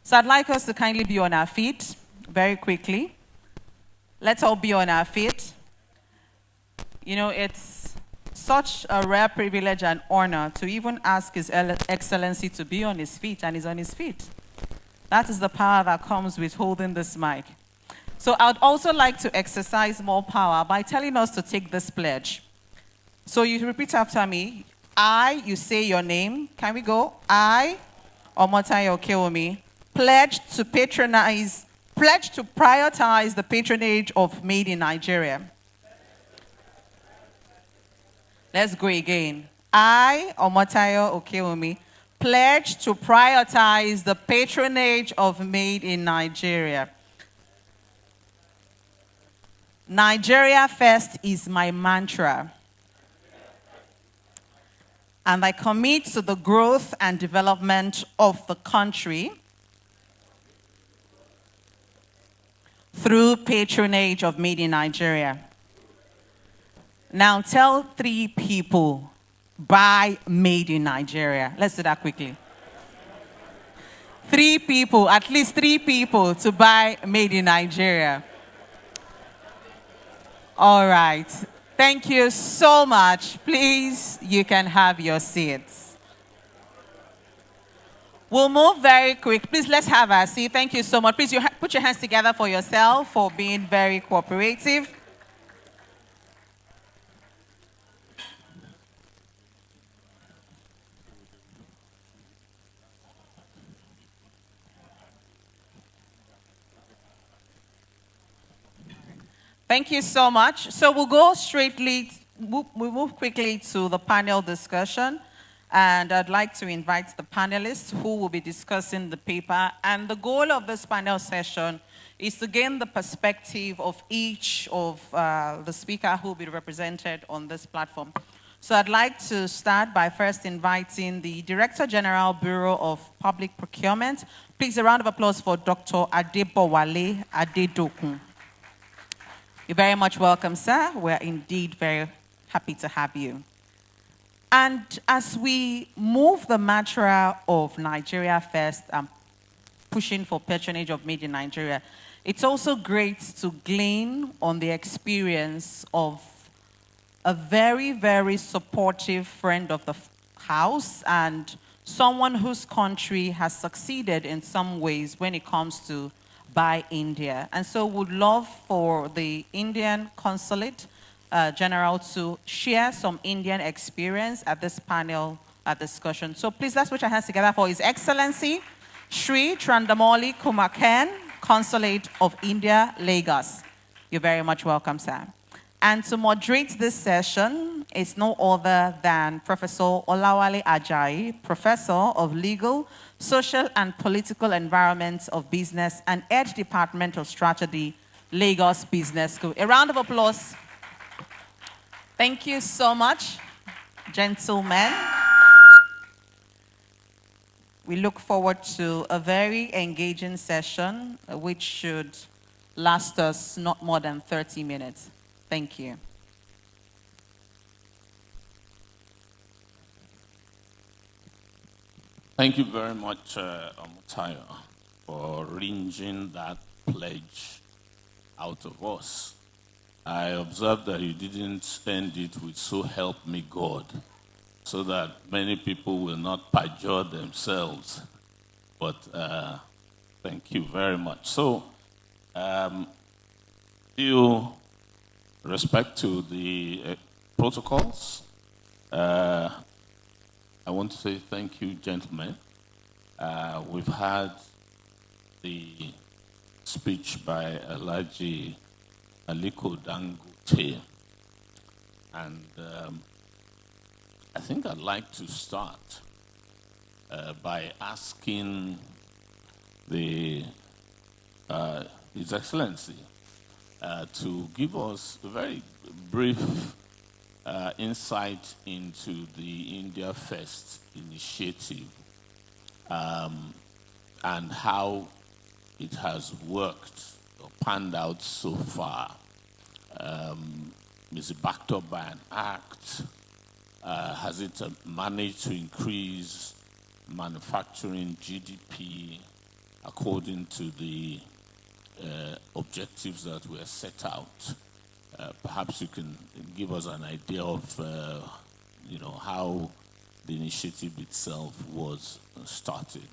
So I'd like us to kindly be on our feet very quickly. Let's all be on our feet. You know, it's such a rare privilege and honor to even ask His Excellency to be on his feet, and he's on his feet. That is the power that comes with holding this mic. So I would also like to exercise more power by telling us to take this pledge. So you repeat after me. I, you say your name. Can we go? I, Omotayo Okeomi, pledge to prioritize the patronage of Made in Nigeria. Let's go again. I, Omotayo Okeomi, pledge to prioritize the patronage of Made in Nigeria. Nigeria first is my mantra. And I commit to the growth and development of the country through patronage of Made in Nigeria. Now tell 3 people, buy Made in Nigeria. Let's do that quickly. 3 people, at least 3 people to buy Made in Nigeria. All right. Thank you so much. Please, you can have your seats. We'll move very quick. Please, let's have our seat. Thank you so much. Please, put your hands together for yourself for being very cooperative. Thank you so much. So we'll go we'll move quickly to the panel discussion. And I'd like to invite the panelists who will be discussing the paper. And the goal of this panel session is to gain the perspective of each of the speakers who will be represented on this platform. So I'd like to start by first inviting the Director General, Bureau of Public Procurement. Please, a round of applause for Dr. Adebowale Adedokun. You're very much welcome, sir. We're indeed very happy to have you. And as we move the mantra of Nigeria first and pushing for patronage of Made in Nigeria, it's also great to glean on the experience of a very, very supportive friend of the house and someone whose country has succeeded in some ways when it comes to Buy India. And so would love for the Indian Consulate General to share some Indian experience at this panel discussion. So please, let's put your hands together for His Excellency, Sri Trandamoli Kumaken, Consulate of India, Lagos. You're very much welcome, sir. And to moderate this session is no other than Professor Olawale Ajayi, Professor of Legal, Social and Political Environments of Business and Head Department of Strategy, Lagos Business School. A round of applause. Thank you so much, gentlemen. We look forward to a very engaging session, which should last us not more than 30 minutes. Thank you. Thank you very much, Omotayo, for wringing that pledge out of us. I observed that you didn't end it with "so help me God," so that many people will not perjure themselves. But thank you very much. So, due respect to the protocols, I want to say thank you, gentlemen. We've had the speech by Alhaji Aliko Dangote, and I think I'd like to start by asking His Excellency to give us a very brief insight into the India First initiative and how it has worked or panned out so far. Is it backed up by an act? Has it managed to increase manufacturing GDP according to the objectives that were set out? Perhaps you can give us an idea of how the initiative itself was started.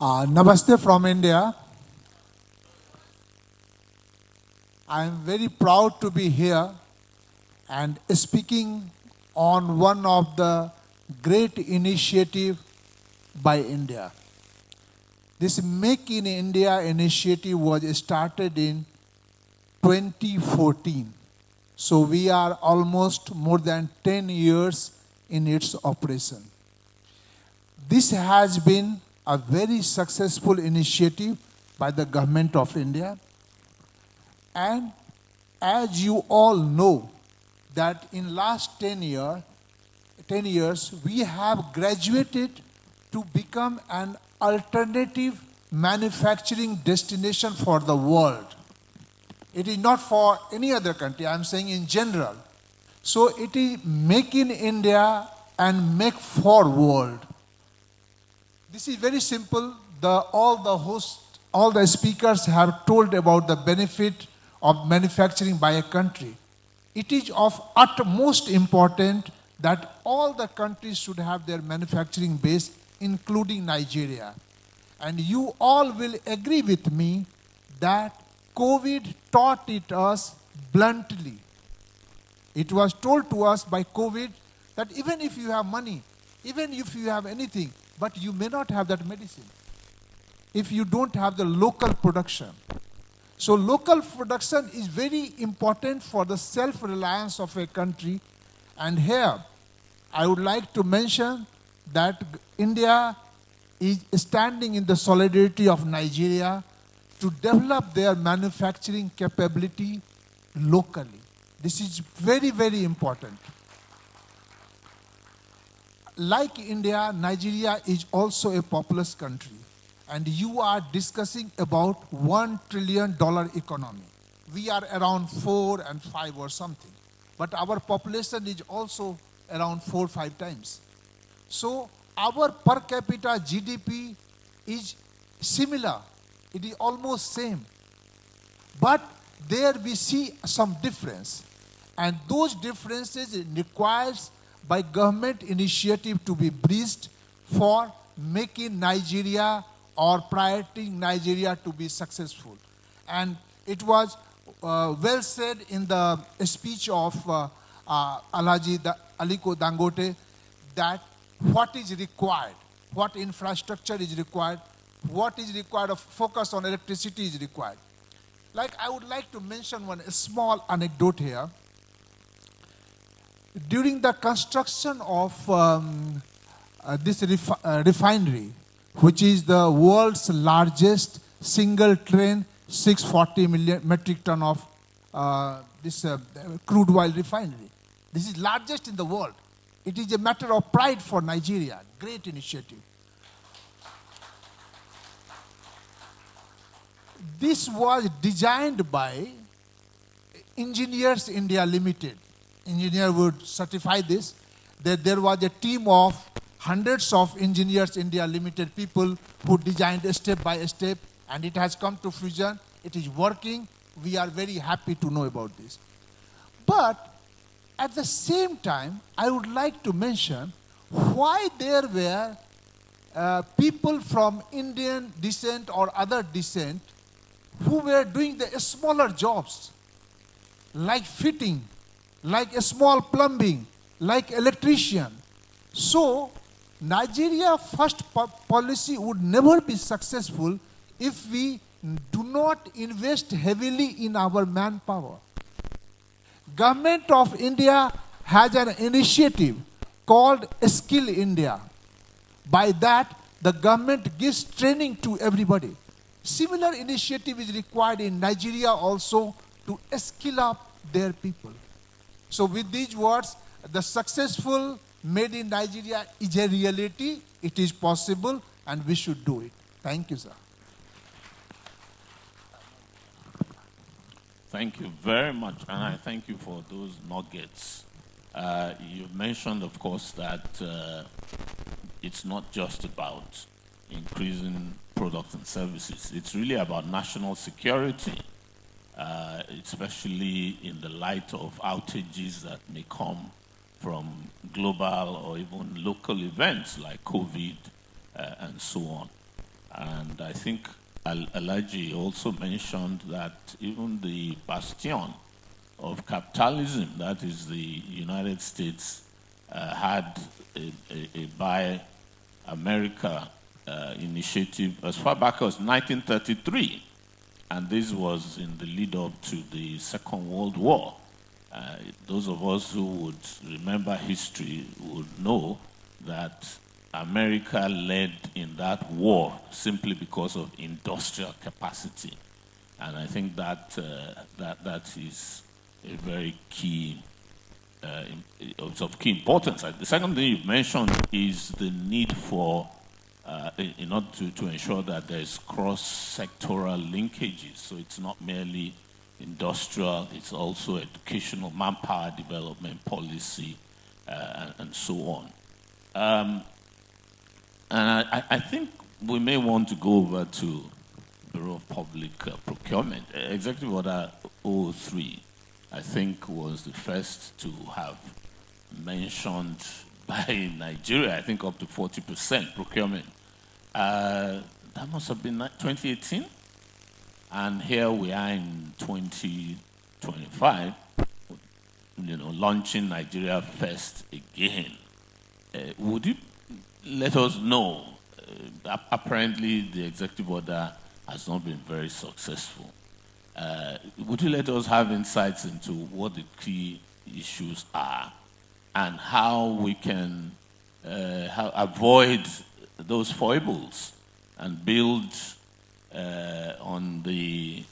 Namaste from India. I am very proud to be here and speaking on one of the great initiatives by India. This Make in India initiative was started in 2014. So we are almost more than 10 years in its operation. This has been a very successful initiative by the government of India. And as you all know, that in last 10 years, we have graduated to become an alternative manufacturing destination for the world. It is not for any other country, I'm saying in general. So it is Make in India and Make for World. This is very simple. All the speakers have told about the benefit of manufacturing by a country. It is of utmost importance that all the countries should have their manufacturing base, including Nigeria. And you all will agree with me that COVID taught it us bluntly. It was told to us by COVID that even if you have money, even if you have anything, but you may not have that medicine if you don't have the local production. So local production is very important for the self-reliance of a country. And here, I would like to mention that India is standing in the solidarity of Nigeria to develop their manufacturing capability locally. This is very, very important. Like India, Nigeria is also a populous country. And you are discussing about $1 trillion economy. We are around 4 and 5 or something. But our population is also around 4 or 5 times. So our per capita GDP is similar. It is almost same. But there we see some difference. And those differences requires by government initiative to be breached for making Nigeria or prioritizing Nigeria to be successful. And it was well said in the speech of Alhaji Aliko Dangote that what is required, what infrastructure is required, what is required of focus on electricity is required. Like I would like to mention one small anecdote here. During the construction of this refinery, which is the world's largest single train 640 million metric ton of this crude oil refinery. This is largest in the world. It is a matter of pride for Nigeria. Great initiative. This was designed by Engineers India Limited. Engineer would certify this, that there was a team of hundreds of engineers, India Limited people who designed step by step, and it has come to fruition. It is working. We are very happy to know about this. But at the same time, I would like to mention why there were people from Indian descent or other descent who were doing the smaller jobs, like fitting, like a small plumbing, like electrician. So Nigeria first policy would never be successful if we do not invest heavily in our manpower. Government of India has an initiative called Skill India. By that, the government gives training to everybody. Similar initiative is required in Nigeria also to skill up their people. So with these words, the successful made in Nigeria is a reality, it is possible, and we should do it. Thank you, sir. Thank you very much, and I thank you for those nuggets. You mentioned, of course, that it's not just about increasing products and services. It's really about national security, especially in the light of outages that may come from global or even local events like COVID and so on. And I think Alaji also mentioned that even the bastion of capitalism, that is the United States, had a Buy America initiative as far back as 1933. And this was in the lead up to the Second World War. Those of us who would remember history would know that America led in that war simply because of industrial capacity. And I think that that is a very key, of key importance. The second thing you mentioned is the need for, in order to ensure that there's cross-sectoral linkages. So it's not merely industrial, it's also educational, manpower development policy, and so on. And I think we may want to go over to Bureau of Public Procurement. Executive Order 003, I think, was the first to have mentioned by Nigeria, I think up to 40% procurement. That must have been 2018. And here we are in 2025, launching Nigeria First again. Would you let us know? Apparently, the executive order has not been very successful. Would you let us have insights into what the key issues are and how we can avoid those foibles and build on the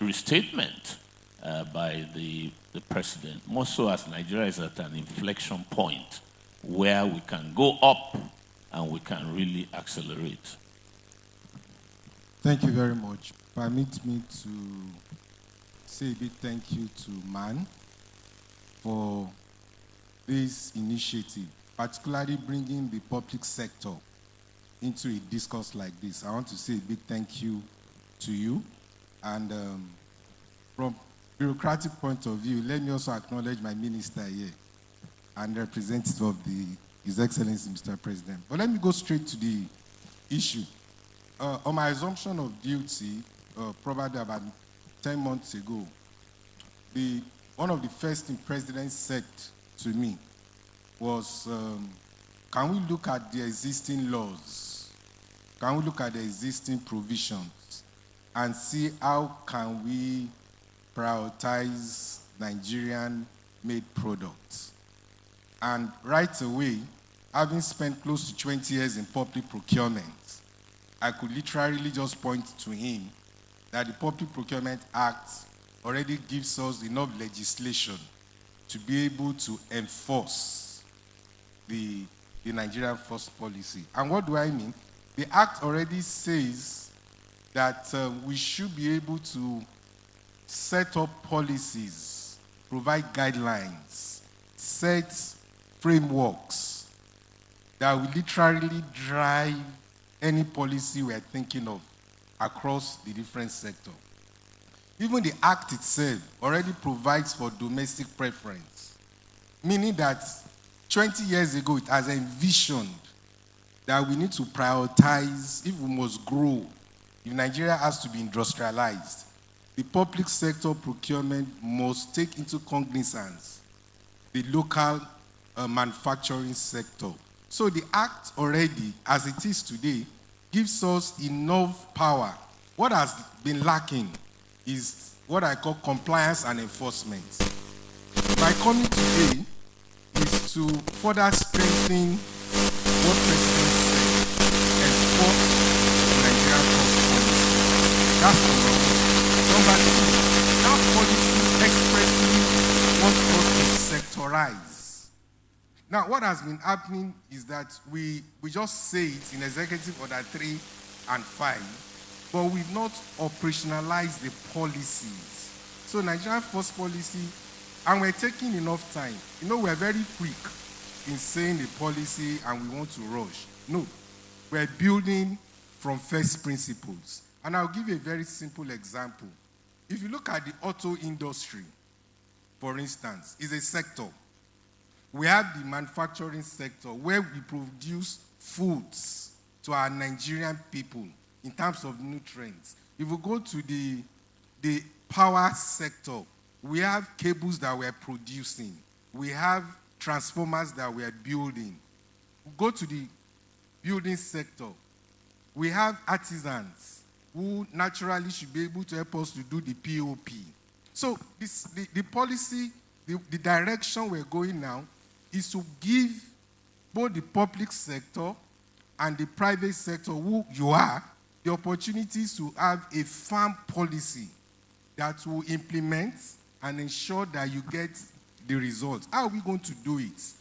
restatement by the president, more so as Nigeria is at an inflection point where we can go up and we can really accelerate. Thank you very much. Permit me to say a big thank you to MAN for this initiative, particularly bringing the public sector into a discourse like this. I want to say a big thank you to you. And from bureaucratic point of view, let me also acknowledge my minister here and representative of His Excellency, Mr. President. But let me go straight to the issue. On my assumption of duty, probably about 10 months ago, one of the first things the President said to me was, can we look at the existing laws? Can we look at the existing provisions and see how can we prioritize Nigerian-made products? And right away, having spent close to 20 years in public procurement, I could literally just point to him that the Public Procurement Act already gives us enough legislation to be able to enforce the Nigerian First policy. And what do I mean? The Act already says that we should be able to set up policies, provide guidelines, set frameworks that will literally drive any policy we're thinking of across the different sectors. Even the Act itself already provides for domestic preference, meaning that 20 years ago it has envisioned that we need to prioritize, if we must grow, if Nigeria has to be industrialized, the public sector procurement must take into cognizance the local manufacturing sector. So the Act already, as it is today, gives us enough power. What has been lacking is what I call compliance and enforcement. My coming today is to further strengthen what President said, enforce Nigerian policy. That's number one. Number two, that policy expressly wants us to sectorize. Now, what has been happening is that we just say it in Executive Order 3 and 5, but we've not operationalized the policies. So Nigerian Force Policy, and we're taking enough time. You know, we're very quick in saying the policy and we want to rush. No, we're building from first principles. And I'll give you a very simple example. If you look at the auto industry, for instance, is a sector. We have the manufacturing sector where we produce foods to our Nigerian people in terms of nutrients. If we go to the power sector, we have cables that we're producing. We have transformers that we're building. We go to the building sector. We have artisans who naturally should be able to help us to do the POP. So the policy, the direction we're going now is to give both the public sector and the private sector, who you are, the opportunities to have a firm policy that will implement and ensure that you get the results. How are we going to do it?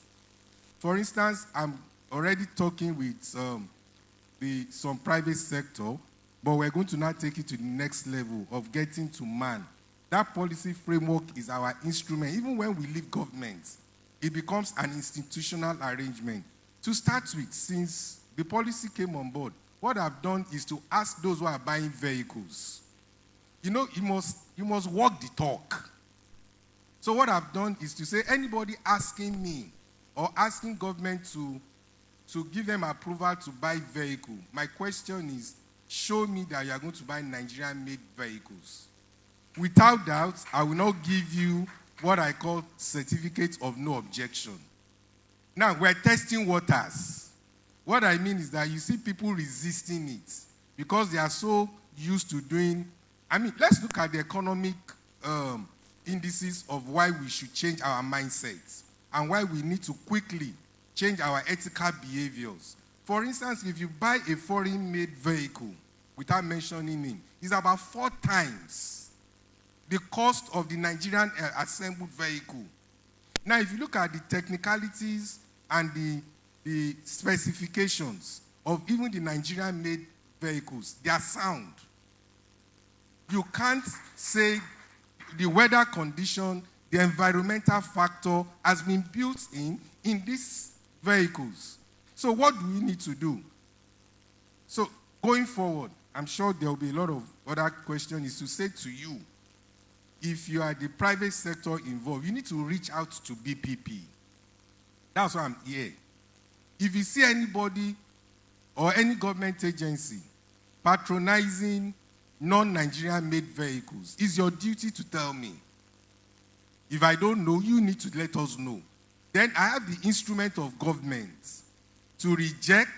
For instance, I'm already talking with some private sector, but we're going to now take it to the next level of getting to man. That policy framework is our instrument. Even when we leave government, it becomes an institutional arrangement. To start with, since the policy came on board, what I've done is to ask those who are buying vehicles, you know, you must walk the talk. So what I've done is to say, anybody asking me or asking government to give them approval to buy vehicle, my question is, show me that you are going to buy Nigerian-made vehicles. Without doubt, I will not give you what I call certificate of no objection. Now, we're testing waters. What I mean is that you see people resisting it because they are so used to doing, let's look at the economic indices of why we should change our mindsets and why we need to quickly change our ethical behaviors. For instance, if you buy a foreign-made vehicle without mentioning it, it's about 4 times the cost of the Nigerian assembled vehicle. Now, if you look at the technicalities and the specifications of even the Nigerian-made vehicles, they are sound. You can't say the weather condition, the environmental factor has been built in these vehicles. So what do we need to do? So going forward, I'm sure there will be a lot of other questions, is to say to you, if you are the private sector involved, you need to reach out to BPP. That's why I'm here. If you see anybody or any government agency patronizing non-Nigerian made vehicles, it's your duty to tell me. If I don't know, you need to let us know. Then I have the instrument of government to reject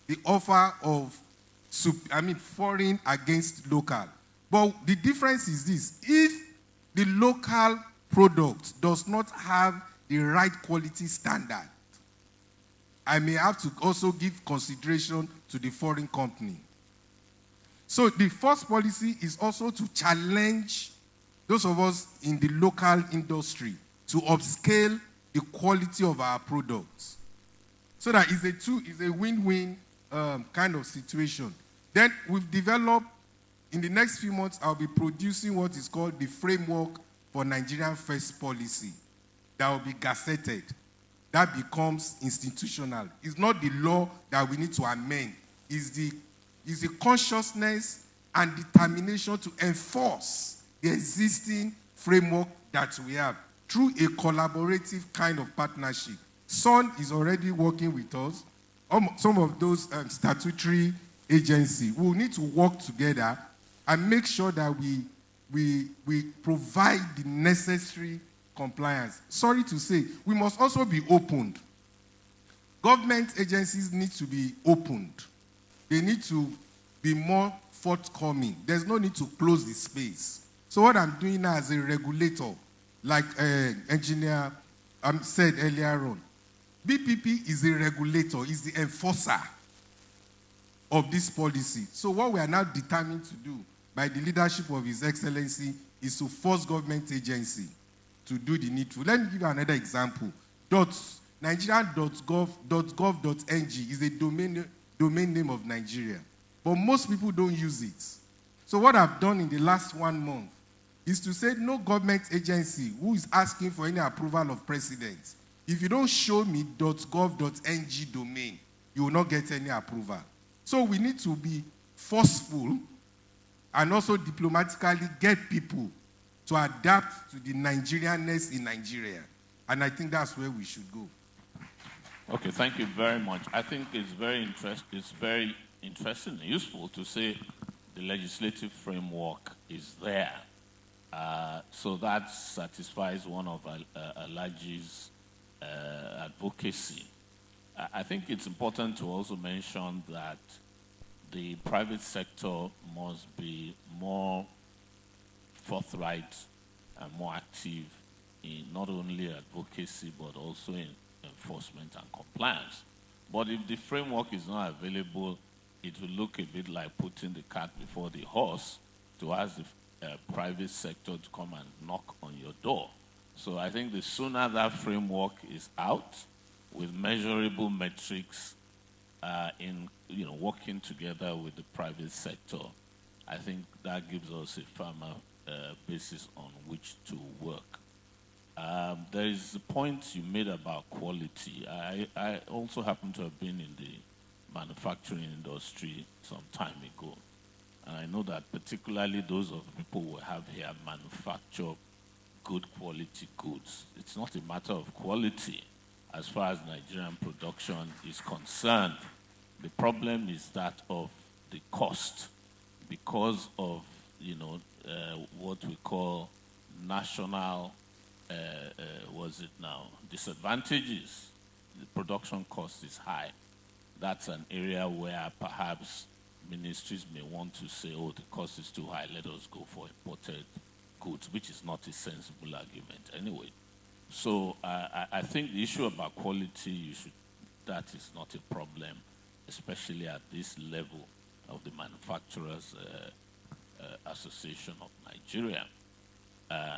the offer of foreign against local. But the difference is this: if the local product does not have the right quality standard, I may have to also give consideration to the foreign company. So the first policy is also to challenge those of us in the local industry to upscale the quality of our products. So that it's a win-win kind of situation. Then we've developed, in the next few months, I'll be producing what is called the Framework for Nigerian First Policy that will be gazetted. that becomes institutional. It's not the law that we need to amend. It's the consciousness and determination to enforce the existing framework that we have through a collaborative kind of partnership. SON is already working with us. Some of those statutory agencies will need to work together and make sure that we provide the necessary compliance. Sorry to say, we must also be opened. Government agencies need to be opened. They need to be more forthcoming. There's no need to close the space. So what I'm doing now as a regulator, like engineer said earlier on, BPP is a regulator, is the enforcer of this policy. So what we are now determined to do by the leadership of His Excellency is to force government agency to do the needful. Let me give you another example. Nigeria.gov.ng is a domain name of Nigeria, but most people don't use it. So what I've done in the last 1 month is to say no government agency who is asking for any approval of president, if you don't show me .gov.ng domain, you will not get any approval. So we need to be forceful and also diplomatically get people to adapt to the Nigerianness in Nigeria. And I think that's where we should go. Okay, thank you very much. I think it's very interesting and useful to say the legislative framework is there. So that satisfies one of Alaji's advocacy. I think it's important to also mention that the private sector must be more forthright and more active in not only advocacy but also in enforcement and compliance. But if the framework is not available, it will look a bit like putting the cart before the horse to ask the private sector to come and knock on your door. So I think the sooner that framework is out with measurable metrics in working together with the private sector, I think that gives us a firmer basis on which to work. There is a point you made about quality. I also happen to have been in the manufacturing industry some time ago. And I know that particularly those of the people we have here manufacture good quality goods. It's not a matter of quality as far as Nigerian production is concerned. The problem is that of the cost because of, what we call national, disadvantages. The production cost is high. That's an area where perhaps ministries may want to say, oh, the cost is too high, let us go for imported goods, which is not a sensible argument anyway. So I think the issue about quality, that is not a problem, especially at this level of the Manufacturers Association of Nigeria.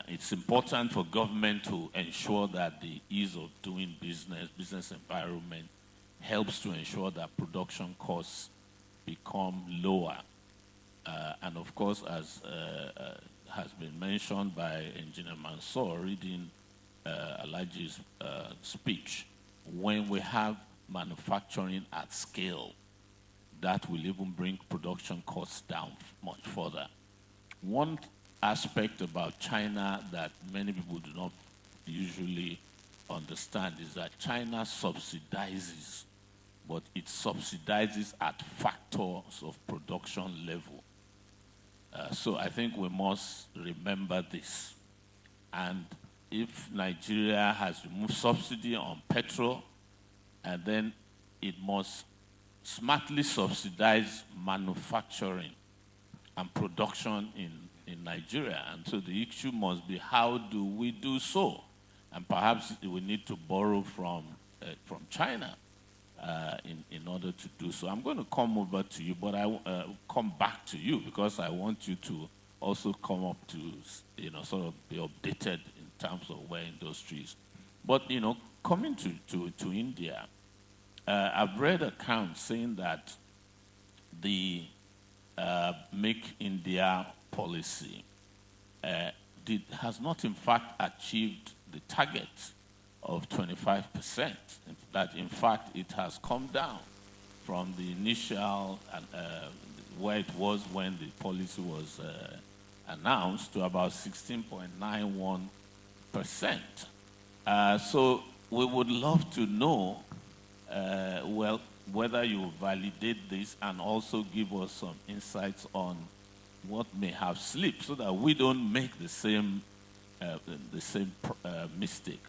It's important for government to ensure that the ease of doing business environment helps to ensure that production costs become lower. And of course, as has been mentioned by Engineer Mansour reading Alaji's speech, when we have manufacturing at scale, that will even bring production costs down much further. One aspect about China that many people do not usually understand is that China subsidizes, but it subsidizes at factors of production level. So I think we must remember this. And if Nigeria has removed subsidy on petrol, and then it must smartly subsidize manufacturing and production in Nigeria. And so the issue must be, how do we do so? And perhaps we need to borrow from China in order to do so. I'm going to come over to you, but I come back to you because I want you to also come up to, sort of be updated in terms of where industry is. But, coming to India, I've read accounts saying that the Make India policy has not in fact achieved the target of 25%. That, in fact, it has come down from the initial where it was when the policy was announced to about 16.91%. So we would love to know, well, whether you validate this and also give us some insights on what may have slipped so that we don't make the same mistake.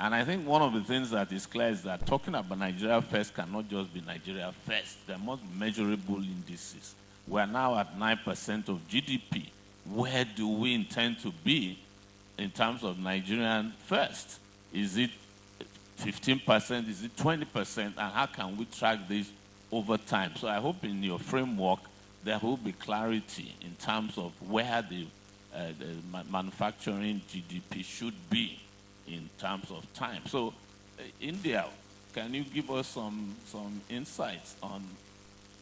And I think one of the things that is clear is that talking about Nigeria first cannot just be Nigeria first. There must be measurable indices. We are now at 9% of GDP. Where do we intend to be in terms of Nigerian first? Is it 15%? Is it 20%? And how can we track this over time? So I hope in your framework there will be clarity in terms of where the manufacturing GDP should be in terms of time. So India, can you give us some insights on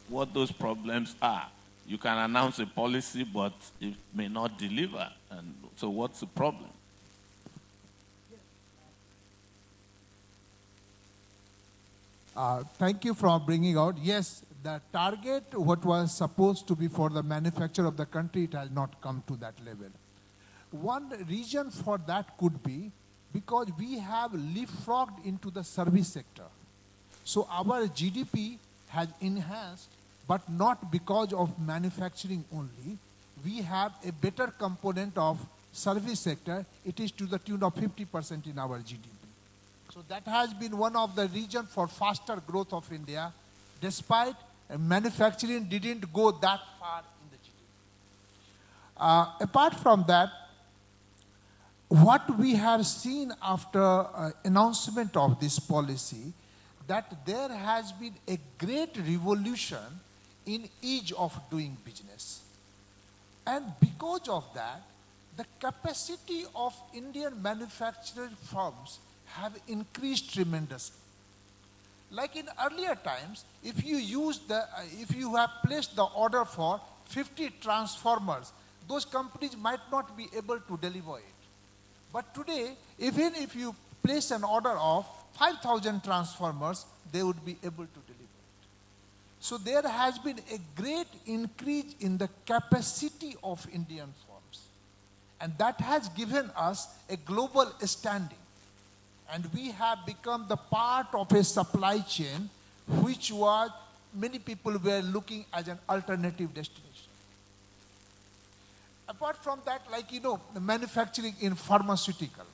what those problems are? You can announce a policy, but it may not deliver. And so what's the problem? Thank you for bringing out. Yes, the target, what was supposed to be for the manufacture of the country, it has not come to that level. One reason for that could be because we have leapfrogged into the service sector. So our GDP has enhanced, but not because of manufacturing only. We have a better component of service sector. It is to the tune of 50% in our GDP. So that has been one of the reasons for faster growth of India, despite manufacturing didn't go that far in the GDP. Apart from that, what we have seen after announcement of this policy, that there has been a great revolution in ease of doing business. And because of that, the capacity of Indian manufacturing firms have increased tremendously. Like in earlier times, if you have placed the order for 50 transformers, those companies might not be able to deliver it. But today, even if you place an order of 5,000 transformers, they would be able to deliver it. So there has been a great increase in the capacity of Indian firms. And that has given us a global standing. And we have become the part of a supply chain which was, many people were looking as an alternative destination. Apart from that, like, the manufacturing in pharmaceutical.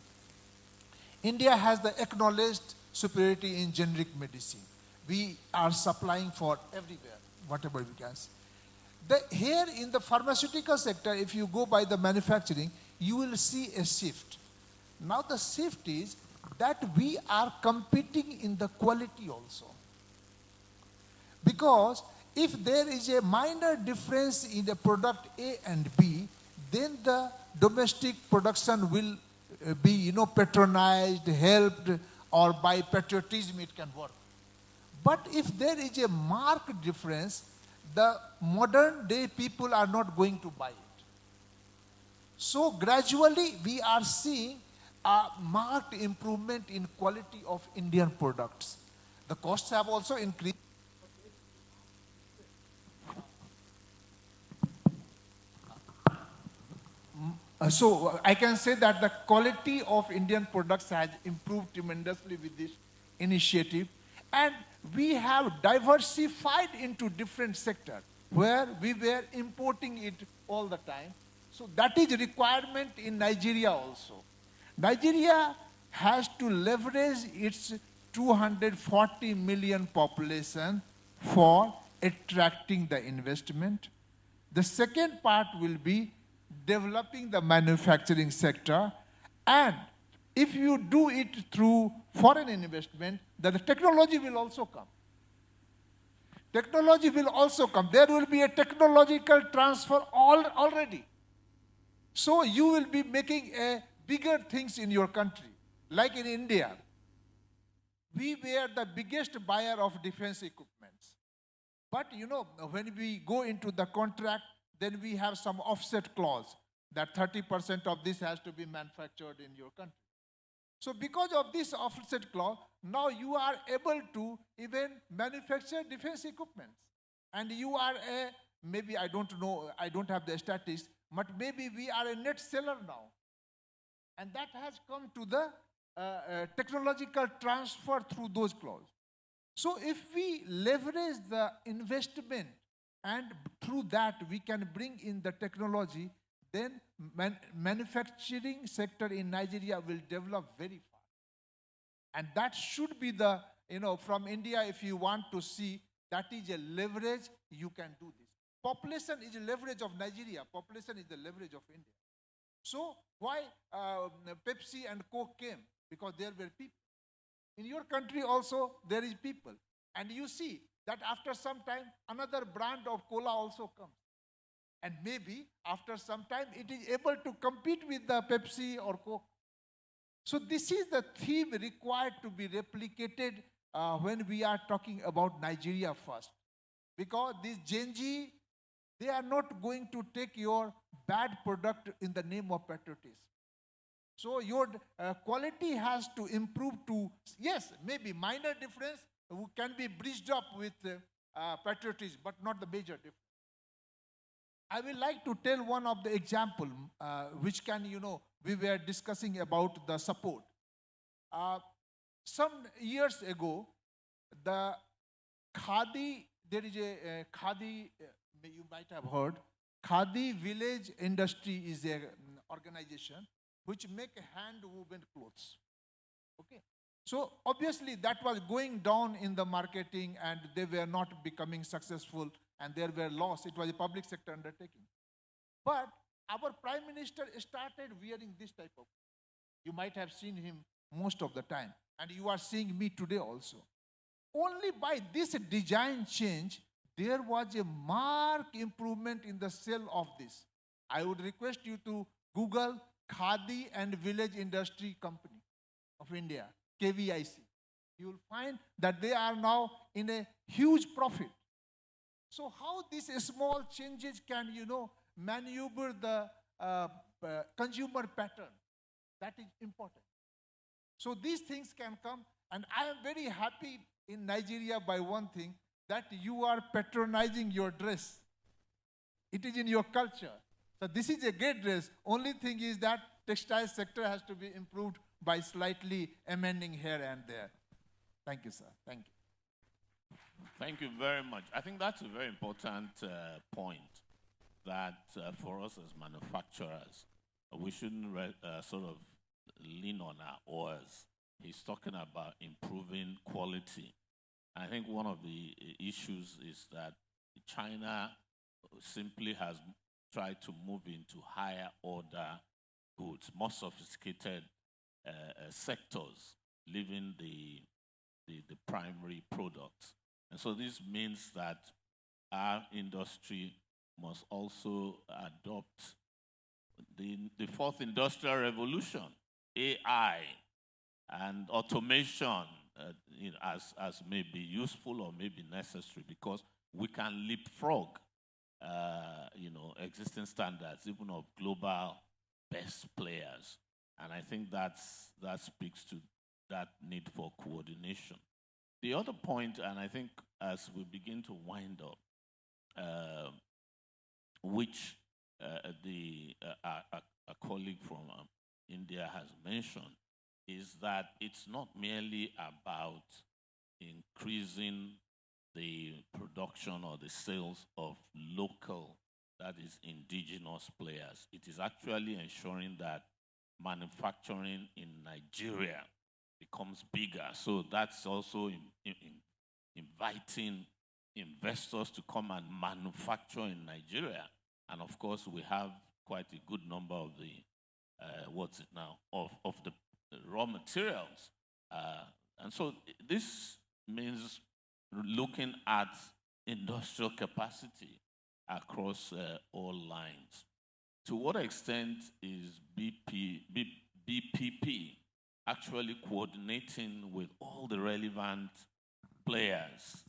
India has the acknowledged superiority in generic medicine. We are supplying for everywhere, whatever we can. Here in the pharmaceutical sector, if you go by the manufacturing, you will see a shift. Now the shift is that we are competing in the quality also. Because if there is a minor difference in the product A and B, then the domestic production will be, patronized, helped, or by patriotism it can work. But if there is a marked difference, the modern day people are not going to buy it. So gradually we are seeing a marked improvement in quality of Indian products. The costs have also increased. So I can say that the quality of Indian products has improved tremendously with this initiative. And we have diversified into different sectors where we were importing it all the time. So that is a requirement in Nigeria also. Nigeria has to leverage its 240 million population for attracting the investment. The second part will be developing the manufacturing sector, and if you do it through foreign investment, then the technology will also come. Technology will also come. There will be a technological transfer already. So you will be making bigger things in your country. Like in India, we were the biggest buyer of defense equipments. But when we go into the contract, then we have some offset clause that 30% of this has to be manufactured in your country. So because of this offset clause, now you are able to even manufacture defense equipment. And you are a, maybe I don't know, I don't have the statistics, but maybe we are a net seller now. And that has come to the technological transfer through those clauses. So if we leverage the investment and through that we can bring in the technology, then manufacturing sector in Nigeria will develop very fast. And that should be the, from India, if you want to see, that is a leverage, you can do this. Population is a leverage of Nigeria. Population is the leverage of India. So why Pepsi and Coke came? Because there were people. In your country also, there is people. And you see that after some time, another brand of cola also comes. And maybe after some time, it is able to compete with the Pepsi or Coke. So this is the theme required to be replicated when we are talking about Nigeria first. Because these Gen Z, they are not going to take your bad product in the name of patriotism. So your quality has to improve to, yes, maybe minor difference can be bridged up with patriotism, but not the major difference. I would like to tell one of the example which can, we were discussing about the support. Some years ago, the Khadi, there is a Khadi, you might have heard, Khadi Village Industry is an organization which make hand-woven clothes. Okay. So obviously that was going down in the marketing and they were not becoming successful and there were loss. It was a public sector undertaking. But our Prime Minister started wearing this type of. You might have seen him most of the time. And you are seeing me today also. Only by this design change, there was a marked improvement in the sale of this. I would request you to Google Khadi and Village Industry Company of India, KVIC. You will find that they are now in a huge profit. So how these small changes can, maneuver the consumer pattern? That is important. So these things can come, and I am very happy in Nigeria by one thing, that you are patronizing your dress. It is in your culture. So this is a great dress. Only thing is that textile sector has to be improved by slightly amending here and there. Thank you, sir. Thank you. Thank you very much. I think that's a very important point, that for us as manufacturers, we shouldn't sort of lean on our oars. He's talking about improving quality. I think one of the issues is that China simply has tried to move into higher order goods, more sophisticated sectors, leaving the primary products. And so this means that our industry must also adopt the fourth industrial revolution, AI and automation, as may be useful or may be necessary, because we can leapfrog, existing standards, even of global best players. And I think that speaks to that need for coordination. The other point, and I think as we begin to wind up, which a colleague from India has mentioned, is that it's not merely about increasing the production or the sales of local, that is indigenous players. It is actually ensuring that manufacturing in Nigeria becomes bigger. So that's also inviting investors to come and manufacture in Nigeria. And of course, we have quite a good number of the, of the raw materials. And so this means looking at industrial capacity across all lines. To what extent is BPP actually coordinating with all the relevant players?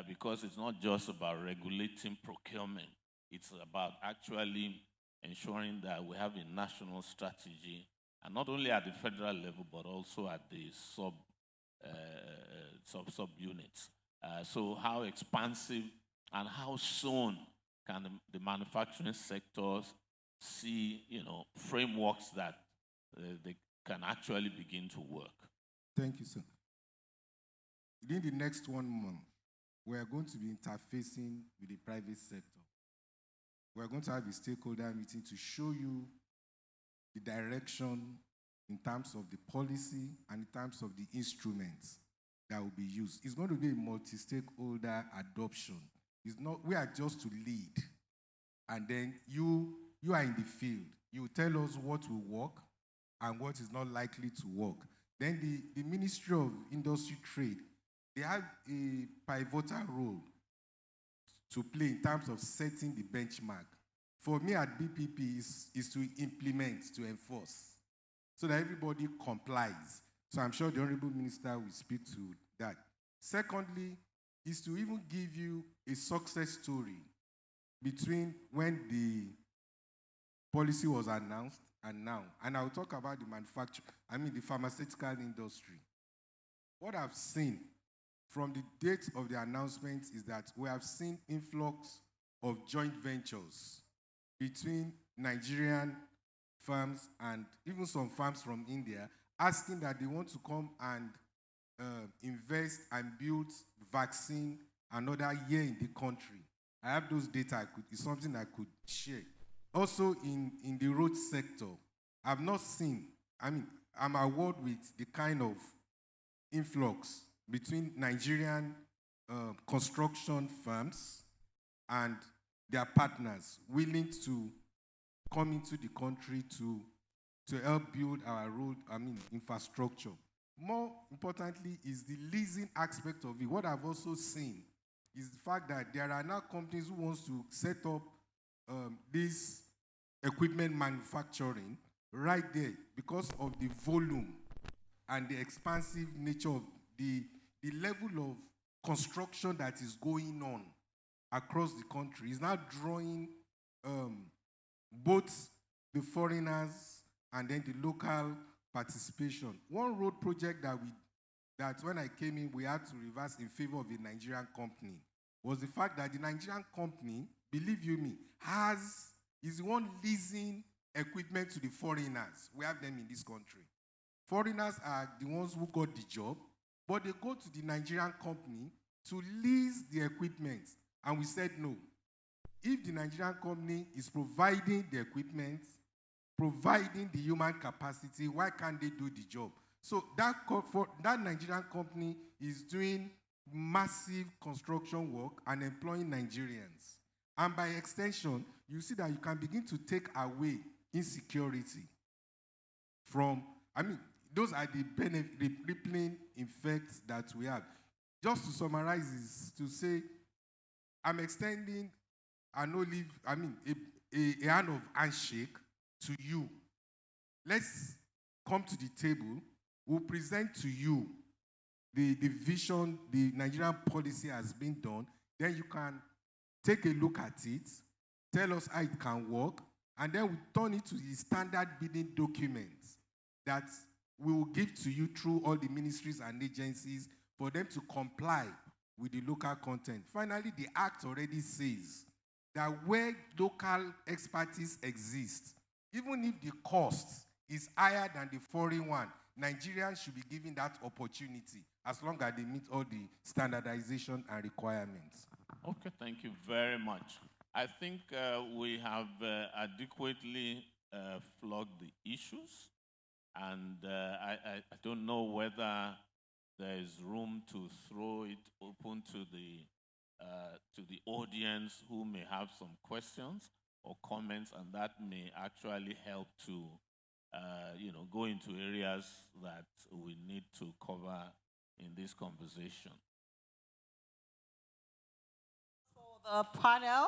Because it's not just about regulating procurement. It's about actually ensuring that we have a national strategy and not only at the federal level, but also at the sub-units. So how expansive and how soon can the manufacturing sectors see, frameworks that they can actually begin to work? Thank you, sir. Within the next 1 month, we are going to be interfacing with the private sector. We are going to have a stakeholder meeting to show you the direction in terms of the policy and in terms of the instruments that will be used. It's going to be a multi-stakeholder adoption. It's not, we are just to lead. And then you are in the field. You tell us what will work and what is not likely to work. Then the Ministry of Industry Trade, they have a pivotal role to play in terms of setting the benchmark. For me at BPP is to implement, to enforce, so that everybody complies. So I'm sure the Honorable Minister will speak to that. Secondly, is to even give you a success story between when the policy was announced and now. And I'll talk about the pharmaceutical industry. What I've seen from the date of the announcement is that we have seen influx of joint ventures between Nigerian firms and even some firms from India, asking that they want to come and invest and build vaccine another year in the country. I have those data. It's something I could share. Also in the road sector, I've not seen, I'm aware with the kind of influx between Nigerian construction firms and their partners willing to come into the country to help build our road, infrastructure. More importantly is the leasing aspect of it. What I've also seen is the fact that there are now companies who want to set up this equipment manufacturing right there because of the volume and the expansive nature of the level of construction that is going on across the country is now drawing both the foreigners and then the local participation. One road project that when I came in, we had to reverse in favor of a Nigerian company was the fact that the Nigerian company, believe you me, is the one leasing equipment to the foreigners. We have them in this country. Foreigners are the ones who got the job, but they go to the Nigerian company to lease the equipment. And we said no. If the Nigerian company is providing the equipment, providing the human capacity, why can't they do the job? So that Nigerian company is doing massive construction work and employing Nigerians. And by extension, you see that you can begin to take away insecurity from, those are the rippling effects that we have. Just to summarize is to say, I'm extending an olive, a hand of handshake to you. Let's come to the table. We'll present to you the vision, the Nigerian policy has been done. Then you can take a look at it, tell us how it can work, and then we turn it to the standard bidding documents that we will give to you through all the ministries and agencies for them to comply with the local content. Finally, the Act already says that where local expertise exists, even if the cost is higher than the foreign one, Nigerians should be given that opportunity as long as they meet all the standardization and requirements. Okay, thank you very much. I think we have adequately flogged the issues, and I don't know whether there is room to throw it open to the audience who may have some questions or comments, and that may actually help to go into areas that we need to cover in this conversation. For the panel,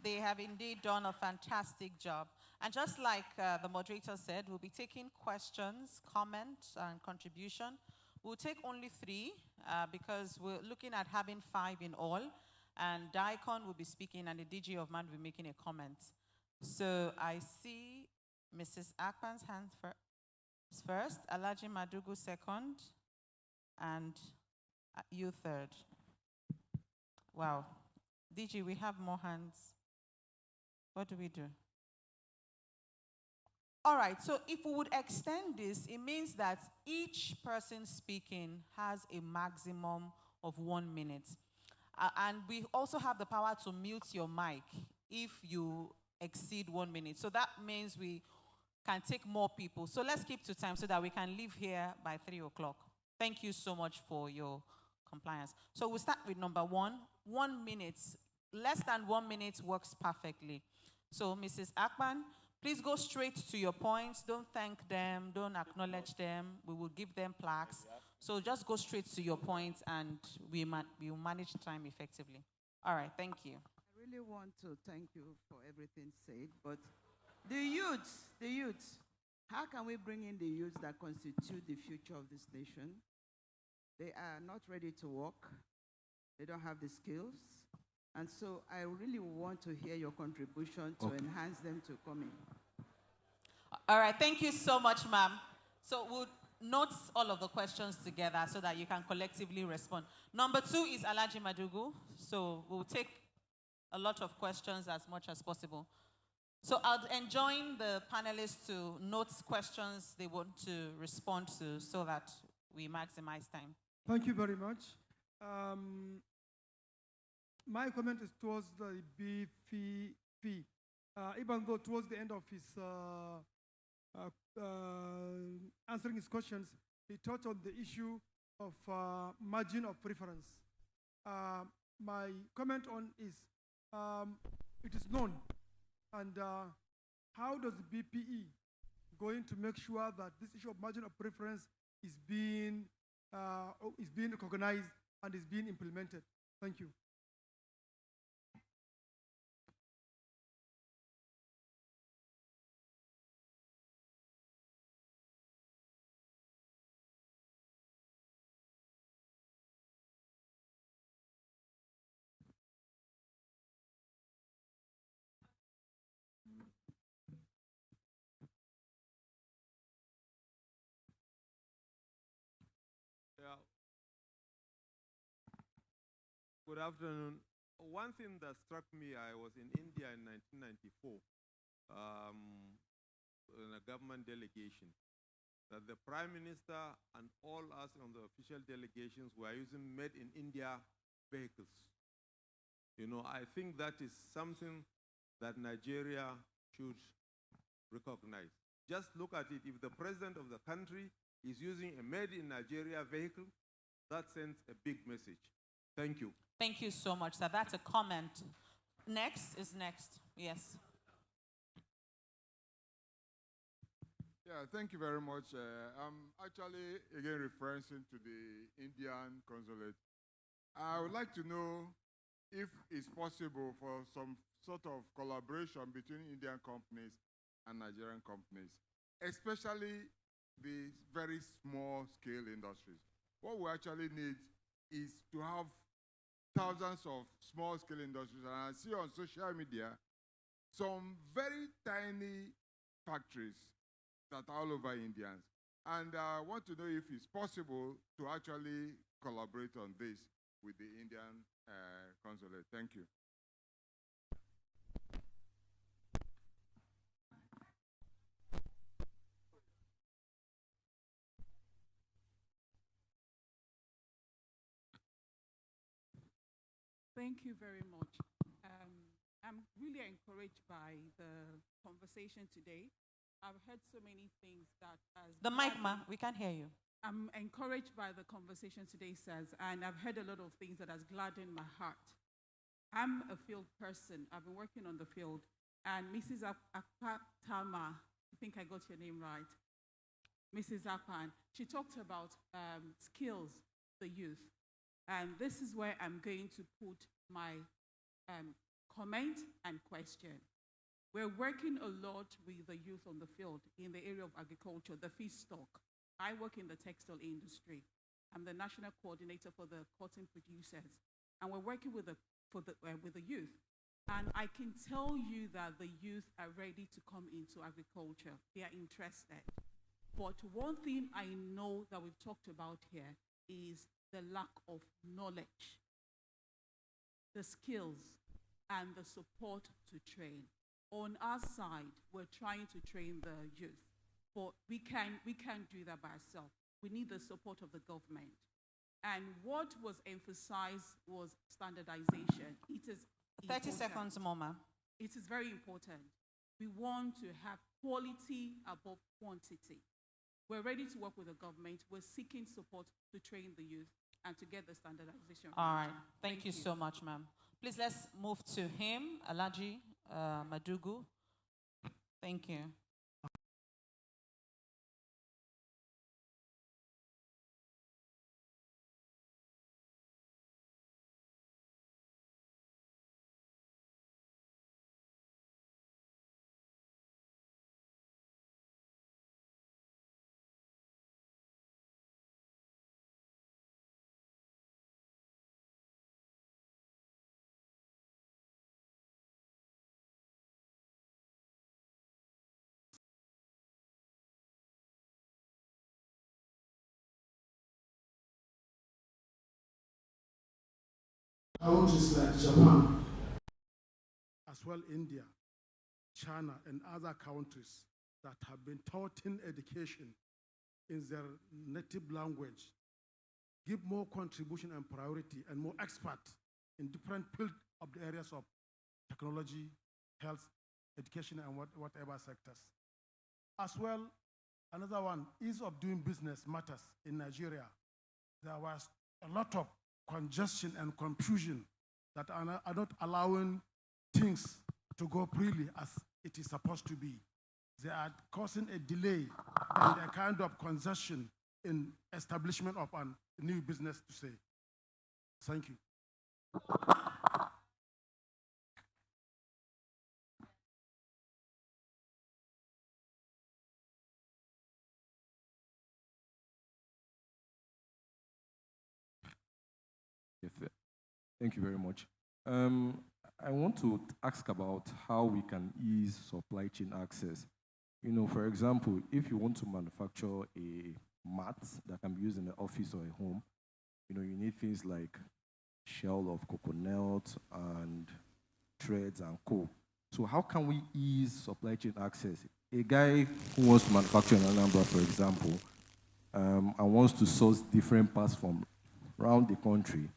they have indeed done a fantastic job. And just like the moderator said, we'll be taking questions, comments, and contribution. We'll take only 3 because we're looking at having 5 in all. And Daikon will be speaking and the DG of Man will be making a comment. So I see Mrs. Akpan's hand first, Alaji Madugu second, and you third. Wow. DG, we have more hands. What do we do? All right, so if we would extend this, it means that each person speaking has a maximum of 1 minute. And we also have the power to mute your mic if you exceed 1 minute. So that means we can take more people. So let's keep to time so that we can leave here by 3 o'clock. Thank you so much for your compliance. So we'll start with number 1. 1 minute, less than 1 minute works perfectly. So Mrs. Akpan, please go straight to your points. Don't thank them. Don't acknowledge them. We will give them plaques. So just go straight to your points and we will manage time effectively. All right, thank you. I really want to thank you for everything said, but the youth, how can we bring in the youth that constitute the future of this nation? They are not ready to work. They don't have the skills. And so I really want to hear your contribution to enhance them to come in. All right, thank you so much, ma'am. So we'll note all of the questions together so that you can collectively respond. Number 2 is Alaji Madugu. So we'll take a lot of questions as much as possible. So I'll enjoin the panelists to note questions they want to respond to so that we maximize time. Thank you very much. My comment is towards the BFP. Even though towards the end of his answering his questions, he touched on the issue of margin of preference. My comment on is, it is known, and how does the BPE going to make sure that this issue of margin of preference is being recognized and is being implemented? Thank you. Good afternoon. One thing that struck me, I was in India in 1994 in a government delegation, that the Prime Minister and all us on the official delegations were using made in India vehicles. You know, I think that is something that Nigeria should recognize. Just look at it. If the president of the country is using a made in Nigeria vehicle, that sends a big message. Thank you. Thank you so much, sir. That's a comment. Next. Yes. Yeah, thank you very much. I'm actually, again, referring to the Indian consulate. I would like to know if it's possible for some sort of collaboration between Indian companies and Nigerian companies, especially the very small-scale industries. What we actually need is to have thousands of small-scale industries, and I see on social media some very tiny factories that are all over India. And I want to know if it's possible to actually collaborate on this with the Indian consulate. Thank you. Thank you very much. I'm really encouraged by the conversation today. I've heard so many things that has... The mic, ma, we can't hear you. I'm encouraged by the conversation today, sirs, and I've heard a lot of things that has gladdened my heart. I'm a field person. I've been working on the field, and Mrs. Akpatama, I think I got your name right, Mrs. Akpan, she talked about skills, the youth. And this is where I'm going to put my comment and question. We're working a lot with the youth on the field in the area of agriculture, the feedstock. I work in the textile industry. I'm the national coordinator for the cotton producers. And we're working with the youth. And I can tell you that the youth are ready to come into agriculture. They are interested. But one thing I know that we've talked about here is the lack of knowledge, the skills, and the support to train. On our side, we're trying to train the youth, but we can't do that by ourselves. We need the support of the government. And what was emphasized was standardization. It is 30 seconds more, ma'am. It is very important. We want to have quality above quantity. We're ready to work with the government. We're seeking support to train the youth and to get the standardization. All right. Thank you so much, ma'am. Please, let's move to him, Alhaji Madugu. Thank you. Countries like Japan, as well India, China, and other countries that have been taught in education in their native language, give more contribution and priority and more expert in different fields of the areas of technology, health, education, and whatever sectors. As well, another one, ease of doing business matters in Nigeria. There was a lot of congestion and confusion that are not allowing things to go freely as it is supposed to be. They are causing a delay and a kind of congestion in establishment of a new business to say. Thank you. Yes, thank you very much. I want to ask about how we can ease supply chain access. You know, for example, if you want to manufacture a mat that can be used in the office or a home, you know, you need things like shell of coconut and threads and co. So how can we ease supply chain access? A guy who wants to manufacture in Anambra, for example, and wants to source different parts from around the country,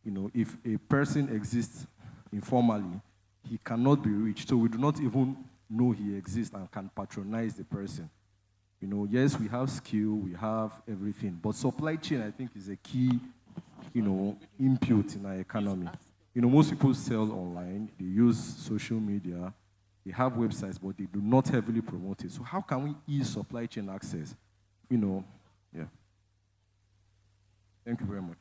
you know, if a person exists informally, he cannot be reached. So we do not even know he exists and can patronize the person. You know, yes, we have skill, we have everything, but supply chain, I think, is a key, you know, input in our economy. You know, most people sell online, they use social media, they have websites, but they do not heavily promote it. So how can we ease supply chain access? You know, yeah. Thank you very much.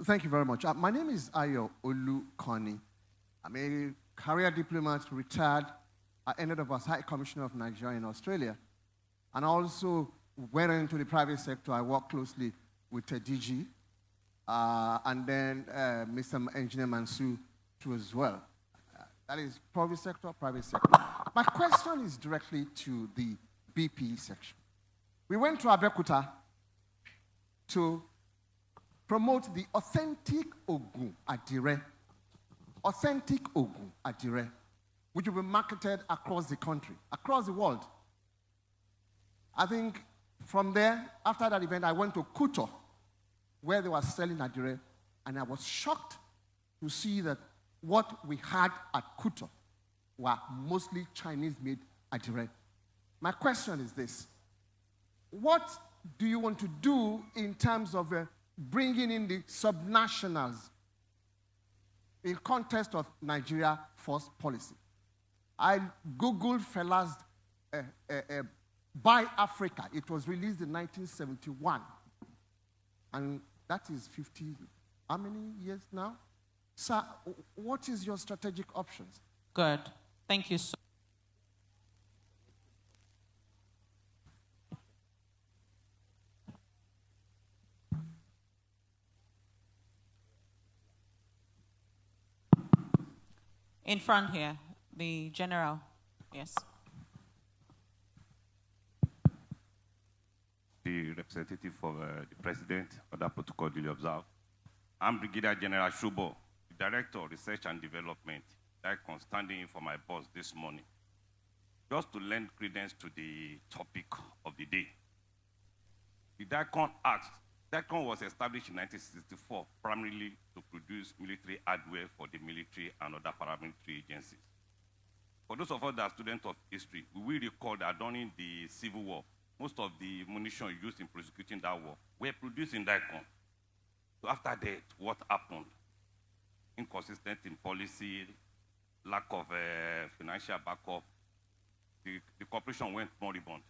Thank you very much. My name is Ayo Olu-Koni. I'm a career diplomat, retired. I ended up as High Commissioner of Nigeria in Australia. And I also went into the private sector. I worked closely with DG, and then Mr. Engineer Mansu too as well. That is private sector, private sector. My question is directly to the BP section. We went to Abeokuta to promote the authentic Ogun Adire, which will be marketed across the country, across the world. I think from there, after that event, I went to Kuto, where they were selling Adire, and I was shocked to see that what we had at Kuto were mostly Chinese-made Adire. My question is this: what do you want to do in terms of bringing in the subnationals in context of Nigeria First policy? I Googled Fela's Buy Africa. It was released in 1971. And that is 50, how many years now? Sir, what is your strategic options? Good. Thank you so In front here, the general. Yes. The representative of the president, other protocol duly observed. I'm Brigadier General Shubo, the Director of Research and Development, DICON, standing in for my boss this morning. Just to lend credence to the topic of the day. The DICON Act, DICON was established in 1964, primarily to produce military hardware for the military and other paramilitary agencies. For those of us that are students of history, we will recall that during the Civil War, most of the munition used in prosecuting that war were produced in DICON. So after that, what happened? Inconsistent in policy, lack of financial backup, the corporation went moribund.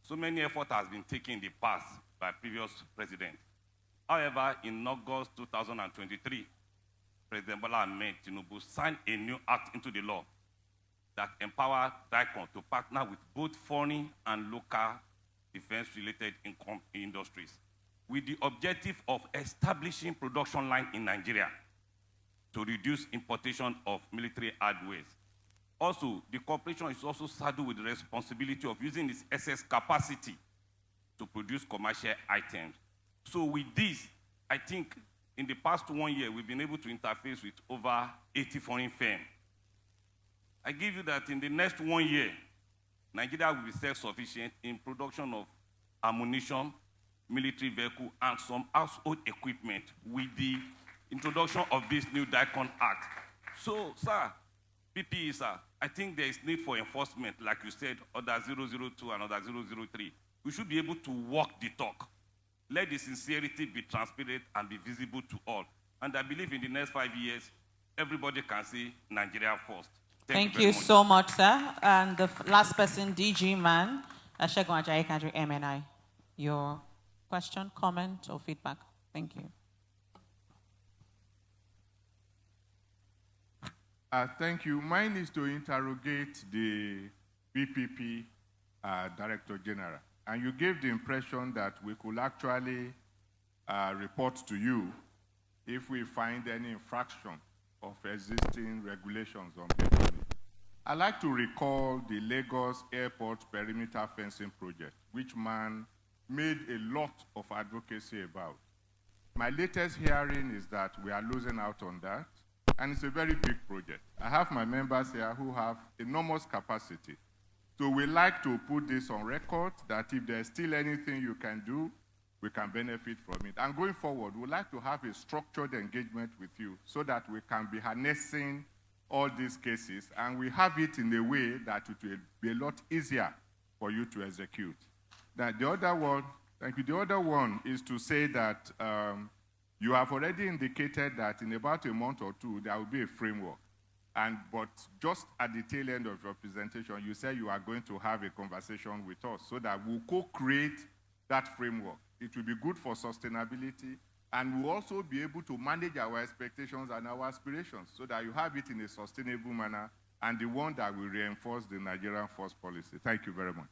So many effort has been taken in the past by previous presidents. However, in August 2023, President Bola Ahmed Tinubu signed a new act into the law that empowered DICON to partner with both foreign and local defense-related industries with the objective of establishing production line in Nigeria to reduce importation of military hardware. Also, the corporation is also saddled with the responsibility of using its excess capacity to produce commercial items. So with this, I think in the past 1 year, we've been able to interface with over 80 foreign firms. I give you that in the next 1 year, Nigeria will be self-sufficient in production of ammunition, military vehicle, and some household equipment with the introduction of this new DICON Act. So, sir, PPE, sir, I think there is need for enforcement, like you said, Order 002 and Order 003. We should be able to walk the talk. Let the sincerity be transparent and be visible to all. And I believe in the next 5 years, everybody can see Nigeria first. Thank you so much, sir. And the last person, DG Man, Segun Ajayi Kadri, MNI. Your question, comment, or feedback? Thank you. Thank you. Mine is to interrogate the BPP Director General. And you gave the impression that we could actually report to you if we find any infraction of existing regulations on PATRONAGE. I'd like to recall the Lagos Airport Perimeter Fencing Project, which man made a lot of advocacy about. My latest hearing is that we are losing out on that, and it's a very big project. I have my members here who have enormous capacity. So we like to put this on record that if there's still anything you can do, we can benefit from it. And going forward, we'd like to have a structured engagement with you so that we can be harnessing all these cases, and we have it in a way that it will be a lot easier for you to execute. Now, the other one, thank you. The other one is to say that you have already indicated that in about a month or two, there will be a framework. But just at the tail end of your presentation, you said you are going to have a conversation with us so that we'll co-create that framework. It will be good for sustainability, and we'll also be able to manage our expectations and our aspirations so that you have it in a sustainable manner and the one that will reinforce the Nigerian force policy. Thank you very much.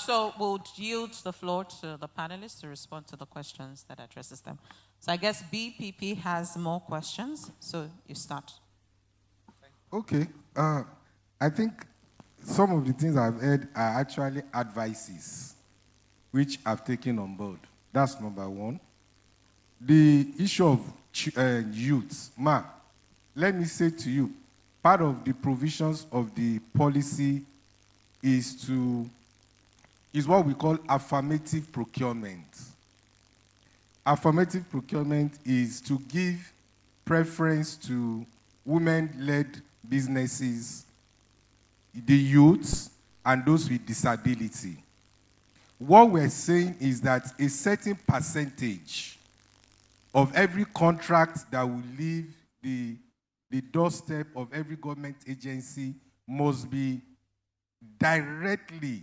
So we'll yield the floor to the panelists to respond to the questions that addresses them. So I guess BPP has more questions, so you start. Okay. I think some of the things I've heard are actually advices, which I've taken on board. That's number one. The issue of youths, let me say to you, part of the provisions of the policy is what we call affirmative procurement. Affirmative procurement is to give preference to women-led businesses, the youths, and those with disability. What we're saying is that a certain percentage of every contract that will leave the doorstep of every government agency must be directly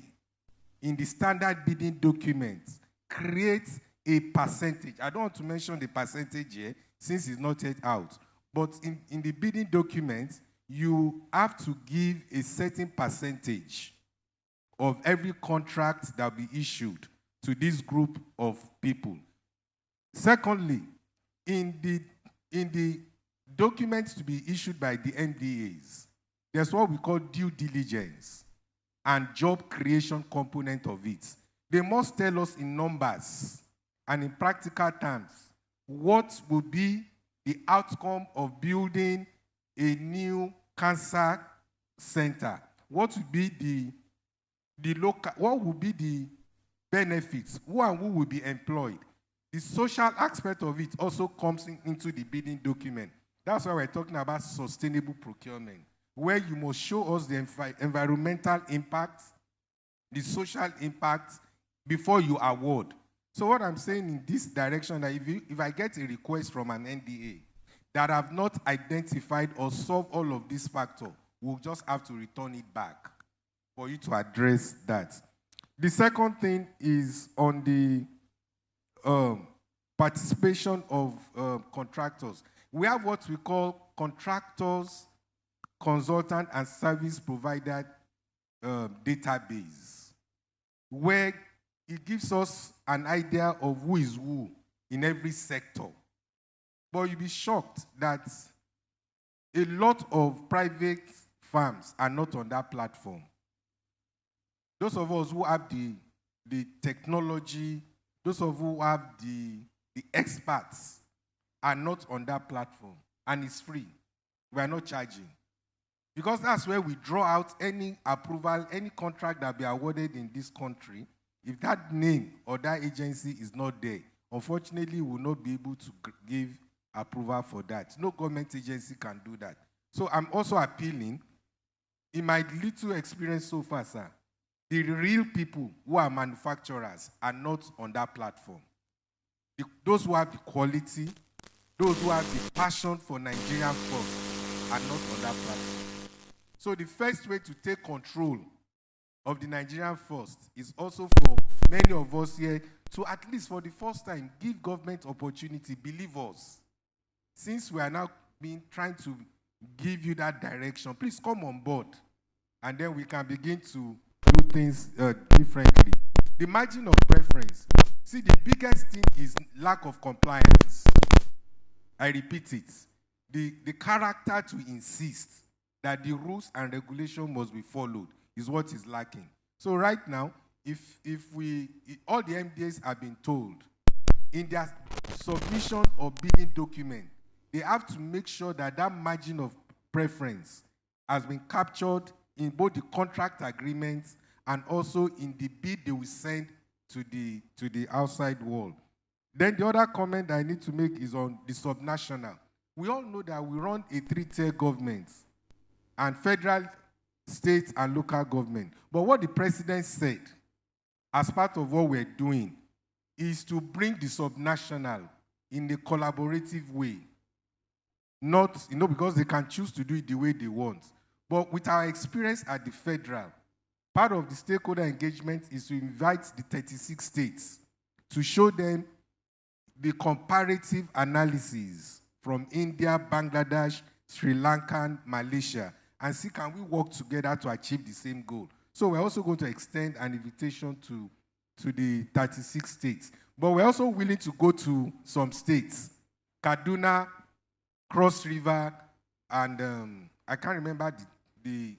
in the standard bidding documents, create a percentage. I don't want to mention the percentage here since it's not yet out. But in the bidding documents, you have to give a certain percentage of every contract that will be issued to this group of people. Secondly, in in the documents to be issued by the NDAs, there's what we call due diligence and job creation component of it. They must tell us in numbers and in practical terms what will be the outcome of building a new cancer center. What will be what will be the benefits? Who and who will be employed? The social aspect of it also comes into the bidding document. That's why we're talking about sustainable procurement, where you must show us the environmental impact, the social impact before you award. So what I'm saying in this direction, that if I get a request from an NDA that have not identified or solved all of these factors, we'll just have to return it back for you to address that. The second thing is on the participation of contractors. We have what we call contractors, consultant, and service provider database, where it gives us an idea of who is who in every sector. But you'll be shocked that a lot of private firms are not on that platform. Those of us who have the technology, those of us who have the experts are not on that platform. And it's free. We are not charging. Because that's where we draw out any approval, any contract that be awarded in this country. If that name or that agency is not there, unfortunately, we will not be able to give approval for that. No government agency can do that. So I'm also appealing, in my little experience so far, sir, the real people who are manufacturers are not on that platform. Those who have the quality, those who have the passion for Nigerian first are not on that platform. So the first way to take control of the Nigerian first is also for many of us here to, at least for the first time, give government opportunity, believe us. Since we are now trying to give you that direction, please come on board, and then we can begin to do things differently. The margin of preference. See, the biggest thing is lack of compliance. I repeat it. The character to insist that the rules and regulations must be followed is what is lacking. So right now, if all the MDAs have been told in their submission or bidding document, they have to make sure that that margin of preference has been captured in both the contract agreements and also in the bid they will send to the outside world. Then the other comment I need to make is on the subnational. We all know that we run a three-tier government, and federal, state, and local government. But what the president said, as part of what we're doing, is to bring the subnational in a collaborative way. Not, because they can choose to do it the way they want. But with our experience at the federal, part of the stakeholder engagement is to invite the 36 states to show them the comparative analysis from India, Bangladesh, Sri Lanka, Malaysia, and see can we work together to achieve the same goal. So we're also going to extend an invitation to the 36 states. But we're also willing to go to some states, Kaduna, Cross River, and I can't remember the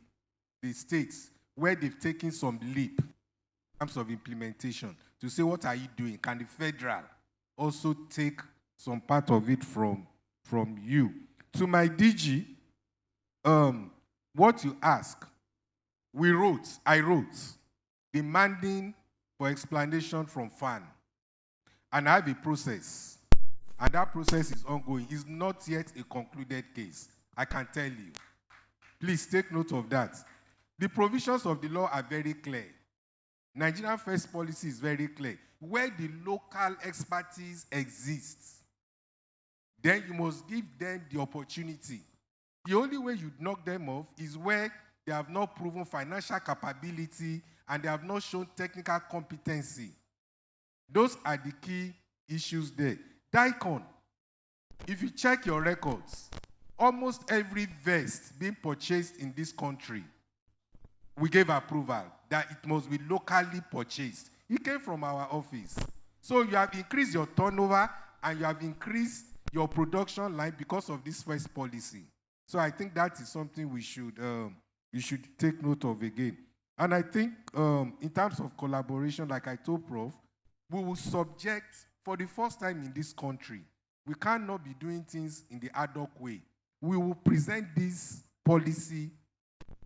states where they've taken some leap in terms of implementation to say, what are you doing? Can the federal also take some part of it from you? To my DG, what you ask, I wrote, demanding for explanation from FAN. And I have a process. And that process is ongoing. It's not yet a concluded case. I can tell you. Please take note of that. The provisions of the law are very clear. Nigerian First policy is very clear. Where the local expertise exists, then you must give them the opportunity. The only way you knock them off is where they have not proven financial capability and they have not shown technical competency. Those are the key issues there. DICON, if you check your records, almost every vest being purchased in this country, we gave approval that it must be locally purchased. It came from our office. So you have increased your turnover and you have increased your production line because of this first policy. So I think that is something we should take note of again. And I think in terms of collaboration, like I told Prof, we will subject, for the first time in this country, we cannot be doing things in the ad hoc way. We will present this policy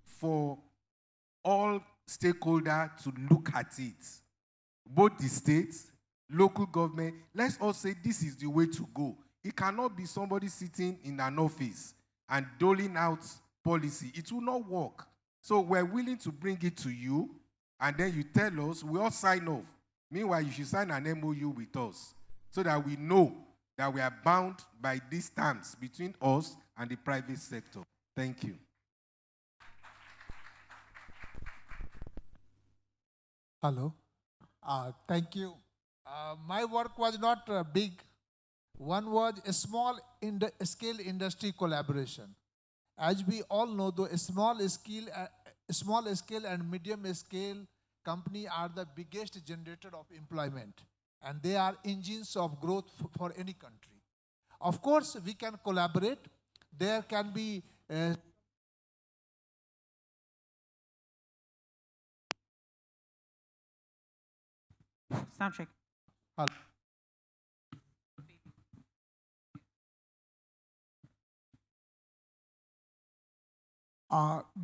for all stakeholders to look at it. Both the states, local government, let's all say this is the way to go. It cannot be somebody sitting in an office and doling out policy. It will not work. So we're willing to bring it to you, and then you tell us, we all sign off. Meanwhile, you should sign an MOU with us so that we know that we are bound by these terms between us and the private sector. Thank you. Hello. Thank you. My work was not big. One was a small scale industry collaboration. As we all know, the small scale and medium scale company are the biggest generator of employment, and they are engines of growth for any country. Of course, we can collaborate. There can be sound check.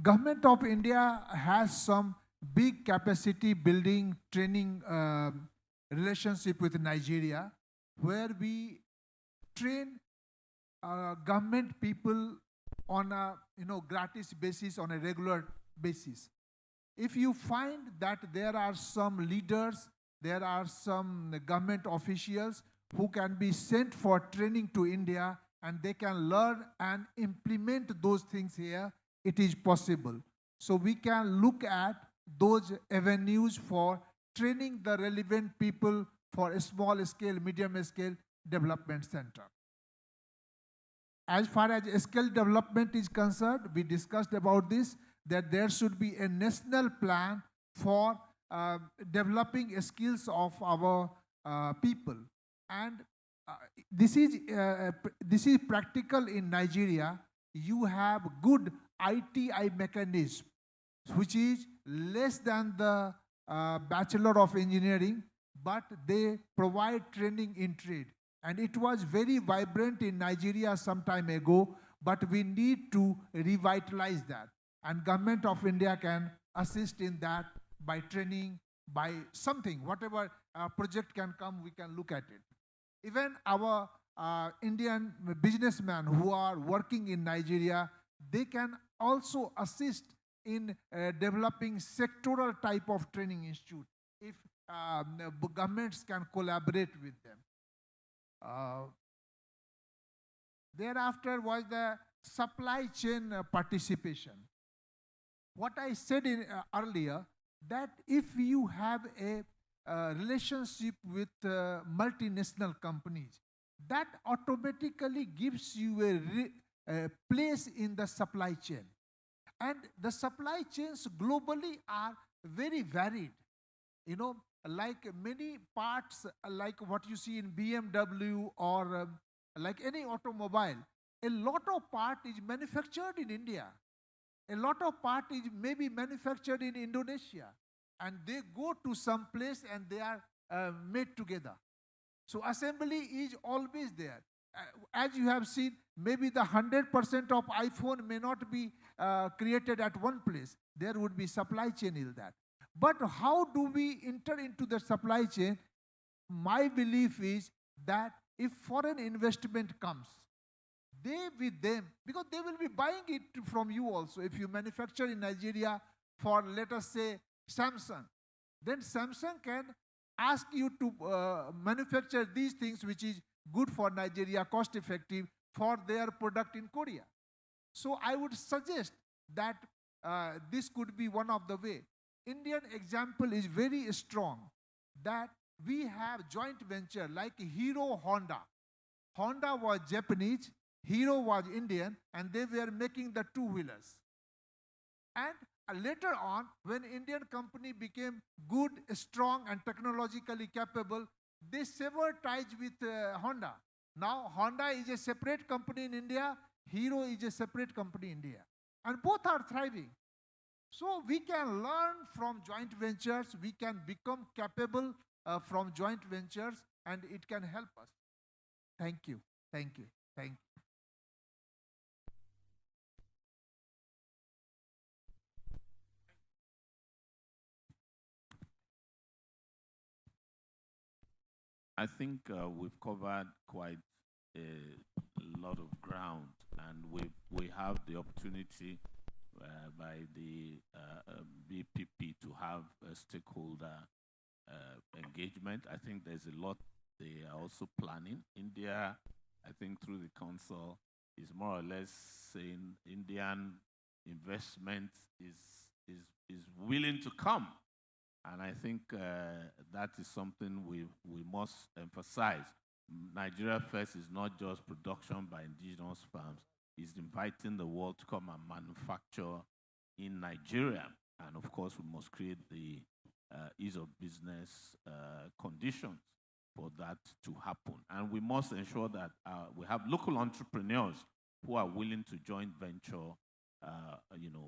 Government of India has some big capacity building training relationship with Nigeria, where we train government people on a gratis basis, on a regular basis. If you find that there are some leaders, there are some government officials who can be sent for training to India and they can learn and implement those things here, it is possible. So we can look at those avenues for training the relevant people for a small scale, medium scale development center. As far as skill development is concerned, we discussed about this, that there should be a national plan for developing skills of our people. And this is practical in Nigeria. You have good ITI mechanism, which is less than the Bachelor of Engineering, but they provide training in trade. And it was very vibrant in Nigeria some time ago, but we need to revitalize that. And Government of India can assist in that by training, by something, whatever project can come, we can look at it. Even our Indian businessmen who are working in Nigeria, they can also assist in developing sectoral type of training institute if governments can collaborate with them. Thereafter was the supply chain participation. What I said earlier, that if you have a relationship with multinational companies, that automatically gives you a place in the supply chain. And the supply chains globally are very varied. You know, like many parts, like what you see in BMW or like any automobile, a lot of part is manufactured in India. A lot of part is maybe manufactured in Indonesia. And they go to some place and they are made together. So assembly is always there. As you have seen, maybe the 100% of iPhone may not be created at one place. There would be supply chain in that. But how do we enter into the supply chain? My belief is that if foreign investment comes, they with them, because they will be buying it from you also. If you manufacture in Nigeria for, let us say, Samsung, then Samsung can ask you to manufacture these things which is good for Nigeria, cost effective for their product in Korea. So I would suggest that this could be one of the way. Indian example is very strong, that we have joint venture like Hero Honda. Honda was Japanese, Hero was Indian, and they were making the two-wheelers. And later on, when Indian company became good, strong, and technologically capable, they severed ties with Honda. Now Honda is a separate company in India, Hero is a separate company in India. And both are thriving. So we can learn from joint ventures, we can become capable from joint ventures, and it can help us. Thank you, thank you, thank you. I think we've covered quite a lot of ground, and we have the opportunity by the BPP to have a stakeholder engagement. I think there's a lot they are also planning. India, I think through the council, is more or less saying Indian investment is willing to come. And I think that is something we must emphasize. Nigeria First is not just production by indigenous farms, it's inviting the world to come and manufacture in Nigeria. And of course, we must create the ease of business conditions for that to happen. And we must ensure that we have local entrepreneurs who are willing to join venture,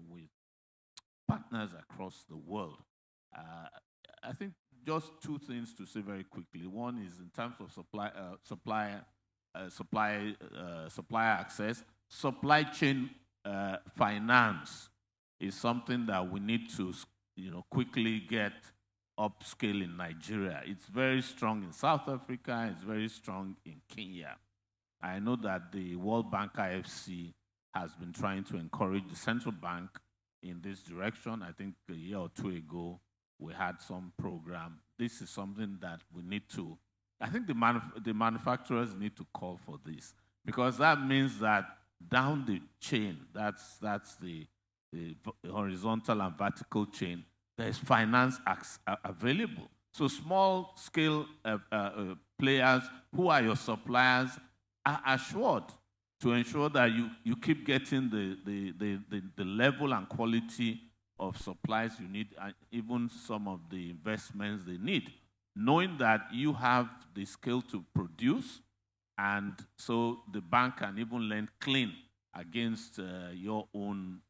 with partners across the world. I think just two things to say very quickly. One is in terms of supplier access, supply chain finance is something that we need to, quickly get upscale in Nigeria. It's very strong in South Africa. It's very strong in Kenya. I know that the World Bank IFC has been trying to encourage the central bank in this direction. I think a year or two ago, we had some program. This is something that we need to, I think the manufacturers need to call for this, because that means that down the chain, that's the horizontal and vertical chain, there's finance available. So small scale players who are your suppliers are assured to ensure that you keep getting the level and quality of supplies you need, and even some of the investments they need, knowing that you have the skill to produce, and so the bank can even lend clean against your own,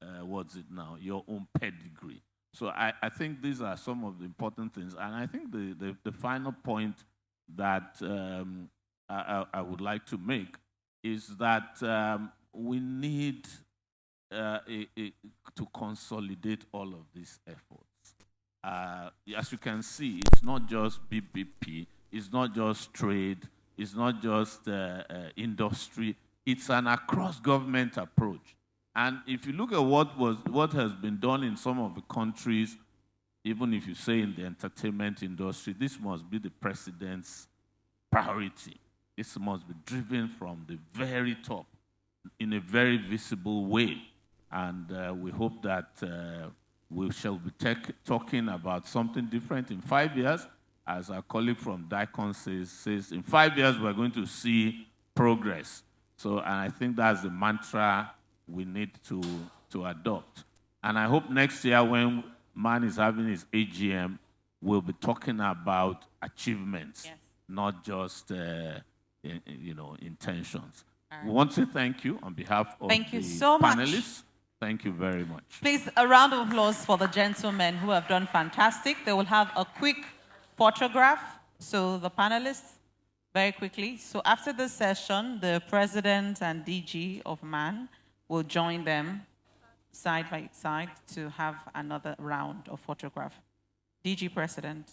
your own pedigree. So I think these are some of the important things. And I think the final point that I would like to make is that we need to consolidate all of these efforts. As you can see, it's not just BBP, it's not just trade, it's not just industry, it's an across-government approach. And if you look at what has been done in some of the countries, even if you say in the entertainment industry, this must be the president's priority. This must be driven from the very top in a very visible way. And we hope that we shall be talking about something different in 5 years. As our colleague from DICON says, in 5 years, we're going to see progress. So, and I think that's the mantra we need to adopt. And I hope next year when MAN is having his AGM, we'll be talking about achievements, yes, not just intentions. Right. We want to thank you on behalf of the panelists. Thank you very much. Please, a round of applause for the gentlemen who have done fantastic. They will have a quick photograph. So the panelists, very quickly. So after this session, the president and DG of MAN will join them side by side to have another round of photograph. DG President.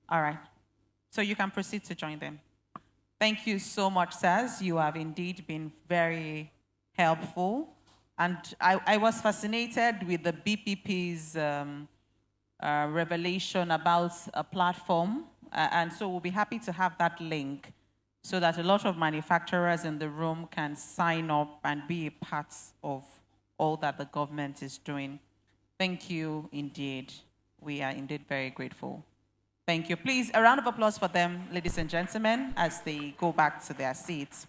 All right. So you can proceed to join them. Thank you so much, sirs. You have indeed been very helpful. And I was fascinated with the BPP's revelation about a platform. And so we'll be happy to have that link so that a lot of manufacturers in the room can sign up and be a part of all that the government is doing. Thank you indeed. We are indeed very grateful. Thank you. Please, a round of applause for them, ladies and gentlemen, as they go back to their seats.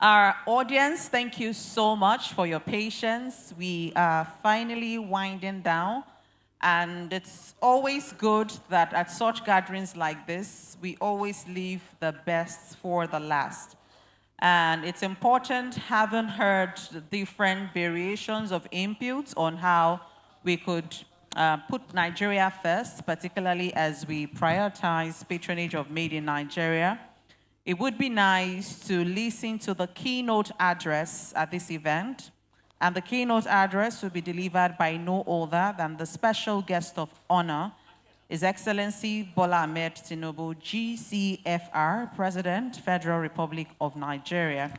Our audience, thank you so much for your patience. We are finally winding down. And it's always good that at such gatherings like this, we always leave the best for the last. And it's important, having heard the different variations of inputs on how we could put Nigeria first, particularly as we prioritize patronage of Made in Nigeria. It would be nice to listen to the keynote address at this event. And the keynote address will be delivered by no other than the special guest of honor, His Excellency Bola Ahmed Tinubu, GCFR, President, Federal Republic of Nigeria.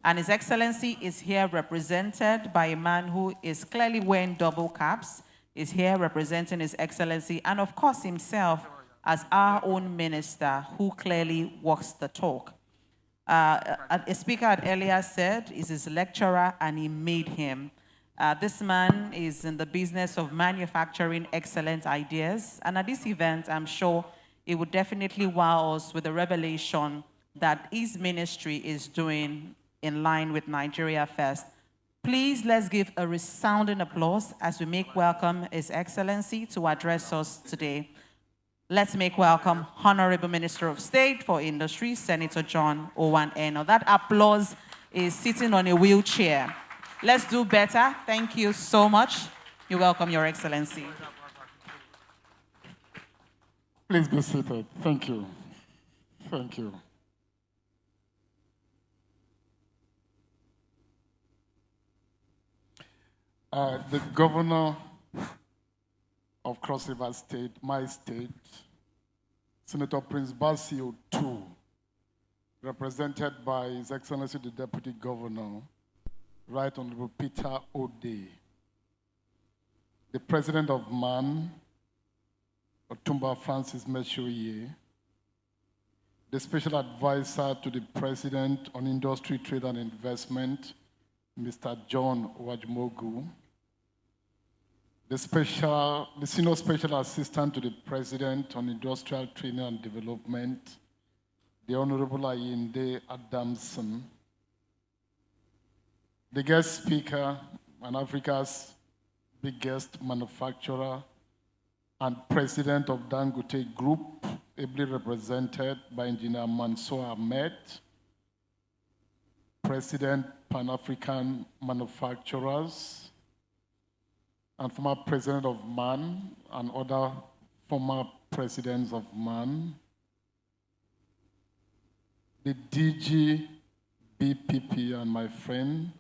And His Excellency is here represented by a man who is clearly wearing double caps, is here representing His Excellency, and of course himself as our own minister who clearly walks the talk. A speaker had earlier said is his lecturer and he made him. This man is in the business of manufacturing excellent ideas. And at this event, I'm sure it would definitely wow us with the revelation that his ministry is doing in line with Nigeria First. Please, let's give a resounding applause as we make welcome His Excellency to address us today. Let's make welcome Honorable Minister of State for Industry, Senator John Owan Eno. That applause is sitting on a wheelchair. Let's do better. Thank you so much. You're welcome, Your Excellency. Please be seated. Thank you. Thank you. The governor of Cross River State, my state, Senator Prince Basio II, represented by His Excellency the Deputy Governor, Right Honorable Peter Ode, the President of MAN, Otumba Francis Meshoye, the Special Advisor to the President on Industry, Trade and Investment, Mr. John Wajmogu, the Senior Special Assistant to the President on Industrial Training and Development, the Honorable Ayinde Adamson, the guest speaker and Africa's biggest manufacturer and President of Dangote Group, ably represented by Engineer Mansour Ahmed, President Pan-African Manufacturers, and former president of MAN and other former presidents of MAN, the DG BPP and my friend,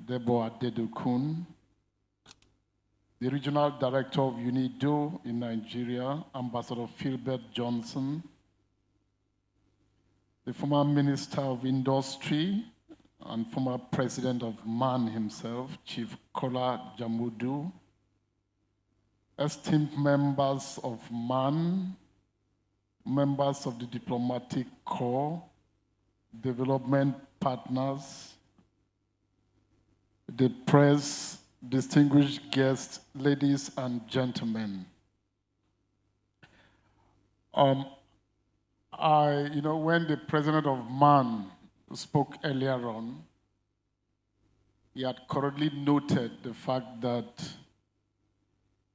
Deborah Dedukun, the regional director of UNIDO in Nigeria, Ambassador Philbert Johnson, the former Minister of Industry and former President of MAN himself, Chief Kola Jamudu, esteemed members of MAN, members of the Diplomatic Corps, development partners, the press, distinguished guests, ladies and gentlemen. When the President of MAN spoke earlier on, he had correctly noted the fact that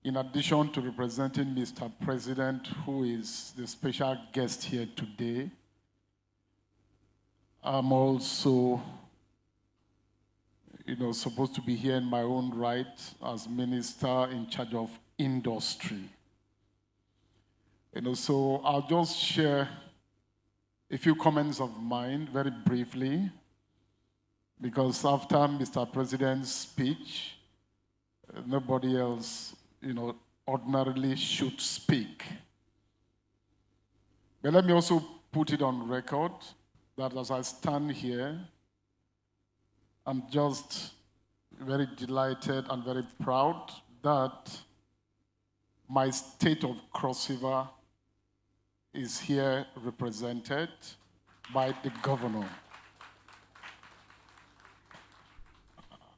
in addition to representing Mr. President, who is the special guest here today, I'm also supposed to be here in my own right as Minister in charge of Industry. So I'll just share a few comments of mine very briefly, because after Mr. President's speech, nobody else, ordinarily should speak. But let me also put it on record that as I stand here, I'm just very delighted and very proud that my state of Cross River is here represented by the governor.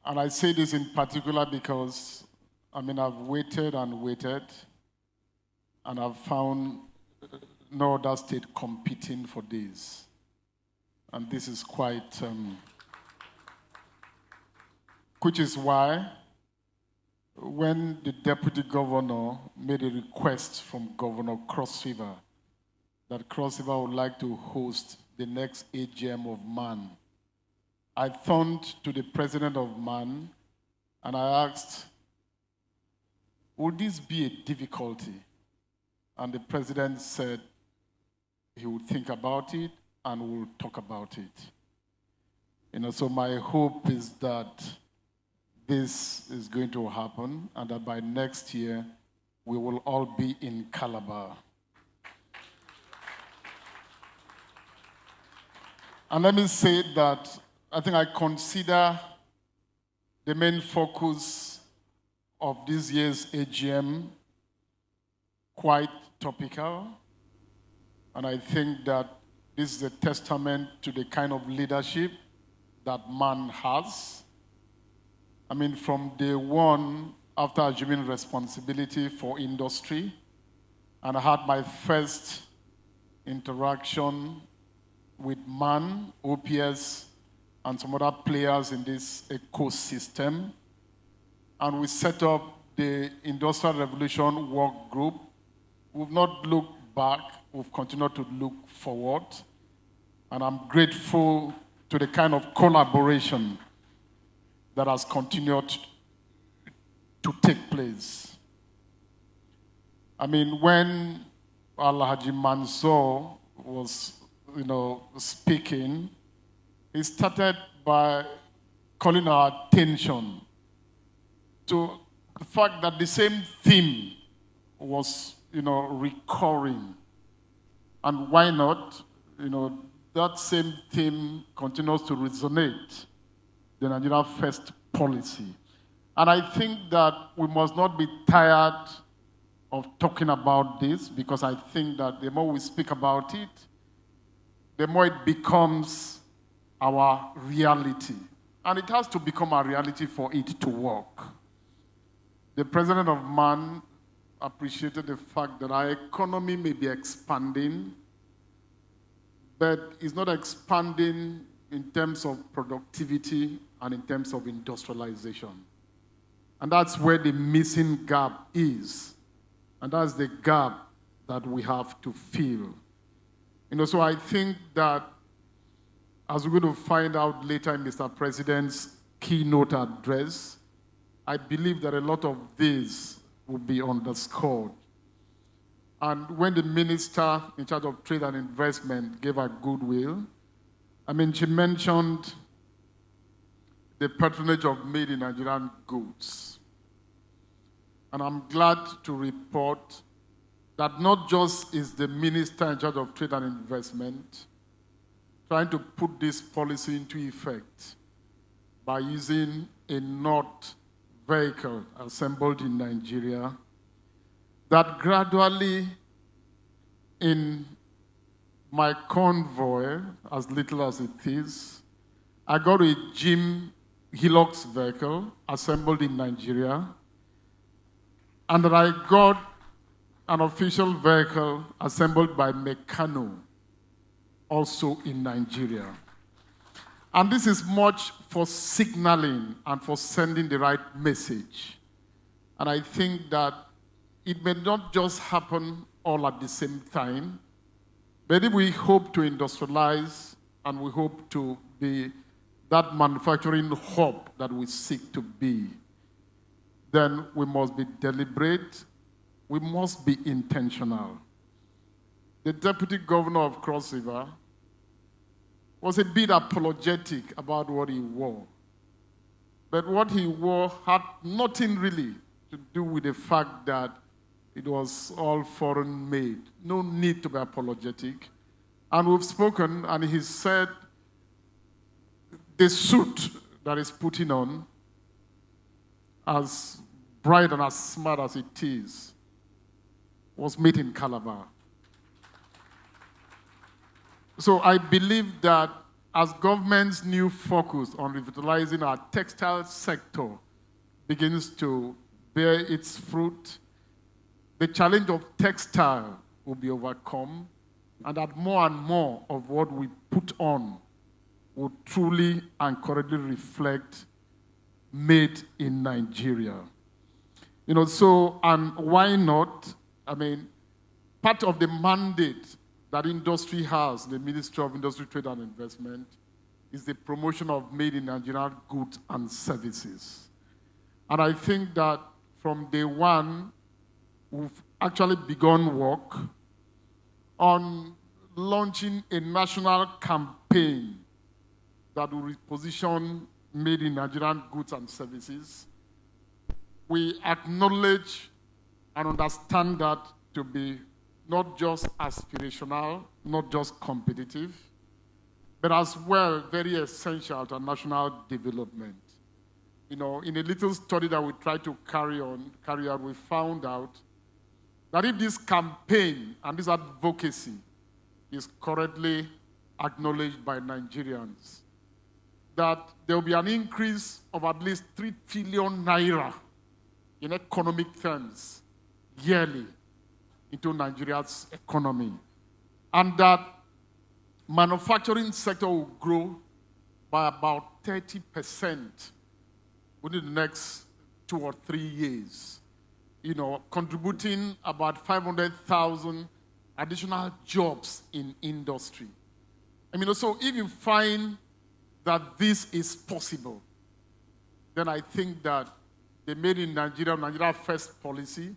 And I say this in particular because, I've waited and waited, and I've found no other state competing for this. And this is quite, which is why when the deputy governor made a request from Governor Cross River that Cross River would like to host the next AGM of MAN, I turned to the president of MAN and I asked, would this be a difficulty? And the president said he would think about it and we'll talk about it. So my hope is that this is going to happen and that by next year, we will all be in Calabar. And let me say that I think I consider the main focus of this year's AGM quite topical. And I think that this is a testament to the kind of leadership that MAN has. I mean, from day one, after assuming responsibility for industry, and I had my first interaction with MAN, OPS, and some other players in this ecosystem. And we set up the Industrial Revolution Work Group. We've not looked back, we've continued to look forward. And I'm grateful to the kind of collaboration that has continued to take place. I mean, when Alhaji Mansour was, speaking, he started by calling our attention to the fact that the same theme was, recurring. And why not? That same theme continues to resonate, the Nigeria First policy. And I think that we must not be tired of talking about this, because I think that the more we speak about it, the more it becomes our reality. And it has to become a reality for it to work. The president of MAN appreciated the fact that our economy may be expanding, but it's not expanding in terms of productivity and in terms of industrialization. And that's where the missing gap is. And that's the gap that we have to fill. So I think that, as we're going to find out later in Mr. President's keynote address, I believe that a lot of this will be underscored. And when the minister in charge of trade and investment gave her goodwill, she mentioned the patronage of made in Nigerian goods. And I'm glad to report that not just is the minister in charge of trade and investment trying to put this policy into effect by using a North vehicle assembled in Nigeria, that gradually in my convoy, as little as it is, I got a Jim Hillox vehicle assembled in Nigeria, and that I got an official vehicle assembled by Meccano, also in Nigeria. And this is much for signaling and for sending the right message. And I think that it may not just happen all at the same time, but if we hope to industrialize and we hope to be that manufacturing hub that we seek to be, then we must be deliberate, we must be intentional. The deputy governor of Cross River was a bit apologetic about what he wore. But what he wore had nothing really to do with the fact that it was all foreign made. No need to be apologetic. And we've spoken, and he said the suit that he's putting on, as bright and as smart as it is, was made in Calabar. So I believe that as government's new focus on revitalizing our textile sector begins to bear its fruit, the challenge of textile will be overcome, and that more and more of what we put on will truly and correctly reflect made in Nigeria. So, and why not? I mean, part of the mandate that industry has, the Ministry of Industry, Trade and Investment, is the promotion of made in Nigeria goods and services. And I think that from day one, we've actually begun work on launching a national campaign that will reposition made in Nigerian goods and services. We acknowledge and understand that to be not just aspirational, not just competitive, but as well very essential to national development. In a little study that we tried to carry out, we found out that if this campaign and this advocacy is correctly acknowledged by Nigerians, that there will be an increase of at least 3 trillion naira in economic terms yearly into Nigeria's economy. And that manufacturing sector will grow by about 30% within the next 2 or 3 years, contributing about 500,000 additional jobs in industry. So if you find that this is possible, then I think that the Made in Nigeria First policy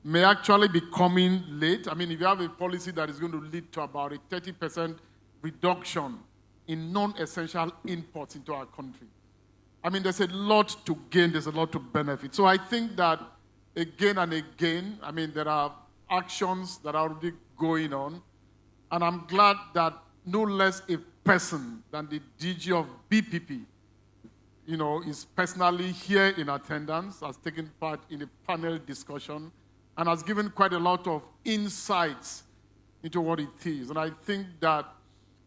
may actually be coming late. If you have a policy that is going to lead to about a 30% reduction in non-essential imports into our country, there's a lot to gain, there's a lot to benefit. So I think that again and again, there are actions that are already going on, and I'm glad that no less a person than the DG of BPP, is personally here in attendance, has taken part in a panel discussion, and has given quite a lot of insights into what it is. And I think that,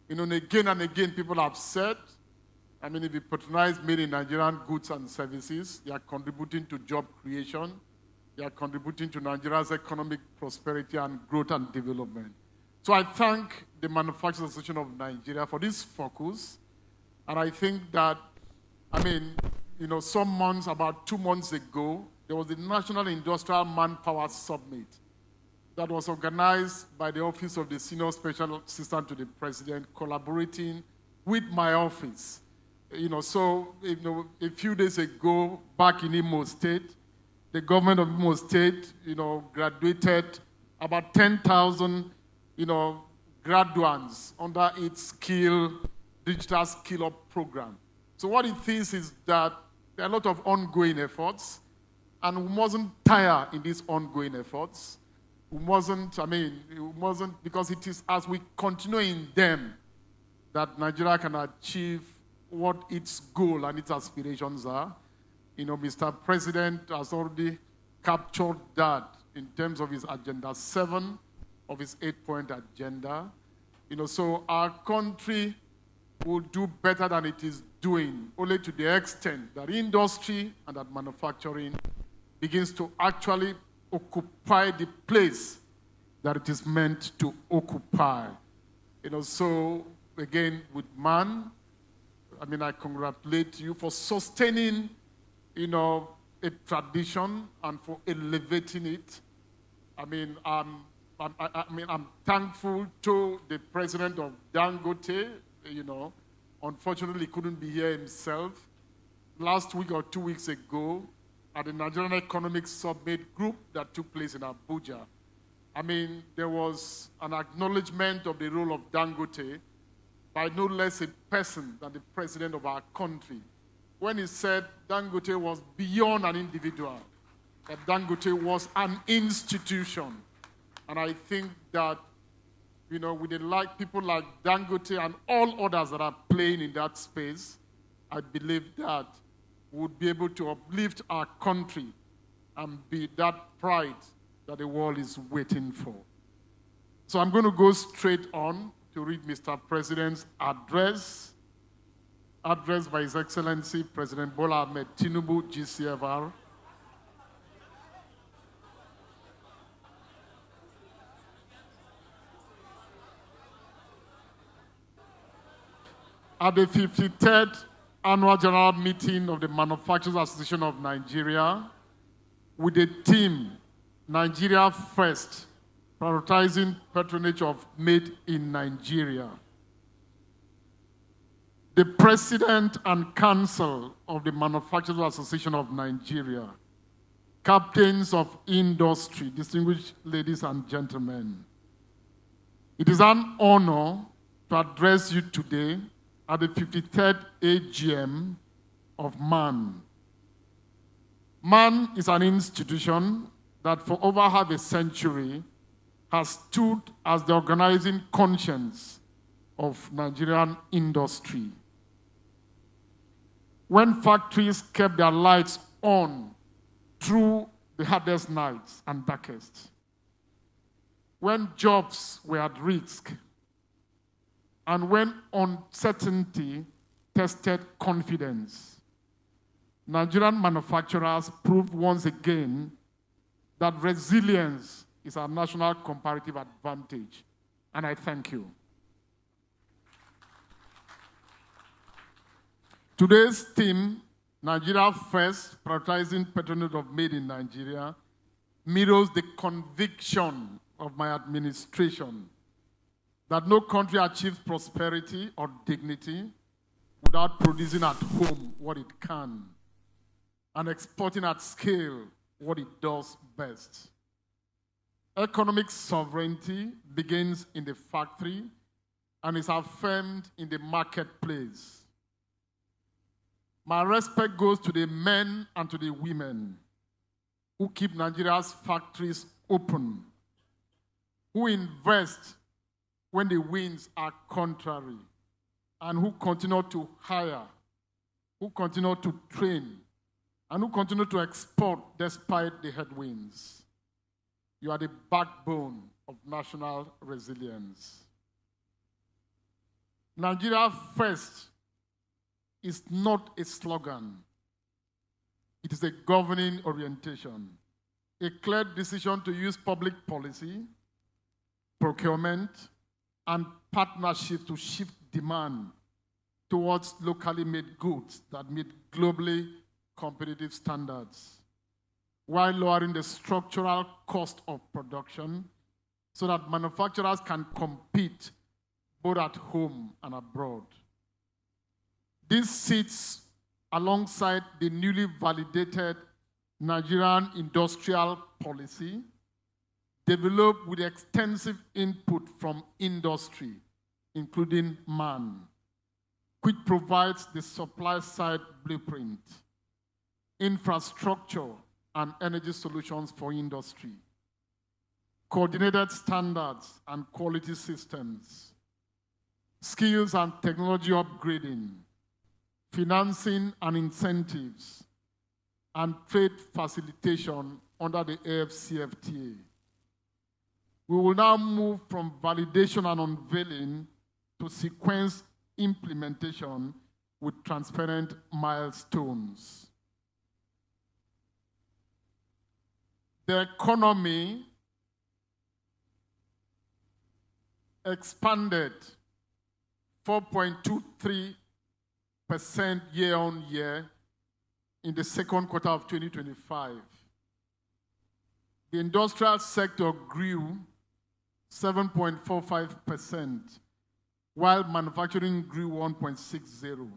again and again, people have said, if you patronize made in Nigerian goods and services, you are contributing to job creation, you are contributing to Nigeria's economic prosperity and growth and development. So I thank the Manufacturers Association of Nigeria for this focus. And I think that, some months, about 2 months ago, there was the National Industrial Manpower Summit that was organized by the Office of the Senior Special Assistant to the President, collaborating with my office. A few days ago, back in Imo State, the government of Imo State, graduated about 10,000, graduates under its digital skill up program. So what it is that there are a lot of ongoing efforts, and we mustn't tire in these ongoing efforts. We mustn't, because it is as we continue in them that Nigeria can achieve what its goal and its aspirations are. Mr. President has already captured that in terms of his Agenda 7 of his 8-point agenda. So our country will do better than it is doing, only to the extent that industry and that manufacturing begins to actually occupy the place that it is meant to occupy. So again, with man, I congratulate you for sustaining, a tradition and for elevating it. I'm thankful to the president of Dangote. Unfortunately, he couldn't be here himself. Last week or 2 weeks ago, at the Nigerian Economic Summit group that took place in Abuja, there was an acknowledgement of the role of Dangote by no less a person than the president of our country, when he said Dangote was beyond an individual, that Dangote was an institution. And I think that, with people like Dangote and all others that are playing in that space, I believe that we would be able to uplift our country and be that pride that the world is waiting for. So I'm going to go straight on to read Mr. President's address by His Excellency President Bola Ahmed Tinubu, GCFR. At the 53rd Annual General Meeting of the Manufacturers Association of Nigeria, with a team, Nigeria First, prioritizing patronage of Made in Nigeria. The President and Council of the Manufacturers Association of Nigeria, captains of industry, distinguished ladies and gentlemen. It is an honor to address you today at the 53rd AGM of MAN. MAN is an institution that for over half a century has stood as the organizing conscience of Nigerian industry. When factories kept their lights on through the hardest nights and darkest, when jobs were at risk, and when uncertainty tested confidence, Nigerian manufacturers proved once again that resilience is our national comparative advantage, and I thank you. Today's theme, Nigeria First, prioritizing patronage of Made in Nigeria, mirrors the conviction of my administration that no country achieves prosperity or dignity without producing at home what it can and exporting at scale what it does best. Economic sovereignty begins in the factory and is affirmed in the marketplace. My respect goes to the men and to the women who keep Nigeria's factories open, who invest when the winds are contrary, and who continue to hire, who continue to train, and who continue to export despite the headwinds. You are the backbone of national resilience. Nigeria First is not a slogan. It is a governing orientation, a clear decision to use public policy, procurement, and partnership to shift demand towards locally made goods that meet globally competitive standards, while lowering the structural cost of production so that manufacturers can compete both at home and abroad. This sits alongside the newly validated Nigerian industrial policy, developed with extensive input from industry, including MAN, which provides the supply-side blueprint, infrastructure and energy solutions for industry, coordinated standards and quality systems, skills and technology upgrading, financing and incentives, and trade facilitation under the AFCFTA. We will now move from validation and unveiling to sequence implementation with transparent milestones. The economy expanded 4.23% year on year in the second quarter of 2025. The industrial sector grew 7.45%, while manufacturing grew 1.60%,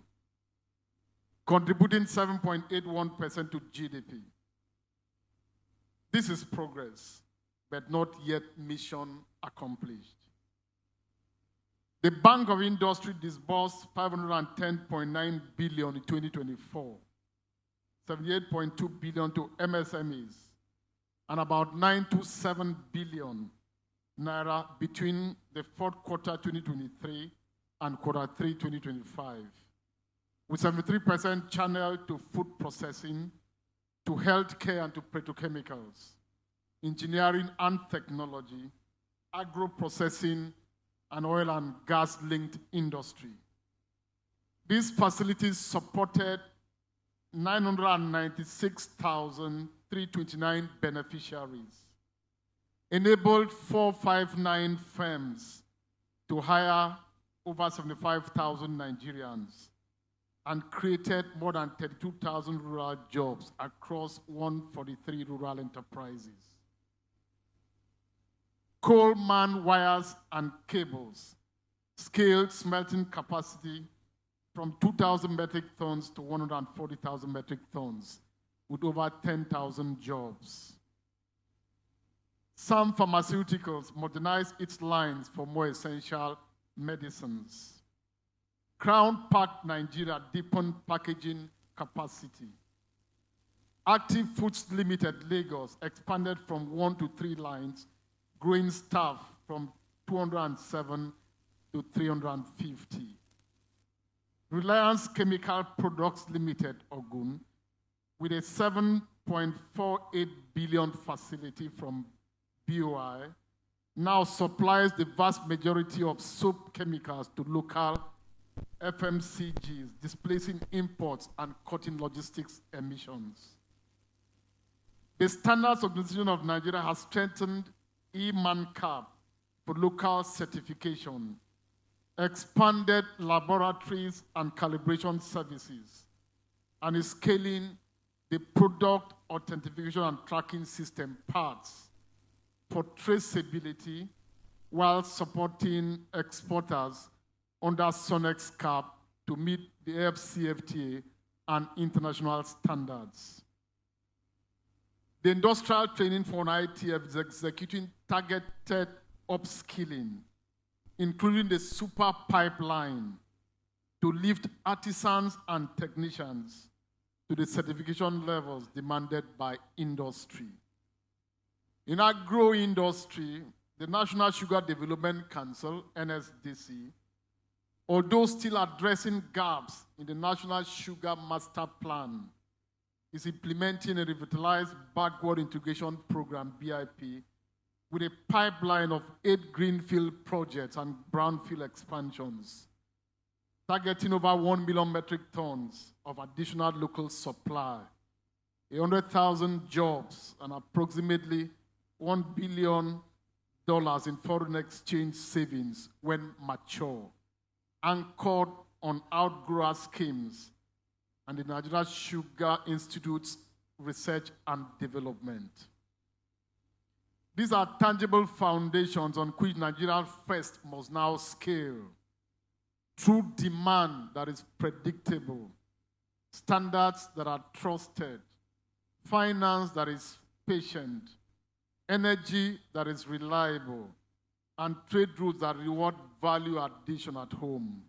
contributing 7.81% to GDP. This is progress, but not yet mission accomplished. The Bank of Industry disbursed $510.9 billion in 2024, $78.2 billion to MSMEs, and about $9 to $7 billion naira between the fourth quarter 2023 and quarter 3 2025, with 73% channeled to food processing, to healthcare and to petrochemicals, engineering and technology, agro-processing, and oil and gas-linked industry. These facilities supported 996,329 beneficiaries, enabled 459 firms to hire over 75,000 Nigerians, and created more than 32,000 rural jobs across 143 rural enterprises. Coal man wires and cables scaled smelting capacity from 2,000 metric tons to 140,000 metric tons with over 10,000 jobs. Some pharmaceuticals modernized its lines for more essential medicines. Crown Park Nigeria deepened packaging capacity. Active Foods Limited Lagos expanded from 1 to 3 lines, growing staff from 207 to 350. Reliance Chemical Products Limited, Ogun, with a 7.48 billion facility from BOI, now supplies the vast majority of soap chemicals to local FMCGs, displacing imports and cutting logistics emissions. The Standards Organization of Nigeria has strengthened E-MANCAP for local certification, expanded laboratories and calibration services, and is scaling the product authentication and tracking system parts for traceability while supporting exporters under SONEX cap to meet the FCFTA and international standards. The Industrial Training for ITF is executing targeted upskilling, including the super pipeline to lift artisans and technicians to the certification levels demanded by industry. In agro-industry, the National Sugar Development Council, NSDC, although still addressing gaps in the National Sugar Master Plan, is implementing a revitalized backward integration program, BIP, with a pipeline of 8 greenfield projects and brownfield expansions, targeting over 1 million metric tons of additional local supply, 100,000 jobs, and approximately $1 billion in foreign exchange savings when mature, anchored on outgrower schemes and the Nigeria Sugar Institute's research and development. These are tangible foundations on which Nigeria First must now scale through demand that is predictable, standards that are trusted, finance that is patient, energy that is reliable, and trade routes that reward value addition at home.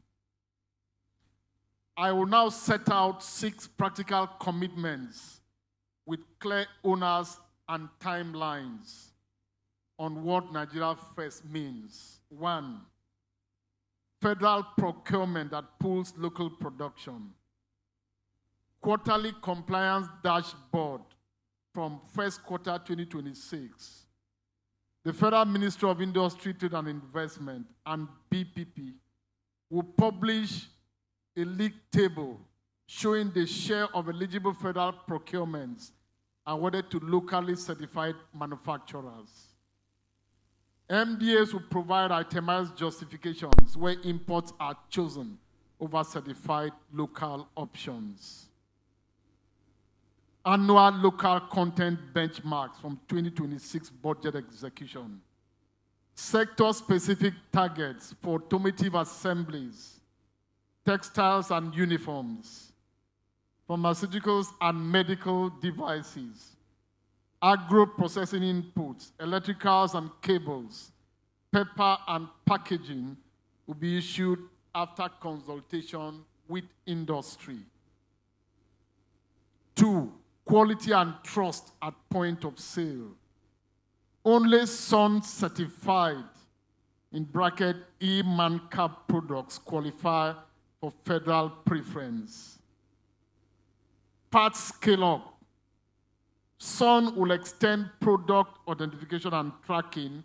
I will now set out 6 practical commitments with clear owners and timelines on what Nigeria First means. 1, federal procurement that pulls local production. Quarterly compliance dashboard from first quarter 2026. The Federal Ministry of Industry, Trade and Investment and BPP will publish a league table showing the share of eligible federal procurements awarded to locally certified manufacturers. MDAs will provide itemized justifications where imports are chosen over certified local options. Annual local content benchmarks from 2026 budget execution. Sector-specific targets for automotive assemblies, textiles and uniforms, pharmaceuticals and medical devices, agro-processing inputs, electricals and cables, paper and packaging will be issued after consultation with industry. 2, quality and trust at point of sale. Only SUN certified, in bracket E-MANCAP products qualify for federal preference. Part scale up. SUN will extend product identification and tracking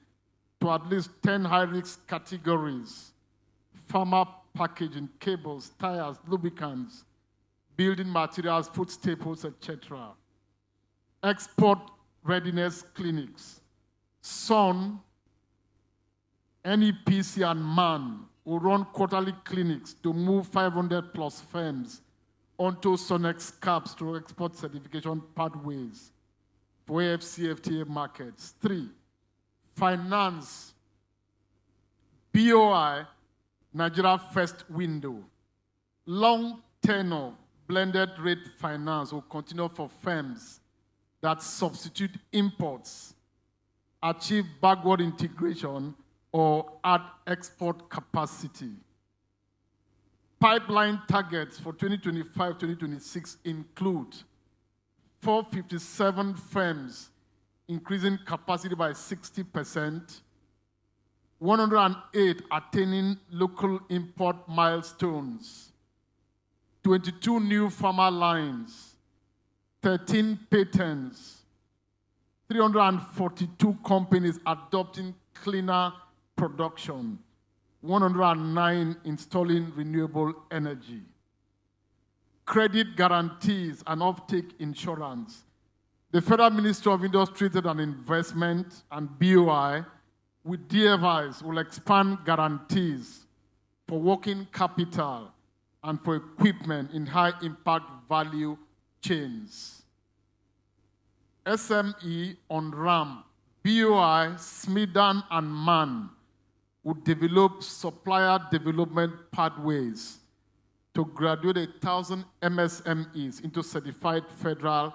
to at least 10 high-risk categories: pharma packaging, cables, tires, lubricants, building materials, food staples, etc. Export readiness clinics. SUN, NEPC, and MAN will run quarterly clinics to move 500 plus firms onto Sonex caps to export certification pathways for AFCFTA markets. 3, finance BOI Nigeria first window. Long tenor blended rate finance will continue for firms that substitute imports, achieve backward integration, or add export capacity. Pipeline targets for 2025-2026 include 457 firms increasing capacity by 60%, 108 attaining local import milestones, 22 new pharma lines, 13 patents, 342 companies adopting cleaner production, 109 installing renewable energy. Credit guarantees and offtake insurance. The Federal Ministry of Industry, Trade and Investment and BOI with DFIs will expand guarantees for working capital and for equipment in high-impact value chains. SME on RAM, BOI, SMIDAN, and MAN would develop supplier development pathways to graduate 1,000 MSMEs into certified federal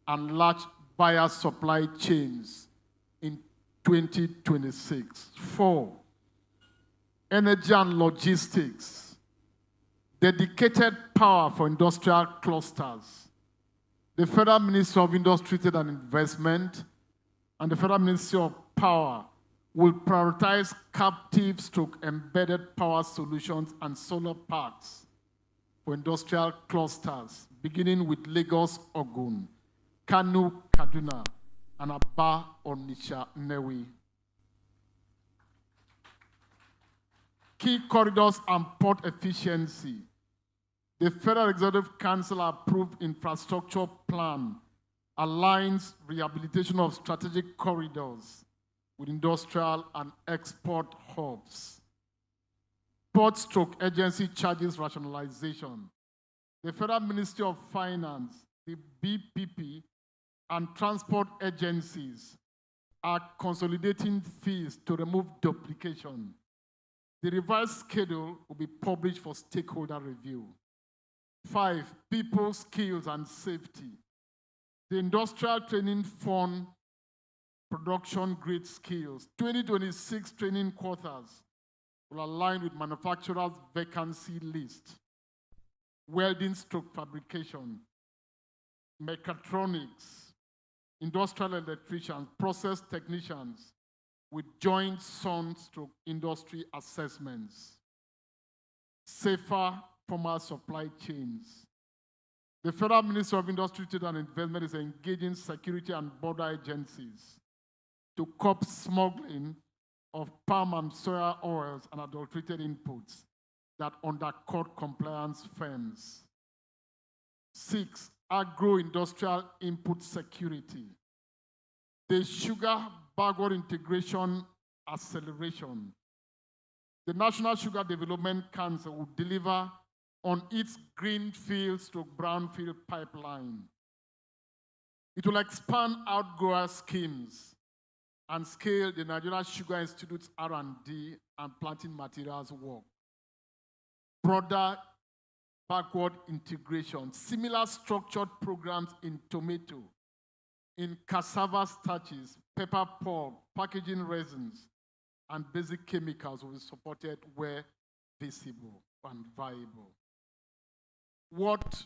and large buyer supply chains in 2026. 4, energy and logistics, dedicated power for industrial clusters. The Federal Ministry of Industry, Trade and Investment and the Federal Ministry of Power will prioritize captive stroke embedded power solutions and solar parks for industrial clusters, beginning with Lagos, Ogun, Kano, Kaduna, and Aba, Onitsha, Newi. Key corridors and port efficiency. The Federal Executive Council approved infrastructure plan aligns rehabilitation of strategic corridors with industrial and export hubs. Port stroke agency charges rationalization. The Federal Ministry of Finance, the BPP, and transport agencies are consolidating fees to remove duplication. The revised schedule will be published for stakeholder review. 5, people, skills, and safety. The Industrial Training Fund production grade skills. 2026 training quotas will align with manufacturers' vacancy list. Welding stroke fabrication, mechatronics, industrial electricians, process technicians with joint sun stroke industry assessments. Safer formal supply chains. The Federal Ministry of Industry, Trade and Investment is engaging security and border agencies to curb smuggling of palm and soya oils and adulterated inputs that undercut compliance firms. 6, agro-industrial input security. The sugar backward integration acceleration. The National Sugar Development Council will deliver on its greenfield to brownfield pipeline. It will expand outgrower schemes and scale the Nigeria Sugar Institute's R&D and planting materials work. Broader backward integration, similar structured programs in tomato, in cassava starches, pepper pulp, packaging resins, and basic chemicals will be supported where visible and viable. What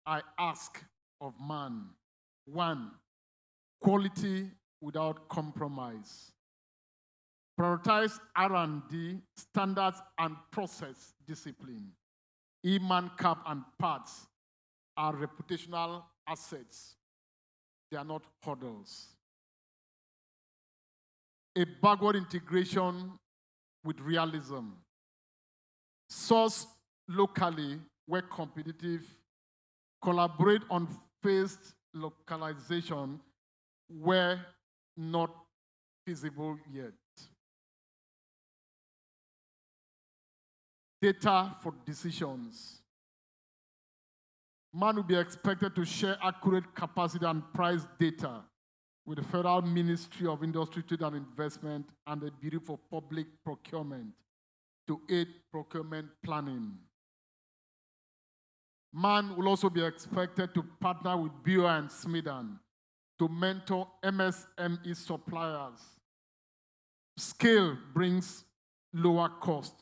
I ask of man: 1, quality without compromise. Prioritize R&D, standards, and process discipline. E-man cap and parts are reputational assets. They are not hurdles. A backward integration with realism. Source locally where competitive. Collaborate on phased localization where not feasible yet. Data for decisions. MAN will be expected to share accurate capacity and price data with the Federal Ministry of Industry, Trade and Investment and the Bureau for Public Procurement to aid procurement planning. MAN will also be expected to partner with BOI and SMIDAN to mentor MSME suppliers. Scale brings lower cost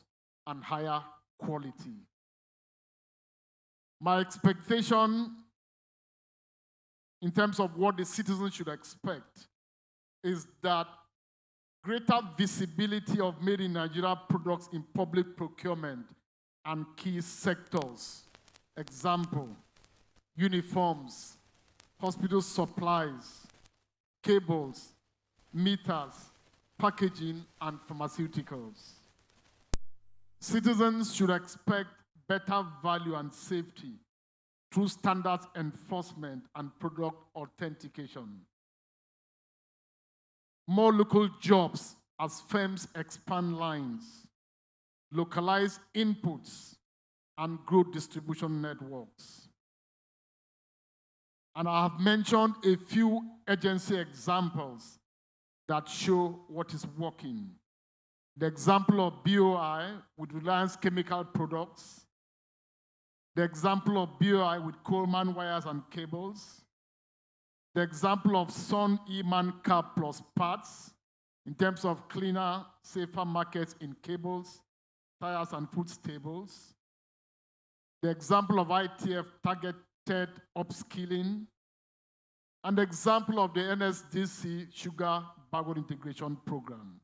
and higher quality. My expectation in terms of what the citizens should expect is that greater visibility of made in Nigeria products in public procurement and key sectors. Example, uniforms, hospital supplies, cables, meters, packaging, and pharmaceuticals. Citizens should expect better value and safety through standards enforcement and product authentication. More local jobs as firms expand lines, localize inputs, and grow distribution networks. And I have mentioned a few agency examples that show what is working. The example of BOI with Reliance Chemical Products, the example of BOI with Coleman Wires and Cables, the example of Sun E-Man Car Plus Parts in terms of cleaner, safer markets in cables, tires, and food staples, the example of ITF targeted upskilling, and the example of the NSDC Sugar Backward Integration Program.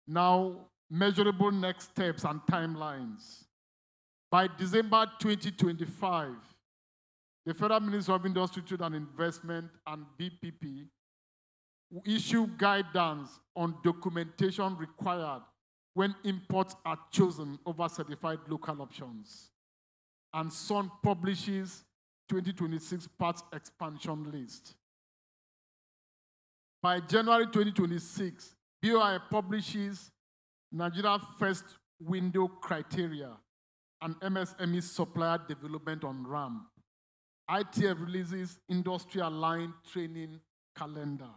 Now, measurable next steps and timelines. By December 2025, the Federal Ministry of Industry, Trade and Investment and BPP will issue guidance on documentation required when imports are chosen over certified local options. And SUN publishes 2026 parts expansion list. By January 2026, BOI publishes Nigeria First Window Criteria and MSME supplier development on RAM. ITF releases industry-aligned training calendar.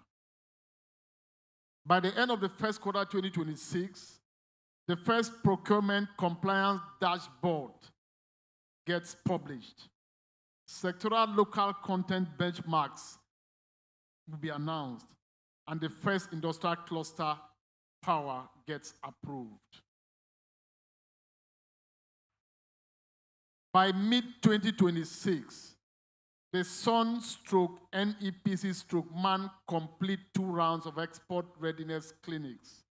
By the end of the first quarter 2026, the first procurement compliance dashboard gets published. Sectoral local content benchmarks will be announced, and the first industrial cluster power gets approved. By mid-2026, the SUN/NEPC/MAN complete 2 rounds of export readiness clinics,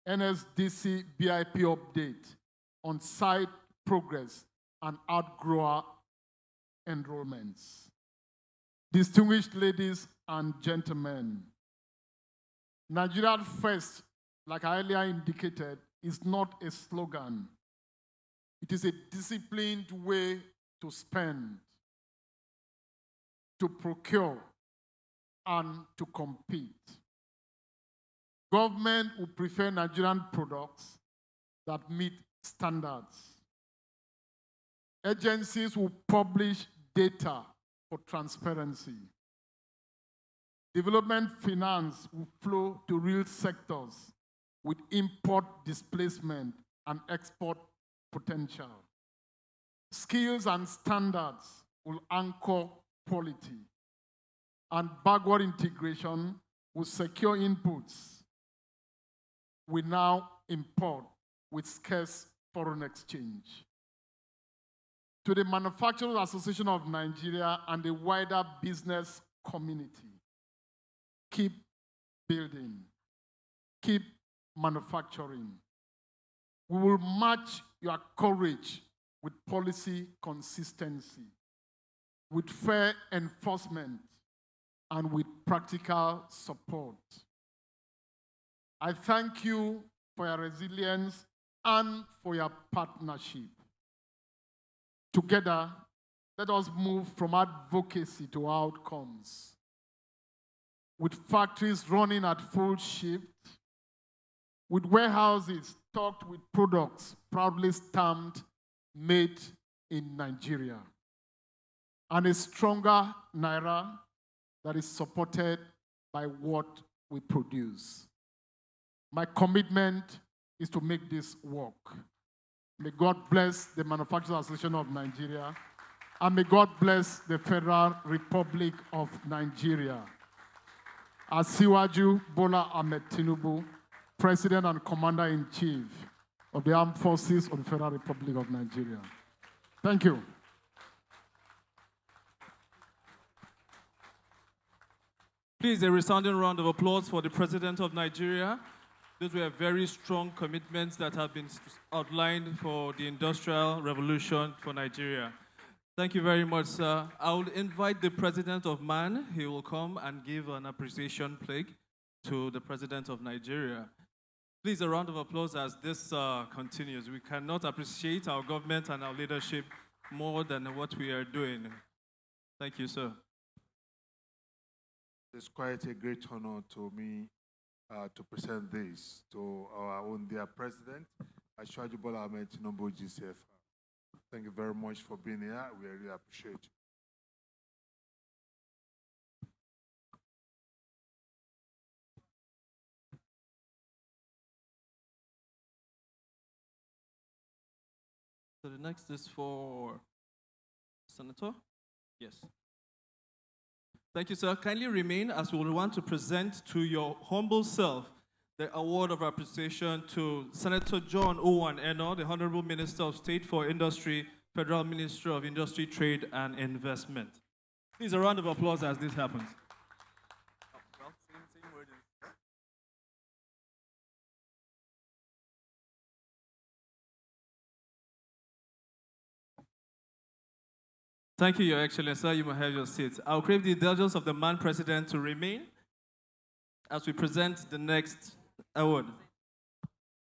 NSDC BIP update on site progress and outgrower enrollments. Distinguished ladies and gentlemen, Nigeria First, like I earlier indicated, is not a slogan. It is a disciplined way to spend, to procure, and to compete. Government will prefer Nigerian products that meet standards. Agencies will publish data for transparency. Development finance will flow to real sectors with import displacement and export potential. Skills and standards will anchor quality, and backward integration will secure inputs we now import with scarce foreign exchange. To the Manufacturers Association of Nigeria and the wider business community, keep building, keep manufacturing. We will match your courage with policy consistency, with fair enforcement, and with practical support. I thank you for your resilience and for your partnership. Together, let us move from advocacy to outcomes. With factories running at full shift, with warehouses stocked with products proudly stamped made in Nigeria. and a stronger Naira that is supported by what we produce. My commitment is to make this work. May God bless the Manufacturers Association of Nigeria, and may God bless the Federal Republic of Nigeria. Asiwaju Bola Ahmed Tinubu, President and Commander-in-Chief of the Armed Forces of the Federal Republic of Nigeria. Thank you. Please, a resounding round of applause for the President of Nigeria. Those were very strong commitments that have been outlined for the Industrial Revolution for Nigeria. Thank you very much, sir. I will invite the President of MAN. He will come and give an appreciation plaque to the President of Nigeria. Please, a round of applause as this continues. We cannot appreciate our government and our leadership more than what we are doing. Thank you, sir. It's quite a great honor to me to present this to our own dear President, Asiwaju Bola Ahmed Tinubu, GCFR. Thank you very much for being here. We really appreciate you. So the next is for Senator? Yes. Thank you, sir. Kindly remain as we will want to present to your humble self the award of appreciation to Senator John Owen Eno, the Honorable Minister of State for Industry, Federal Ministry of Industry, Trade and Investment. Please, a round of applause as this happens. Thank you, Your Excellency. Sir, you may have your seat. I'll crave the indulgence of the MAN President to remain as we present the next award.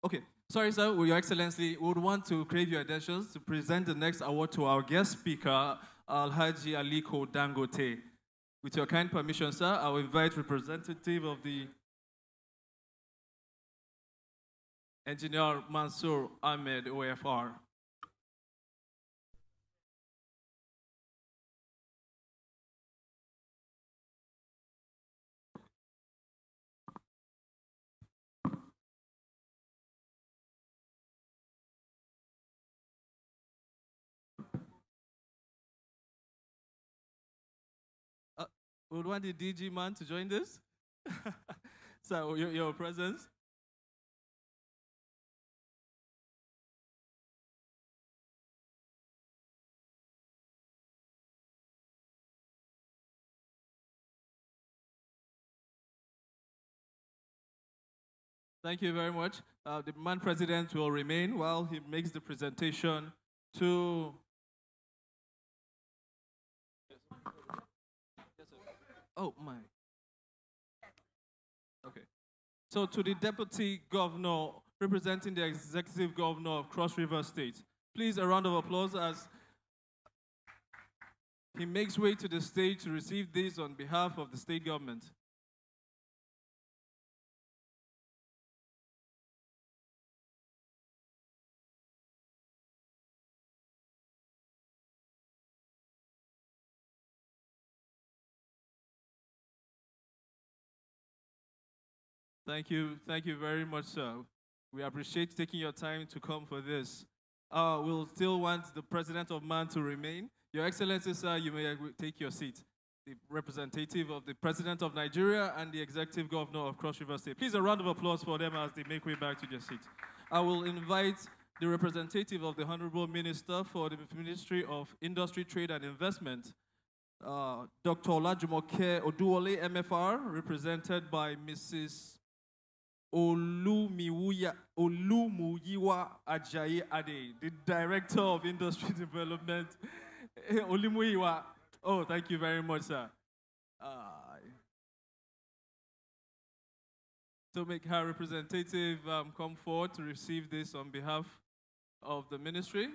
Okay, sorry, sir, Your Excellency, we would want to crave your indulgence to present the next award to our guest speaker, Alhaji Aliko Dangote. With your kind permission, sir, I will invite representative of the Engineer Mansour Ahmed, OFR. We would want the DG man to join this. So, your presence. Thank you very much. The MAN President will remain while he makes the presentation to... Oh, my. Okay. So to the Deputy Governor, representing the Executive Governor of Cross River State. Please, a round of applause as he makes way to the stage to receive this on behalf of the state government. Thank you very much, sir. We appreciate taking your time to come for this. We'll still want the President of MAN to remain. Your Excellency, sir, you may take your seat. The representative of the President of Nigeria and the Executive Governor of Cross River State. Please, a round of applause for them as they make way back to their seat. I will invite the representative of the Honorable Minister for the Ministry of Industry, Trade and Investment, Dr. Olajumoke Odutola, MFR, represented by Mrs. Olumuyiwa Ajayi Ade, the Director of Industry Development. Olumuyiwa, oh, thank you very much, sir. To make her representative come forward to receive this on behalf of the ministry.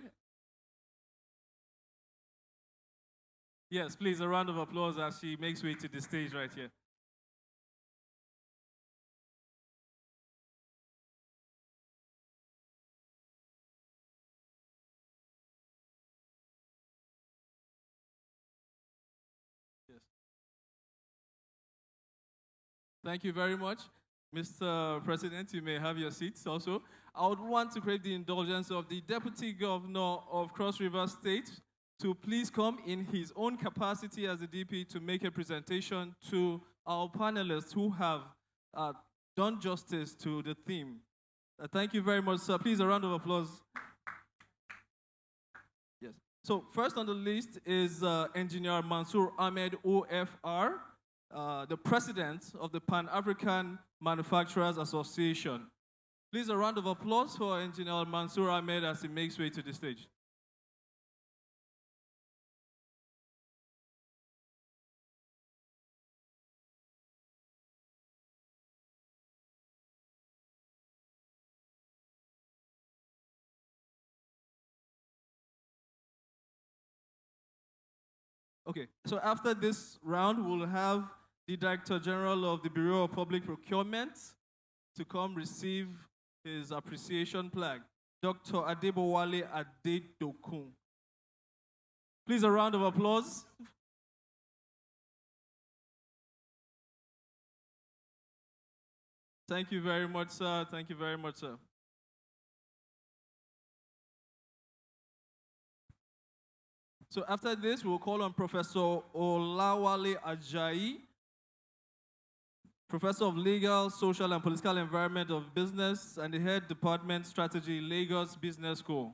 Yes, please, a round of applause as she makes way to the stage right here. Thank you very much. Mr. President, you may have your seats also. I would want to crave the indulgence of the Deputy Governor of Cross River State to please come in his own capacity as the DP to make a presentation to our panelists who have done justice to the theme. Thank you very much, sir. Please, a round of applause. Yes. So first on the list is Engineer Mansour Ahmed, OFR, the president of the Pan-African Manufacturers Association. Please, a round of applause for Engineer Mansour Ahmed as he makes way to the stage. Okay, so after this round, we'll have the Director General of the Bureau of Public Procurement to come receive his appreciation plaque, Dr. Adebowale Adedokun. Please, a round of applause. Thank you very much, sir. Thank you very much, sir. So after this, we'll call on Professor Olawale Ajayi, Professor of Legal, Social and Political Environment of Business and the Head Department Strategy, Lagos Business School.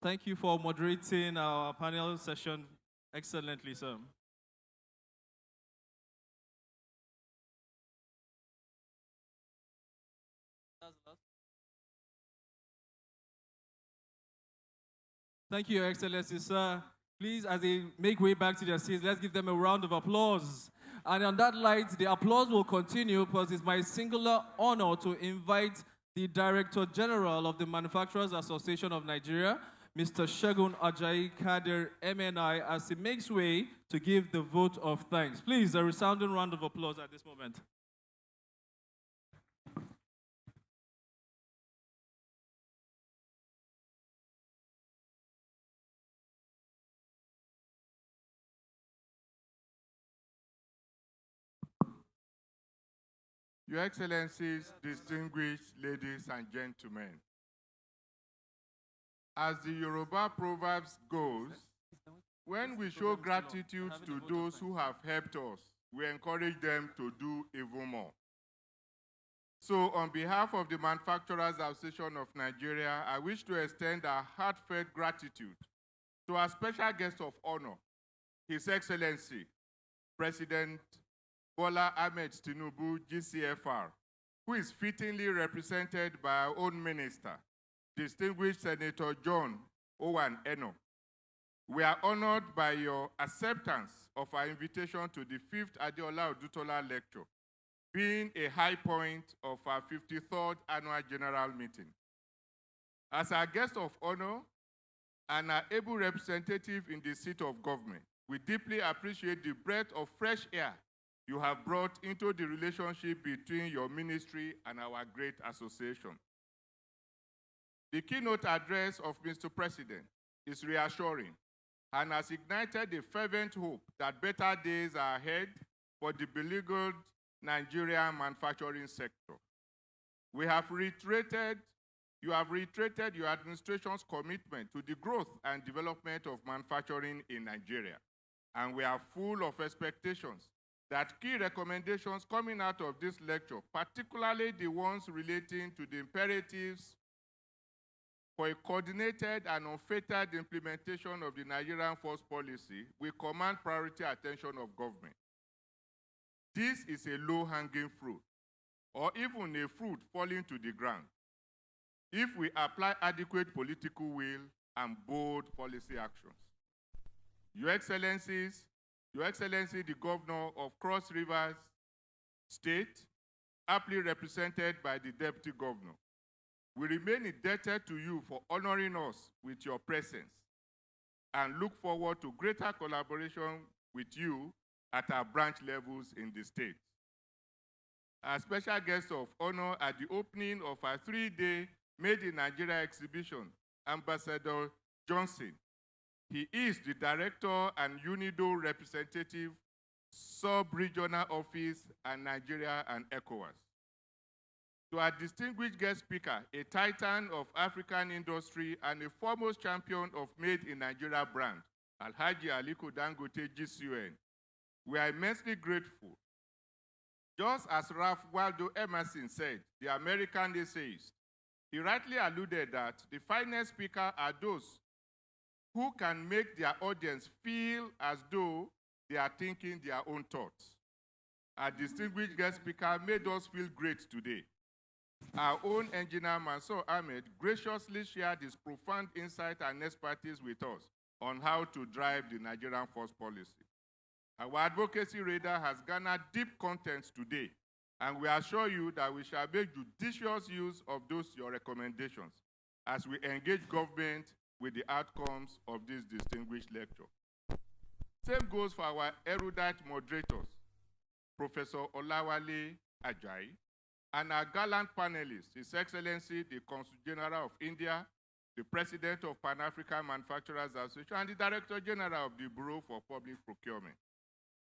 Thank you for moderating our panel session excellently, sir. Thank you, Your Excellency, sir. Please, as they make way back to their seats, let's give them a round of applause. And on that light, the applause will continue because it's my singular honor to invite the Director General of the Manufacturers Association of Nigeria, Mr. Segun Ajayi Kader, MNI, as he makes way to give the vote of thanks. Please, a resounding round of applause at this moment. Your Excellencies, distinguished ladies and gentlemen, as the Yoruba proverbs goes, when we show gratitude to those who have helped us, we encourage them to do even more. So on behalf of the Manufacturers Association of Nigeria, I wish to extend our heartfelt gratitude to our special guest of honor, His Excellency, President Bola Ahmed Tinubu, GCFR, who is fittingly represented by our own minister, distinguished Senator John Owan Eno. We are honored by your acceptance of our invitation to the 5th Adeola Odutola lecture, being a high point of our 53rd annual general meeting. As our guest of honor and our able representative in the seat of government, we deeply appreciate the breath of fresh air you have brought into the relationship between your ministry and our great association. The keynote address of Mr. President is reassuring and has ignited a fervent hope that better days are ahead for the beleaguered Nigerian manufacturing sector. You have reiterated your administration's commitment to the growth and development of manufacturing in Nigeria, and we are full of expectations that key recommendations coming out of this lecture, particularly the ones relating to the imperatives for a coordinated and unfettered implementation of the Nigerian force policy, will command priority attention of government. This is a low-hanging fruit, or even a fruit falling to the ground, if we apply adequate political will and bold policy actions. Your Excellencies, Your Excellency, the Governor of Cross Rivers State, aptly represented by the Deputy Governor, we remain indebted to you for honoring us with your presence and look forward to greater collaboration with you at our branch levels in the state. Our special guest of honor at the opening of our 3-day Made in Nigeria exhibition, Ambassador Johnson, He is the Director and UNIDO Representative, Sub-Regional Office, and Nigeria and ECOWAS. To our distinguished guest speaker, a titan of African industry and a foremost champion of Made in Nigeria brand, Alhaji Aliko Dangote GCON, we are immensely grateful. Just as Ralph Waldo Emerson said, the American essayist, he rightly alluded that the finest speakers are those who can make their audience feel as though they are thinking their own thoughts. Our distinguished guest speaker made us feel great today. Our own engineer Mansour Ahmed graciously shared his profound insight and expertise with us on how to drive the Nigerian First policy. Our advocacy radar has garnered deep content today, and we assure you that we shall make judicious use of those your recommendations as we engage government with the outcomes of this distinguished lecture. Same goes for our erudite moderators, Professor Olawale Ajayi, and our gallant panelists, His Excellency, the Consul General of India, the President of Pan-African Manufacturers Association, and the Director General of the Bureau for Public Procurement.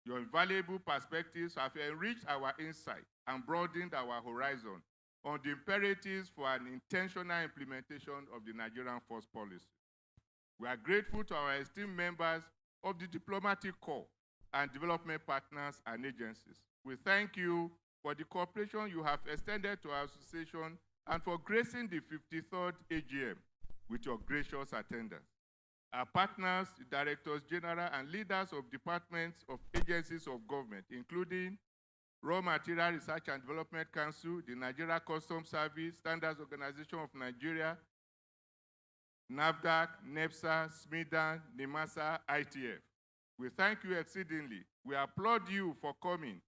Your invaluable perspectives have enriched our insight and broadened our horizon on the imperatives for an intentional implementation of the Nigerian First policy. We are grateful to our esteemed members of the diplomatic corps and development partners and agencies. We thank you for the cooperation you have extended to our association and for gracing the 53rd AGM with your gracious attendance. Our partners, the Directors General and leaders of departments of agencies of government, including Raw Material Research and Development Council, the Nigeria Customs Service, Standards Organization of Nigeria, NAFDAC, NEPSA, SMIDA, NIMASA, ITF. We thank you exceedingly. We applaud you for coming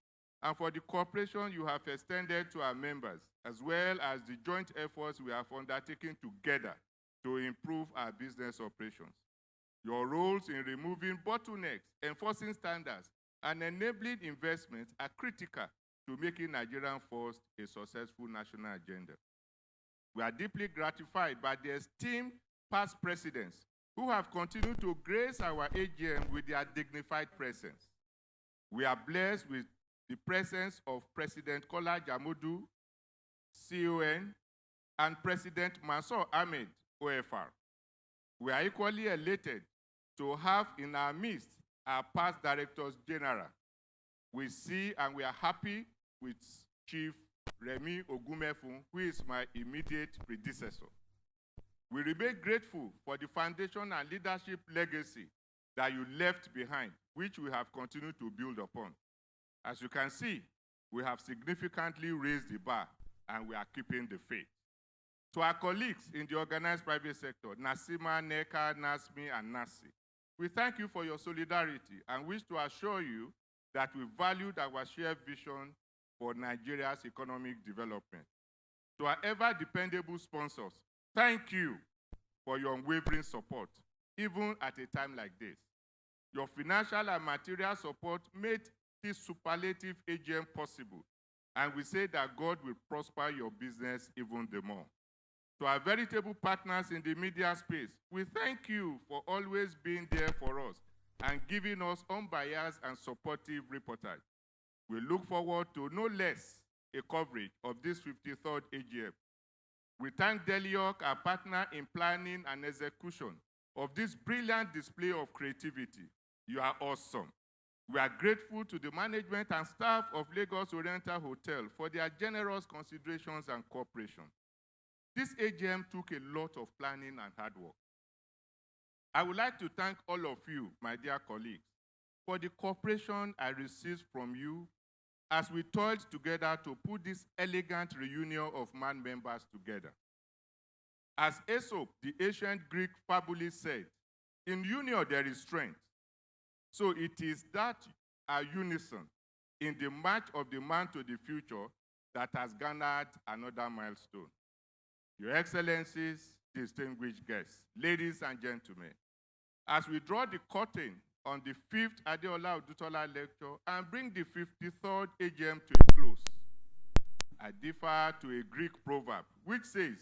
and for the cooperation you have extended to our members, as well as the joint efforts we have undertaken together to improve our business operations. Your roles in removing bottlenecks, enforcing standards, and enabling investments are critical to making Nigerian First a successful national agenda. We are deeply gratified by the esteemed past presidents who have continued to grace our AGM with their dignified presence. We are blessed with the presence of President Kola Jamodu, CON, and President Mansour Ahmed, OFR. We are equally elated to have in our midst our past Directors General. We see and we are happy with Chief Remi Ogumefun, who is my immediate predecessor. We remain grateful for the foundation and leadership legacy that you left behind, which we have continued to build upon. As you can see, we have significantly raised the bar and we are keeping the faith. To our colleagues in the organized private sector, Nasima, Neka, Nasmi, and Nasi, we thank you for your solidarity and wish to assure you that we valued our shared vision for Nigeria's economic development. To our ever-dependable sponsors, thank you for your unwavering support, even at a time like this. Your financial and material support made this superlative AGM possible, and we say that God will prosper your business even the more. To our veritable partners in the media space, we thank you for always being there for us and giving us unbiased and supportive reportage. We look forward to no less a coverage of this 53rd AGM. We thank Delioc, our partner in planning and execution of this brilliant display of creativity. You are awesome. We are grateful to the management and staff of Lagos Oriental Hotel for their generous considerations and cooperation. This AGM took a lot of planning and hard work. I would like to thank all of you, my dear colleagues, for the cooperation I received from you as we toiled together to put this elegant reunion of MAN members together. As Aesop, the ancient Greek fabulist, said, in union there is strength. So it is that our unison in the march of the man to the future that has garnered another milestone. Your Excellencies, distinguished guests, ladies and gentlemen, as we draw the curtain on the 5th Adeola Odutola lecture and bring the 53rd AGM to a close, I defer to a Greek proverb which says,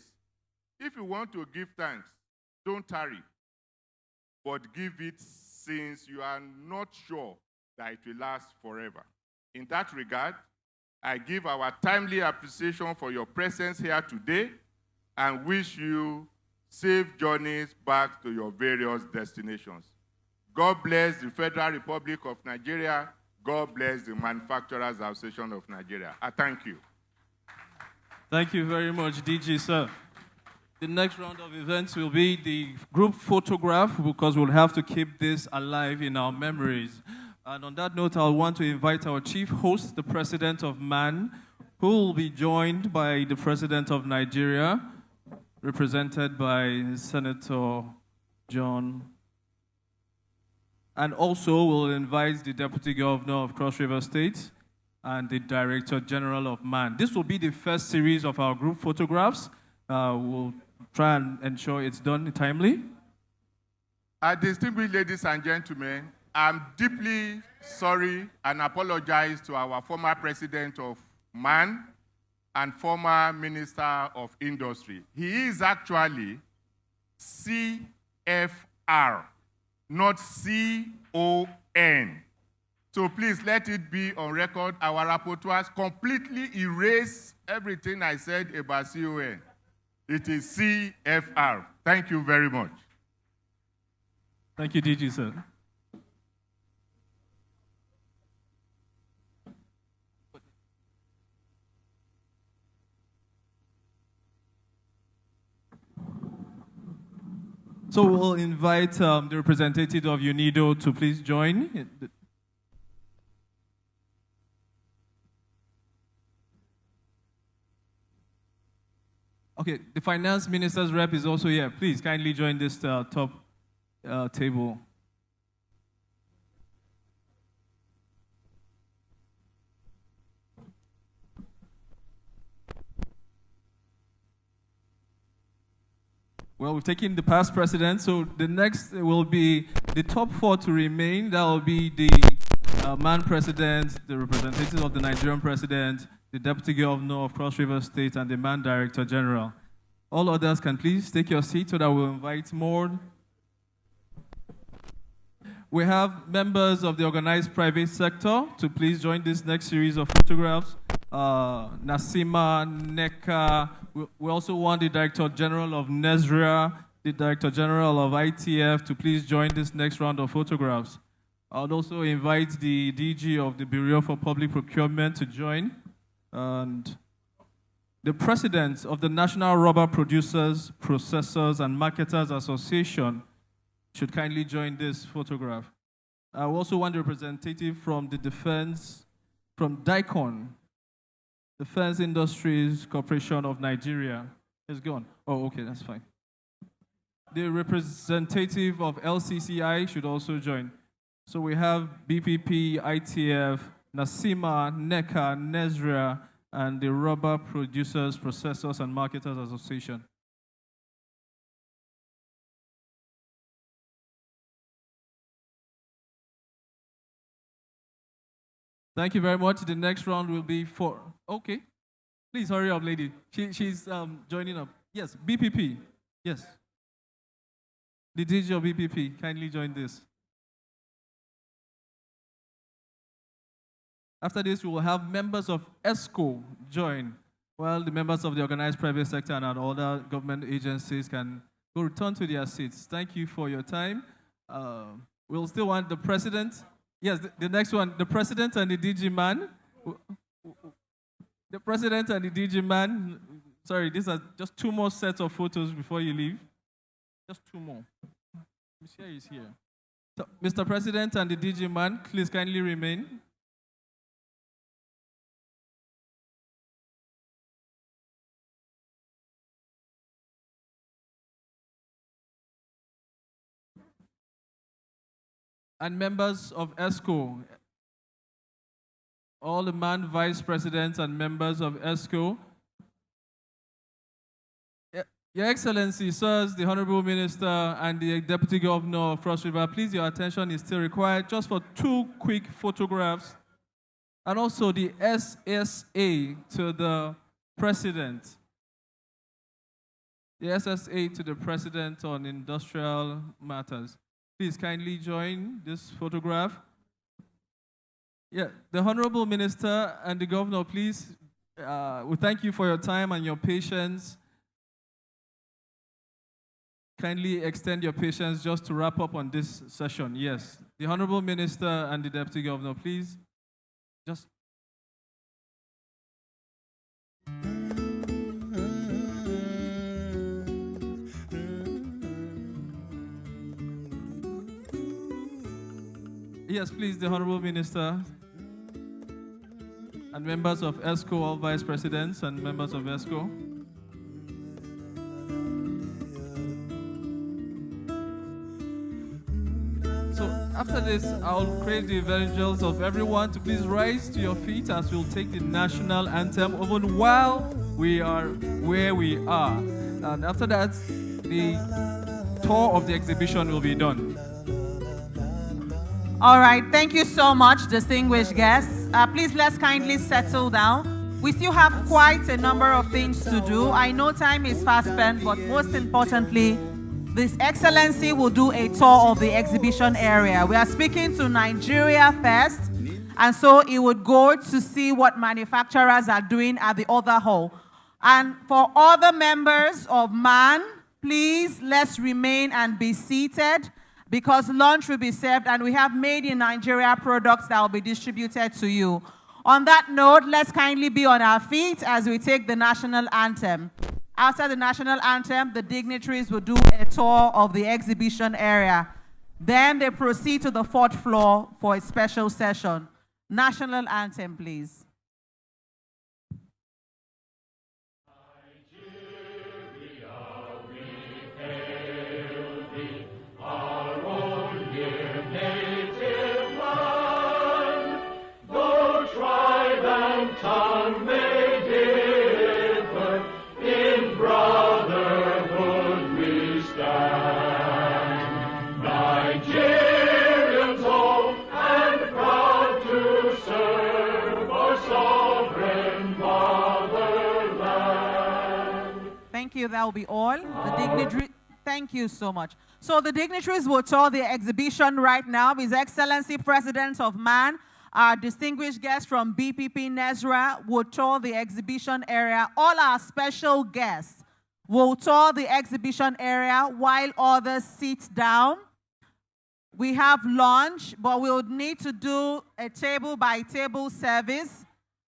if you want to give thanks, don't tarry. but give it since you are not sure that it will last forever. In that regard, I give our timely appreciation for your presence here today and wish you safe journeys back to your various destinations. God bless the Federal Republic of Nigeria. God bless the Manufacturers Association of Nigeria. I thank you. Thank you very much, DG, sir. The next round of events will be the group photograph, because we'll have to keep this alive in our memories. And on that note, I want to invite our chief host, the President of MAN, who will be joined by the President of Nigeria, represented by Senator John. And also we'll invite the Deputy Governor of Cross River State and the Director General of MAN. This will be the first series of our group photographs. We'll try and ensure it's done timely. Distinguished ladies and gentlemen, I'm deeply sorry and apologize to our former President of MAN and former Minister of Industry. He is actually CFR, not CON. So please let it be on record. Our rapporteurs completely erase everything I said about CON. It is CFR. Thank you very much. Thank you, DG, sir. So we'll invite the representative of UNIDO to please join. Okay, the finance minister's rep is also here. Please kindly join this top table. Well, we've taken the past president, so the next will be the top four to remain. That will be the MAN president, the representative of the Nigerian president, the deputy governor of Cross River State, and the MAN director general. All others can please take your seat so that we'll invite more. We have members of the organized private sector to please join this next series of photographs. Nasima, NECA. We also want the Director General of NESRA, the Director General of ITF to please join this next round of photographs. I would also invite the DG of the Bureau for Public Procurement to join. And the President of the National Rubber Producers, Processors, and Marketers Association should kindly join this photograph. I also want a representative from the Defense, from DICON, Defense Industries Corporation of Nigeria. It's gone. Oh, okay, that's fine. The representative of LCCI should also join. So we have BPP, ITF, NASIMA, NECA, NESRA, and the Rubber Producers, Processors, and Marketers Association. Thank you very much. The next round will be for... Okay. Please hurry up, lady. She's joining up. Yes, BPP. Yes. The DG of BPP, kindly join this. After this, we will have members of ESCO join, while the members of the organized private sector and other government agencies can go return to their seats. Thank you for your time. We'll still want the president. Yes, the next one, the president and the DG man. The president and the DG man. Sorry, these are just two more sets of photos before you leave. Just two more. Monsieur is here. So, Mr. President and the DG man, please kindly remain. And members of ESCO, all the MAN vice presidents and members of ESCO. Your Excellency, sirs, the Honorable Minister and the Deputy Governor of Cross River, please, your attention is still required just for two quick photographs. And also the SSA to the President. The SSA to the President on industrial matters. Please kindly join this photograph. Yeah, the Honorable Minister and the Governor, please, we thank you for your time and your patience. Kindly extend your patience just to wrap up on this session. Yes, the Honorable Minister and the Deputy Governor, please. Just. Yes, please, the Honorable Minister and members of ESCO, all vice presidents and members of ESCO. So after this, I'll create the evangels of everyone to please rise to your feet as we'll take the national anthem, even while we are where we are. And after that, the tour of the exhibition will be done. All right, thank you so much, distinguished guests. Please, let's kindly settle down. We still have quite a number of things to do. I know time is fast spent, but most importantly, His Excellency will do a tour of the exhibition area. We are speaking to Nigeria first, and so he would go to see what manufacturers are doing at the other hall. And for other members of MAN, please, let's remain and be seated, because lunch will be served and we have made in Nigeria products that will be distributed to you. On that note, let's kindly be on our feet as we take the national anthem. After the national anthem, the dignitaries will do a tour of the exhibition area. Then they proceed to the 4th floor for a special session. National anthem, please. That will be all. The dignitary, thank you so much. So the dignitaries will tour the exhibition right now. His Excellency President of MAN, our distinguished guests from BPP Nezra will tour the exhibition area. All our special guests will tour the exhibition area while others sit down. We have lunch, but we'll need to do a table-by-table service.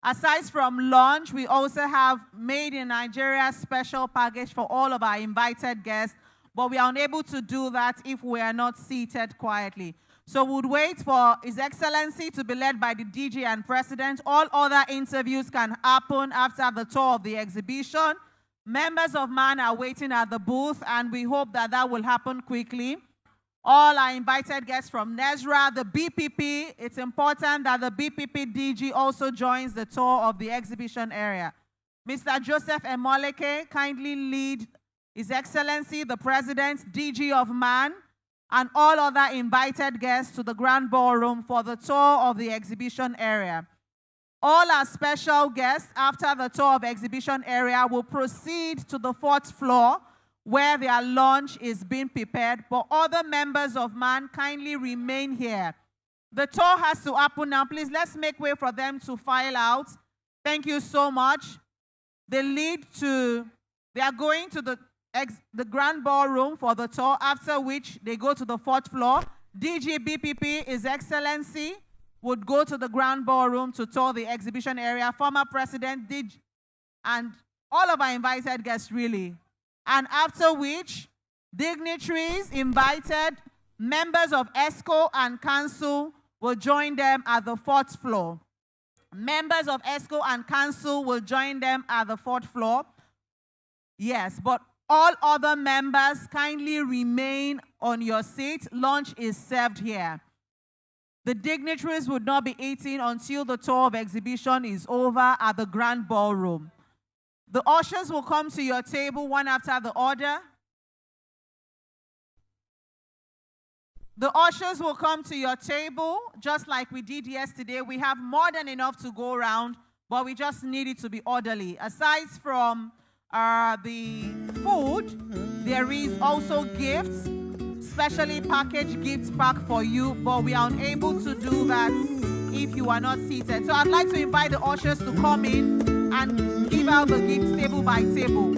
Aside from lunch, we also have made in Nigeria special package for all of our invited guests, but we are unable to do that if we are not seated quietly. So we'll wait for His Excellency to be led by the DG and President. All other interviews can happen after the tour of the exhibition. Members of MAN are waiting at the booth, and we hope that that will happen quickly. All our invited guests from Nezra, the BPP, it's important that the BPP DG also joins the tour of the exhibition area. Mr. Joseph Emoleke, kindly lead His Excellency, the President, DG of MAN, and all other invited guests to the Grand Ballroom for the tour of the exhibition area. All our special guests, after the tour of exhibition area, will proceed to the 4th floor, where their lunch is being prepared, but other members of MAN kindly remain here. The tour has to happen now. Please, let's make way for them to file out. Thank you so much. They are going to the Grand Ballroom for the tour, after which they go to the 4th floor. DG BPP, His Excellency, would go to the Grand Ballroom to tour the exhibition area. Former President, DG, and all of our invited guests, really. And after which, dignitaries, invited members of ESCO and Council will join them at the 4th floor. Members of ESCO and Council will join them at the 4th floor. Yes, but all other members kindly remain on your seat. Lunch is served here. The dignitaries would not be eating until the tour of exhibition is over at the Grand Ballroom. The ushers will come to your table one after the other. The ushers will come to your table just like we did yesterday. We have more than enough to go around, but we just need it to be orderly. Aside from the food, there is also gifts, specially packaged gift pack for you, but we are unable to do that if you are not seated. So I'd like to invite the ushers to come in and give out the gifts table by table.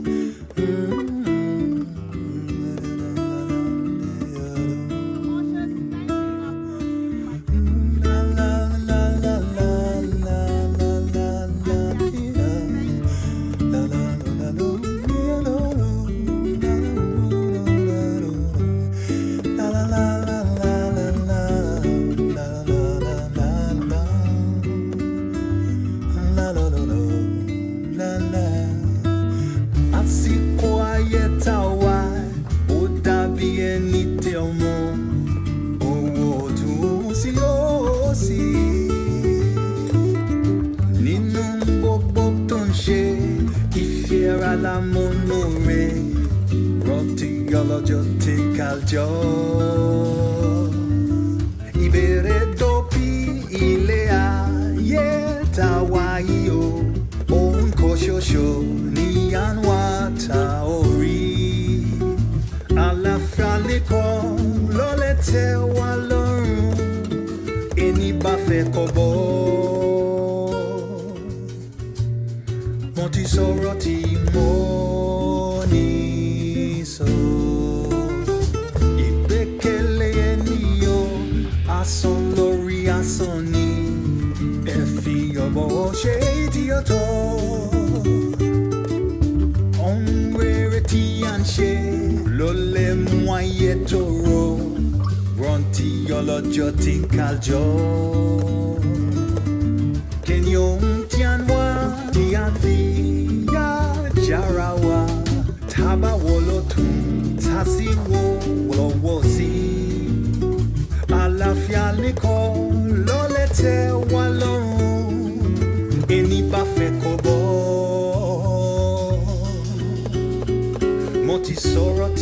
Sorrow